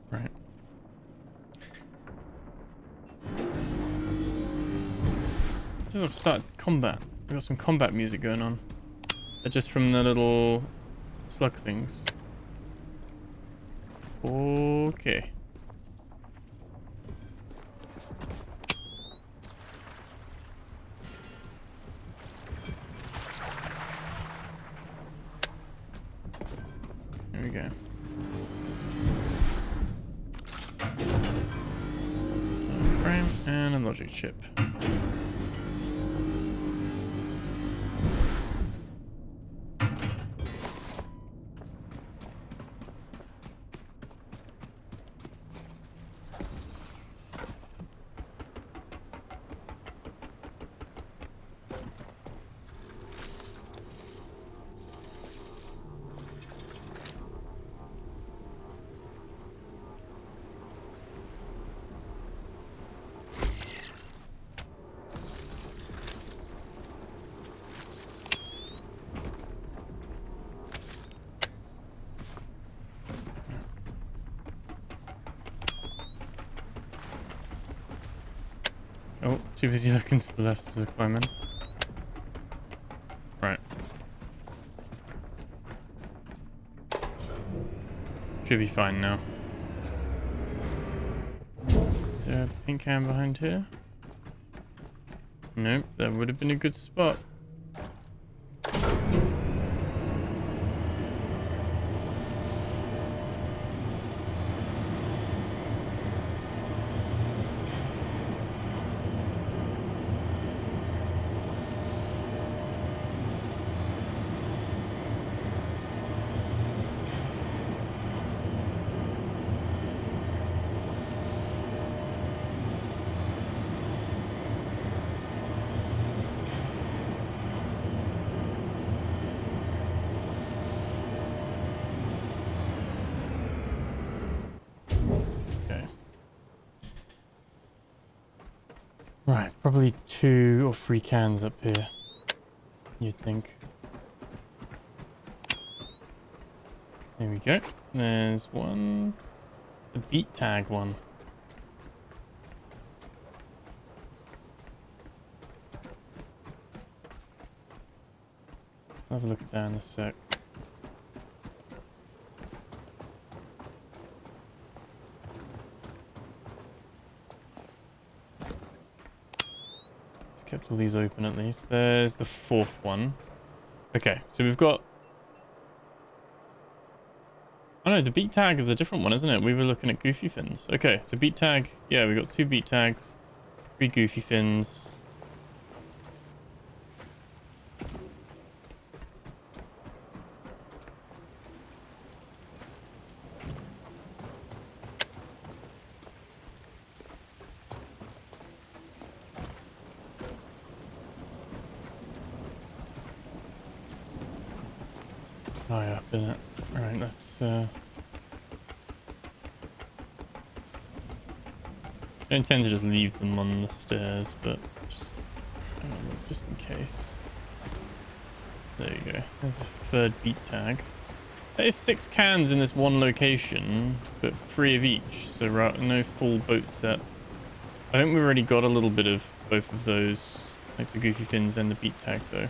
Right. Just have started combat. We've got some combat music going on. They're just from the little slug things. Okay. There we go. Frame and a logic chip. Oh, too busy looking to the left as a climb in. Right. Should be fine now. Is there a pink can behind here? Nope, that would have been a good spot. Right, probably 2 or 3 cans up here, you'd think. There we go. There's one. The beat tag one. I'll have a look at that in a sec. Kept all these open at least. There's the 4th one. Okay, so we've got... Oh no, the beat tag is a different one, isn't it? We were looking at goofy fins. Okay, so beat tag. Yeah, we got 2 beat tags, 3 goofy fins. high up in it. Alright, let's I intend to just leave them on the stairs, but just in case. There you go. There's a third beat tag. There is 6 cans in this one location, but 3 of each, so no full boat set. I think we've already got a little bit of both of those, like the goofy fins and the beat tag though.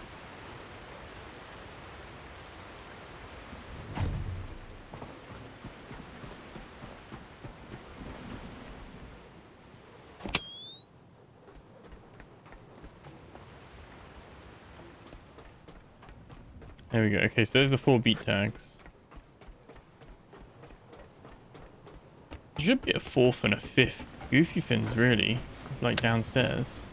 There we go. Okay, so there's the 4 beat tags. There should be a 4th and a 5th goofy fins, really, like downstairs.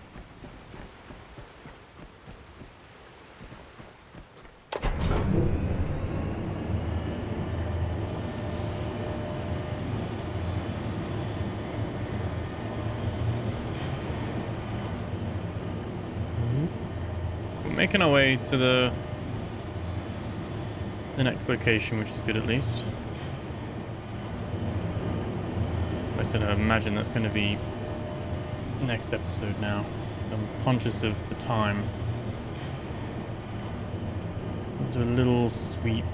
We're making our way to the next location, which is good at least. I said I imagine that's going to be next episode now. I'm conscious of the time. I'll do a little sweep.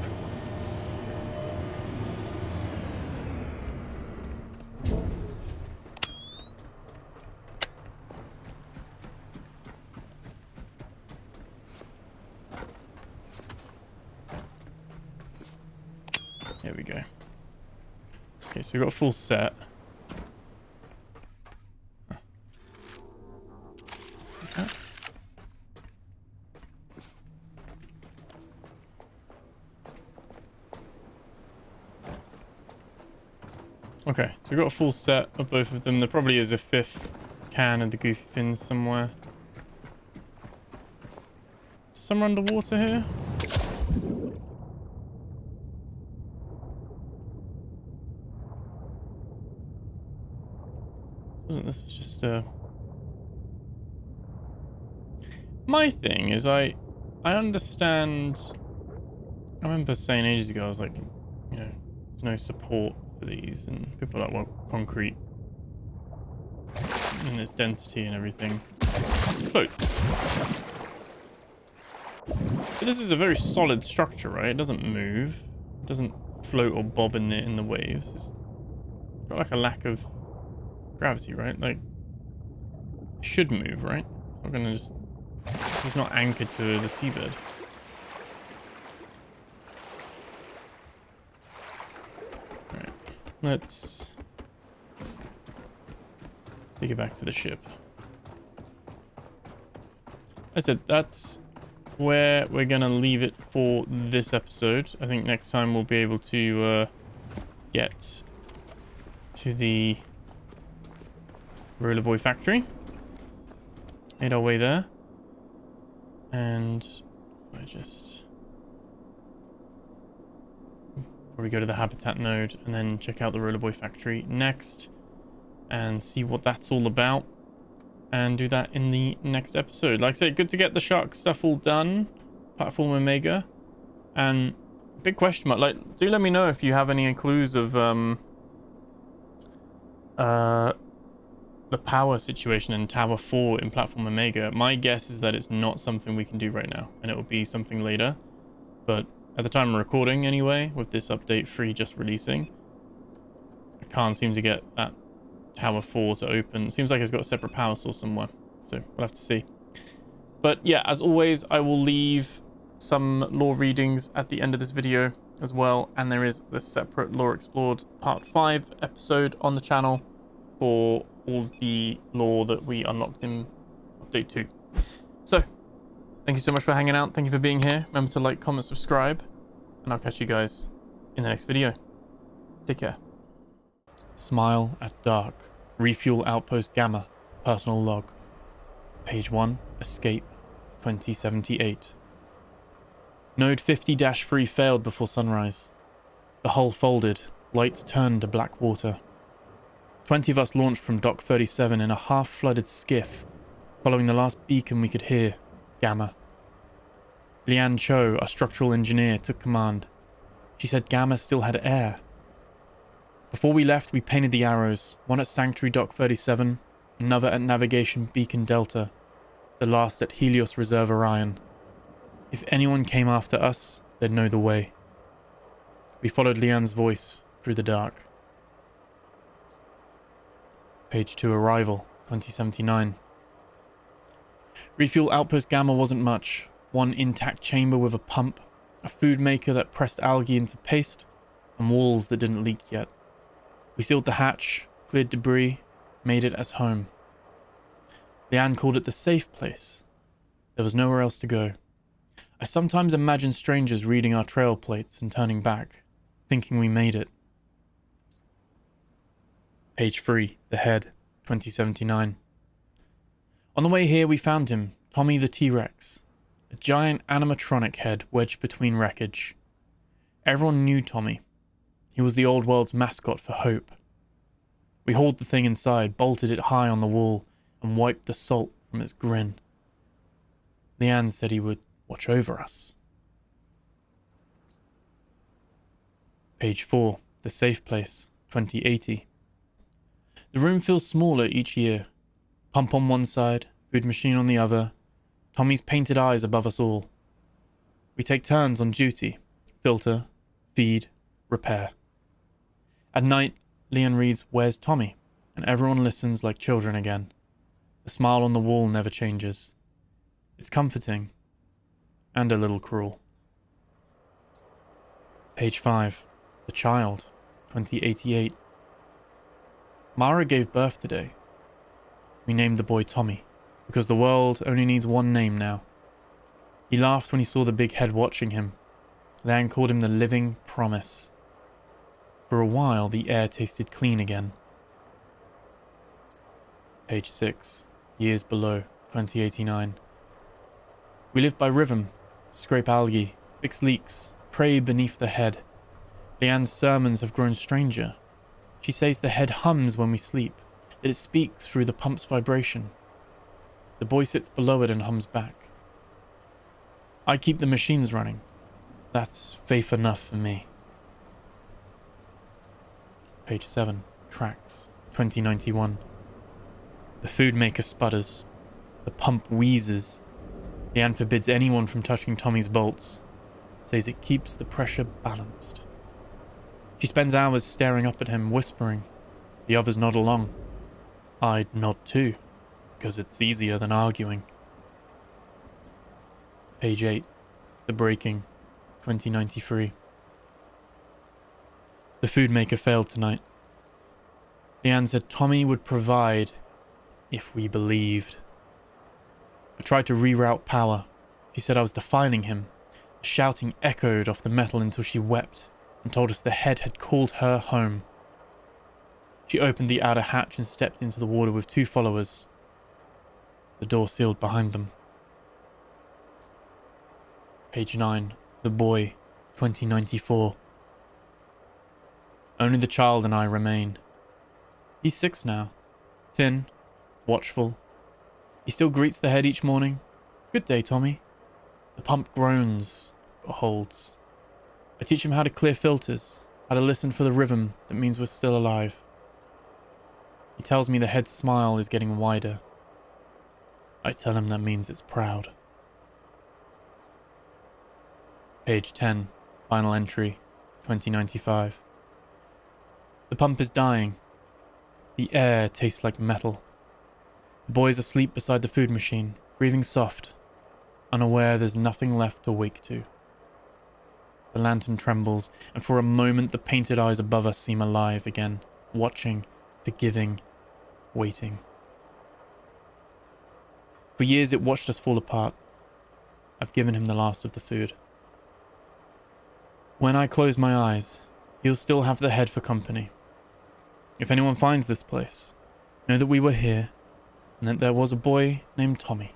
There we go. Okay, so we've got a full set. Okay, so we've got a full set of both of them. There probably is a 5th can of the goofy fins somewhere. Is somewhere underwater here? This was just my thing is I understand. I remember saying ages ago, I was like, you know, there's no support for these, and people are like, well, concrete and its density and everything floats. But this is a very solid structure, right? It doesn't move, it doesn't float or bob in the waves. It's got like a lack of gravity, right? Like, it should move, right? Not gonna just, it's not anchored to the seabed. Alright, let's take it back to the ship. I said that's where we're gonna leave it for this episode. I think next time we'll be able to get to the Roller Boy factory. Made our way there. And I just probably go to the habitat node and then check out the Roller Boy factory next and see what that's all about, and do that in the next episode. Like I said, good to get the shark stuff all done. Platform Omega. And big question mark, like, do let me know if you have any clues of the power situation in Tower 4 in Platform Omega. My guess is that it's not something we can do right now, and it will be something later. But at the time of recording anyway, with this update 3 just releasing, I can't seem to get that Tower 4 to open. It seems like it's got a separate power source somewhere, so we'll have to see. But yeah, as always, I will leave some lore readings at the end of this video as well, and there is the separate Lore Explored Part 5 episode on the channel for all the lore that we unlocked in update 2. So, thank you so much for hanging out. Thank you for being here. Remember to like, comment, subscribe, and I'll catch you guys in the next video. Take care. Smile at dark. Refuel outpost Gamma. Personal log. Page 1. Escape. 2078. Node 50-3 failed before sunrise. The hull folded. Lights turned to black water. 20 of us launched from Dock 37 in a half-flooded skiff, following the last beacon we could hear, Gamma. Lian Cho, our structural engineer, took command, She said Gamma still had air. Before we left, we painted the arrows, one at Sanctuary Dock 37, another at Navigation Beacon Delta, the last at Helios Reserve Orion. If anyone came after us, they'd know the way. We followed Leanne's voice through the dark. Page 2, Arrival, 2079. Refuel Outpost Gamma wasn't much. One intact chamber with a pump, a food maker that pressed algae into paste, and walls that didn't leak yet. We sealed the hatch, cleared debris, made it as home. Leanne called it the safe place. There was nowhere else to go. I sometimes imagine strangers reading our trail plates and turning back, thinking we made it. Page 3, The Head, 2079. On the way here we found him, Tommy the T-Rex, a giant animatronic head wedged between wreckage. Everyone knew Tommy. He was the old world's mascot for hope. We hauled the thing inside, bolted it high on the wall, and wiped the salt from its grin. Leanne said he would watch over us. Page 4, The Safe Place, 2080. The room feels smaller each year. Pump on one side, food machine on the other, Tommy's painted eyes above us all. We take turns on duty, filter, feed, repair. At night, Leanne reads Where's Tommy? And everyone listens like children again. The smile on the wall never changes. It's comforting, and a little cruel. Page 5, The Child, 2088. Mara gave birth today. We named the boy Tommy, because the world only needs one name now. He laughed when he saw the big head watching him. Leanne called him the Living Promise. For a while, the air tasted clean again. Page 6, Years Below, 2089. We live by rhythm, scrape algae, fix leaks, pray beneath the head. Leanne's sermons have grown stranger. She says the head hums when we sleep, that it speaks through the pump's vibration. The boy sits below it and hums back. I keep the machines running. That's faith enough for me. Page 7, Tracks, 2091. The food maker sputters. The pump wheezes. Leanne forbids anyone from touching Tommy's bolts. Says it keeps the pressure balanced. She spends hours staring up at him, whispering. The others nod along. I'd nod too, because it's easier than arguing. Page 8, The Breaking, 2093. The food maker failed tonight. Leanne said Tommy would provide if we believed. I tried to reroute power. She said I was defiling him. The shouting echoed off the metal until she wept and told us the head had called her home. She opened the outer hatch and stepped into the water with 2 followers. The door sealed behind them. Page 9, The Boy, 2094. Only the child and I remain. He's 6 now, thin, watchful. He still greets the head each morning. Good day, Tommy. The pump groans, but holds. I teach him how to clear filters, how to listen for the rhythm that means we're still alive. He tells me the head's smile is getting wider. I tell him that means it's proud. Page 10, Final Entry, 2095. The pump is dying. The air tastes like metal. The boy's asleep beside the food machine, breathing soft, unaware there's nothing left to wake to. The lantern trembles, and for a moment the painted eyes above us seem alive again, watching, forgiving, waiting. For years it watched us fall apart. I've given him the last of the food. When I close my eyes, he'll still have the head for company. If anyone finds this place, know that we were here, and that there was a boy named Tommy.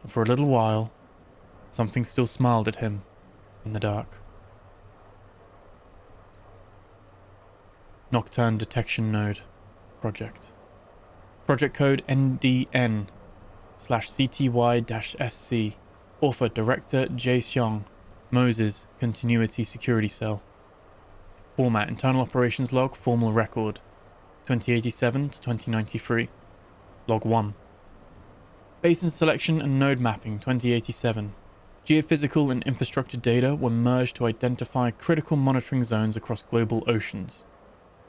And for a little while, something still smiled at him in the dark. Nocturne Detection Node Project. Project code NDN/CTY-SC. Author Director Jae Seong. Moses Continuity Security Cell. Format: Internal Operations Log, Formal Record, 2087 to 2093. Log 1. Basin Selection and Node Mapping, 2087. Geophysical and infrastructure data were merged to identify critical monitoring zones across global oceans.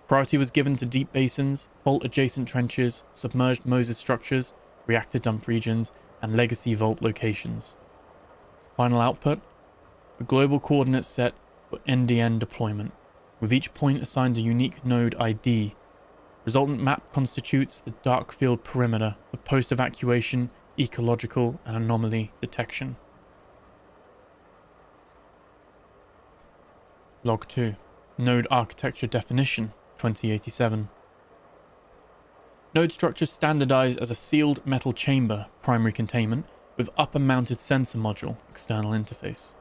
Priority was given to deep basins, fault-adjacent trenches, submerged Moses structures, reactor dump regions, and legacy vault locations. Final output: a global coordinate set for NDN deployment, with each point assigned a unique node ID. Resultant map constitutes the dark field perimeter for post-evacuation, ecological, and anomaly detection. Log 2. Node Architecture Definition, 2087. Node structure standardized as a sealed metal chamber, primary containment, with upper-mounted sensor module, external interface.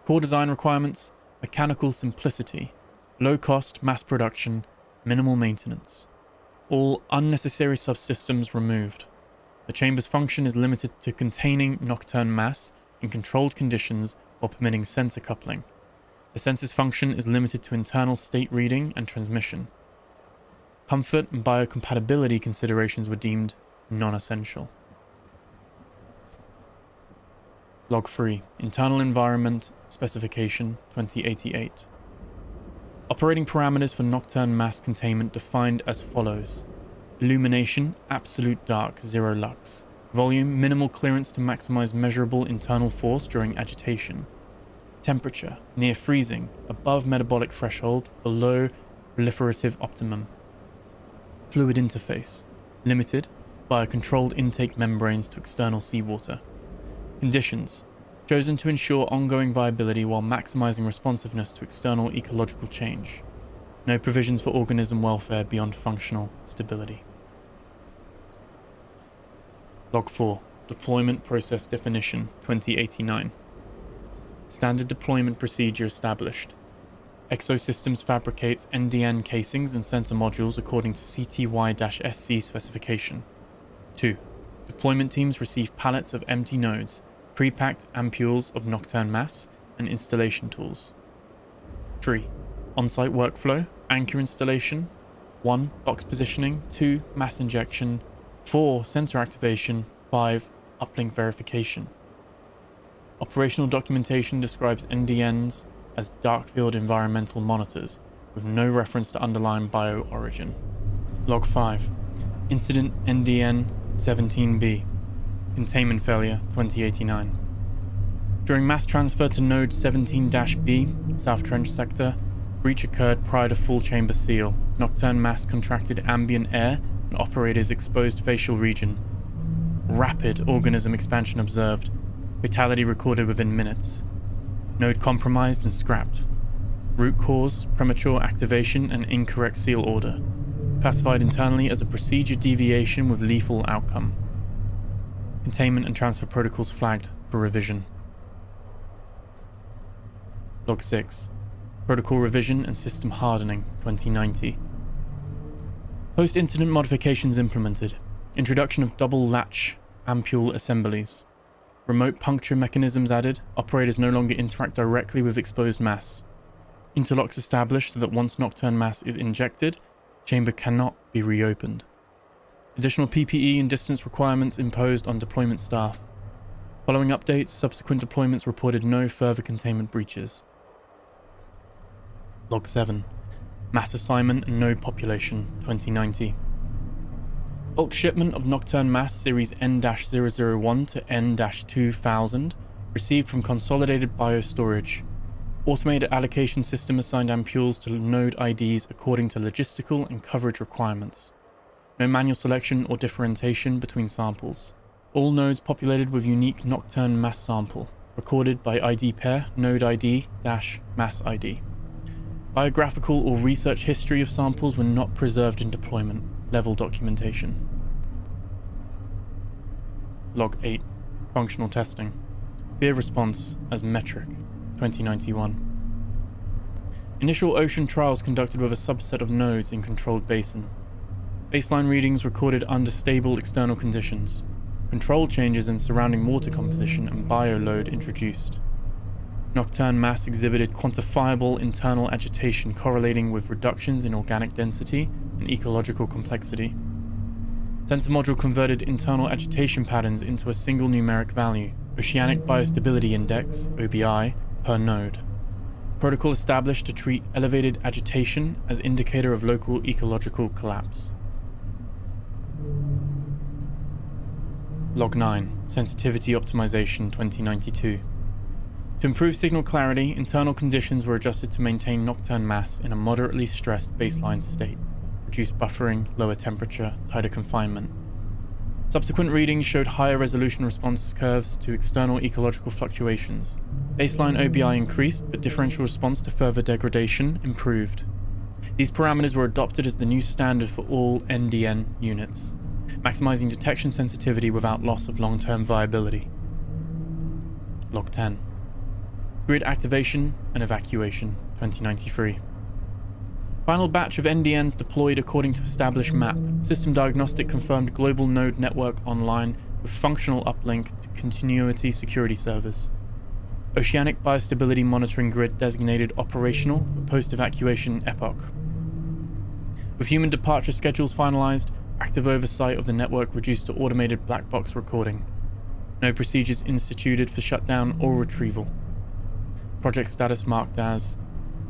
Core design requirements: mechanical simplicity, low cost mass production, minimal maintenance. All unnecessary subsystems removed. The chamber's function is limited to containing nocturne mass in controlled conditions while permitting sensor coupling. The sensor's function is limited to internal state reading and transmission. Comfort and biocompatibility considerations were deemed non-essential. Log 3. Internal Environment Specification, 2088. Operating parameters for nocturne mass containment defined as follows: illumination, absolute dark, 0 lux. Volume, minimal clearance to maximize measurable internal force during agitation. Temperature, near freezing, above metabolic threshold, below proliferative optimum. Fluid interface, limited via controlled intake membranes to external seawater. Conditions, chosen to ensure ongoing viability while maximizing responsiveness to external ecological change. No provisions for organism welfare beyond functional stability. Log 4. Deployment Process Definition, 2089. Standard deployment procedure established. Exosystems fabricates NDN casings and sensor modules according to CTY-SC specification. 2. Deployment teams receive pallets of empty nodes, pre-packed ampules of nocturne mass, and installation tools. 3. On-site workflow, anchor installation. 1. Box positioning. 2. Mass injection. 4. Sensor activation. 5. Uplink verification. Operational documentation describes NDNs as dark field environmental monitors, with no reference to underlying bio-origin. Log 5. Incident NDN 17B. Containment failure, 2089. During mass transfer to node 17-B, South Trench sector, breach occurred prior to full chamber seal. Nocturne mass contracted ambient air and operators exposed facial region. Rapid organism expansion observed. Fatality recorded within minutes. Node compromised and scrapped. Root cause, premature activation and incorrect seal order. Classified internally as a procedure deviation with lethal outcome. Containment and transfer protocols flagged for revision. Log 6. Protocol revision and system hardening, 2090. Post-incident modifications implemented. Introduction of double latch ampule assemblies. Remote puncture mechanisms added. Operators no longer interact directly with exposed mass. Interlocks established so that once nocturne mass is injected, chamber cannot be reopened. Additional PPE and distance requirements imposed on deployment staff. Following updates, subsequent deployments reported no further containment breaches. Log 7. Mass assignment and node population, 2090. Bulk shipment of nocturne mass series N-001 to N-2000 received from Consolidated Biostorage. Automated allocation system assigned ampules to node IDs according to logistical and coverage requirements. No manual selection or differentiation between samples. All nodes populated with unique nocturne mass sample, recorded by ID pair node ID-mass ID. Biographical or research history of samples were not preserved in deployment. Level documentation. Log 8. Functional testing. Fear response as metric, 2091. Initial ocean trials conducted with a subset of nodes in controlled basin. Baseline readings recorded under stable external conditions. Control changes in surrounding water composition and bioload introduced. Nocturne mass exhibited quantifiable internal agitation correlating with reductions in organic density and ecological complexity. Sensor module converted internal agitation patterns into a single numeric value, Oceanic Biostability Index, OBI, per node. Protocol established to treat elevated agitation as indicator of local ecological collapse. Log 9, Sensitivity Optimization 2092. To improve signal clarity, internal conditions were adjusted to maintain nocturne mass in a moderately stressed baseline state, reduce buffering, lower temperature, tighter confinement. Subsequent readings showed higher resolution response curves to external ecological fluctuations. Baseline OBI increased, but differential response to further degradation improved. These parameters were adopted as the new standard for all NDN units, maximizing detection sensitivity without loss of long-term viability. Log 10. Grid Activation and Evacuation, 2093. Final batch of NDNs deployed according to established map. System diagnostic confirmed global node network online with functional uplink to continuity security servers. Oceanic Biostability Monitoring Grid designated operational for post-evacuation epoch. With human departure schedules finalized, active oversight of the network reduced to automated black box recording. No procedures instituted for shutdown or retrieval. Project status marked as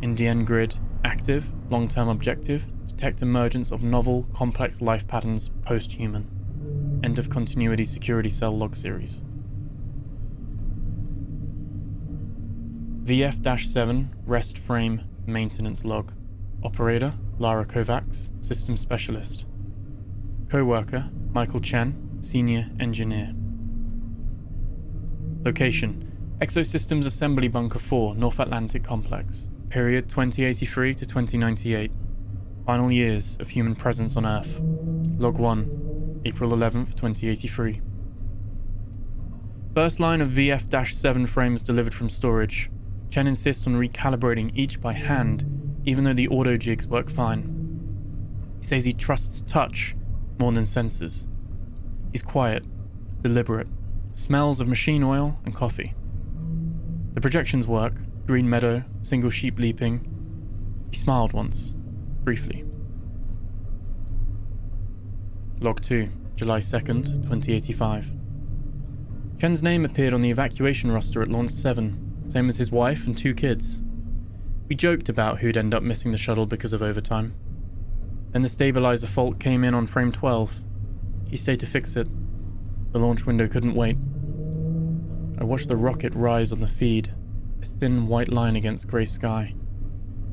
NDN Grid active, long-term objective, detect emergence of novel, complex life patterns post-human. End of continuity security cell log series. VF-7 rest frame maintenance log. Operator, Lara Kovacs, system specialist. Co-worker, Michael Chen, senior engineer. Location, Exosystems Assembly Bunker 4, North Atlantic Complex. Period 2083 to 2098. Final years of human presence on Earth. Log 1, April 11th, 2083. First line of VF-7 frames delivered from storage. Chen insists on recalibrating each by hand, even though the auto jigs work fine. He says he trusts touch more than sensors. He's quiet, deliberate, smells of machine oil and coffee. The projections work. Green meadow, single sheep leaping. He smiled once, briefly. Log 2, July 2nd, 2085. Chen's name appeared on the evacuation roster at Launch 7, same as his wife and 2 kids. We joked about who'd end up missing the shuttle because of overtime. Then the stabilizer fault came in on frame 12. He stayed to fix it. The launch window couldn't wait. I watched the rocket rise on the feed, a thin white line against grey sky.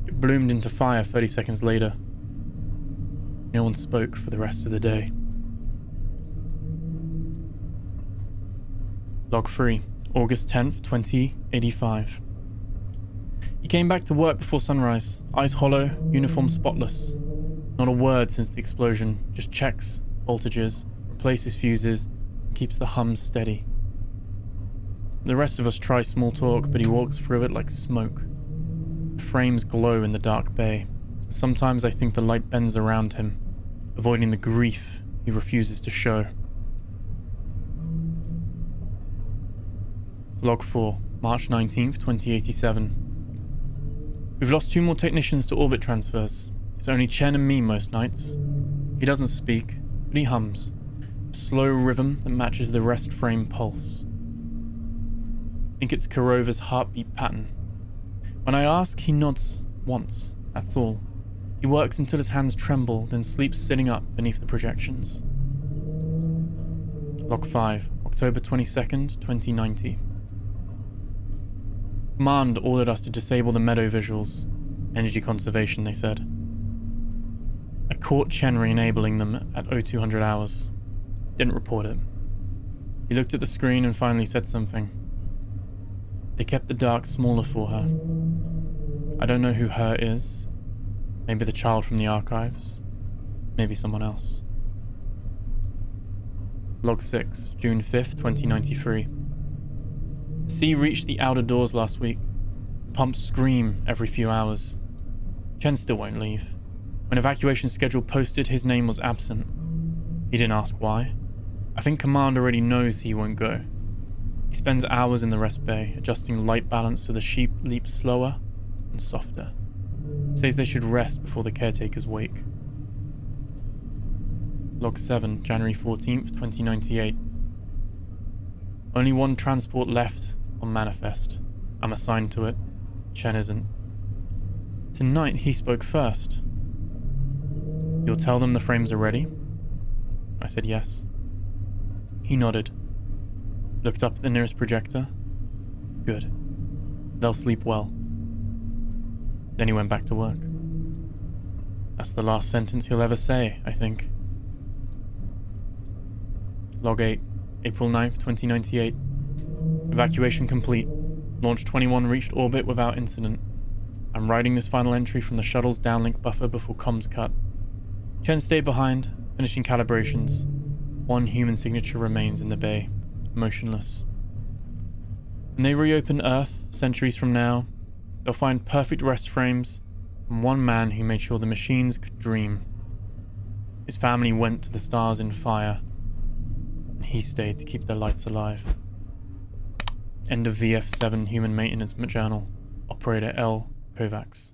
It bloomed into fire 30 seconds later. No one spoke for the rest of the day. Log 3, August 10th, 2085. He came back to work before sunrise, eyes hollow, uniform spotless. Not a word since the explosion, just checks, voltages, replaces fuses, and keeps the hums steady. The rest of us try small talk, but he walks through it like smoke. The frames glow in the dark bay. Sometimes I think the light bends around him, avoiding the grief he refuses to show. Log 4, March 19th, 2087. We've lost 2 more technicians to orbit transfers. It's only Chen and me most nights. He doesn't speak, but he hums. A slow rhythm that matches the rest frame pulse. I think it's Kurova's heartbeat pattern. When I ask, he nods once, that's all. He works until his hands tremble, then sleeps sitting up beneath the projections. Log 5, October 22nd, 2090. Command ordered us to disable the meadow visuals. Energy conservation, they said. I caught Chen re-enabling them at 0200 hours. Didn't report it. He looked at the screen and finally said something. They kept the dark smaller for her. I don't know who her is. Maybe the child from the archives. Maybe someone else. Log 6, June 5th, 2093. The sea reached the outer doors last week. Pumps scream every few hours. Chen still won't leave. When evacuation schedule posted, his name was absent. He didn't ask why. I think Command already knows he won't go. He spends hours in the rest bay, adjusting light balance so the sheep leap slower and softer. Says they should rest before the caretakers wake. Log 7, January 14th, 2098. Only one transport left on manifest. I'm assigned to it. Chen isn't. Tonight he spoke first. You'll tell them the frames are ready? I said yes. He nodded. Looked up at the nearest projector. Good. They'll sleep well. Then he went back to work. That's the last sentence he'll ever say, I think. Log 8, April 9th, 2098. Evacuation complete. Launch 21 reached orbit without incident. I'm writing this final entry from the shuttle's downlink buffer before comms cut. Chen stayed behind, finishing calibrations. One human signature remains in the bay, motionless. When they reopen Earth, centuries from now, they'll find perfect rest frames from one man who made sure the machines could dream. His family went to the stars in fire, and he stayed to keep their lights alive. End of VF7 Human Maintenance Journal. Operator L. Kovacs.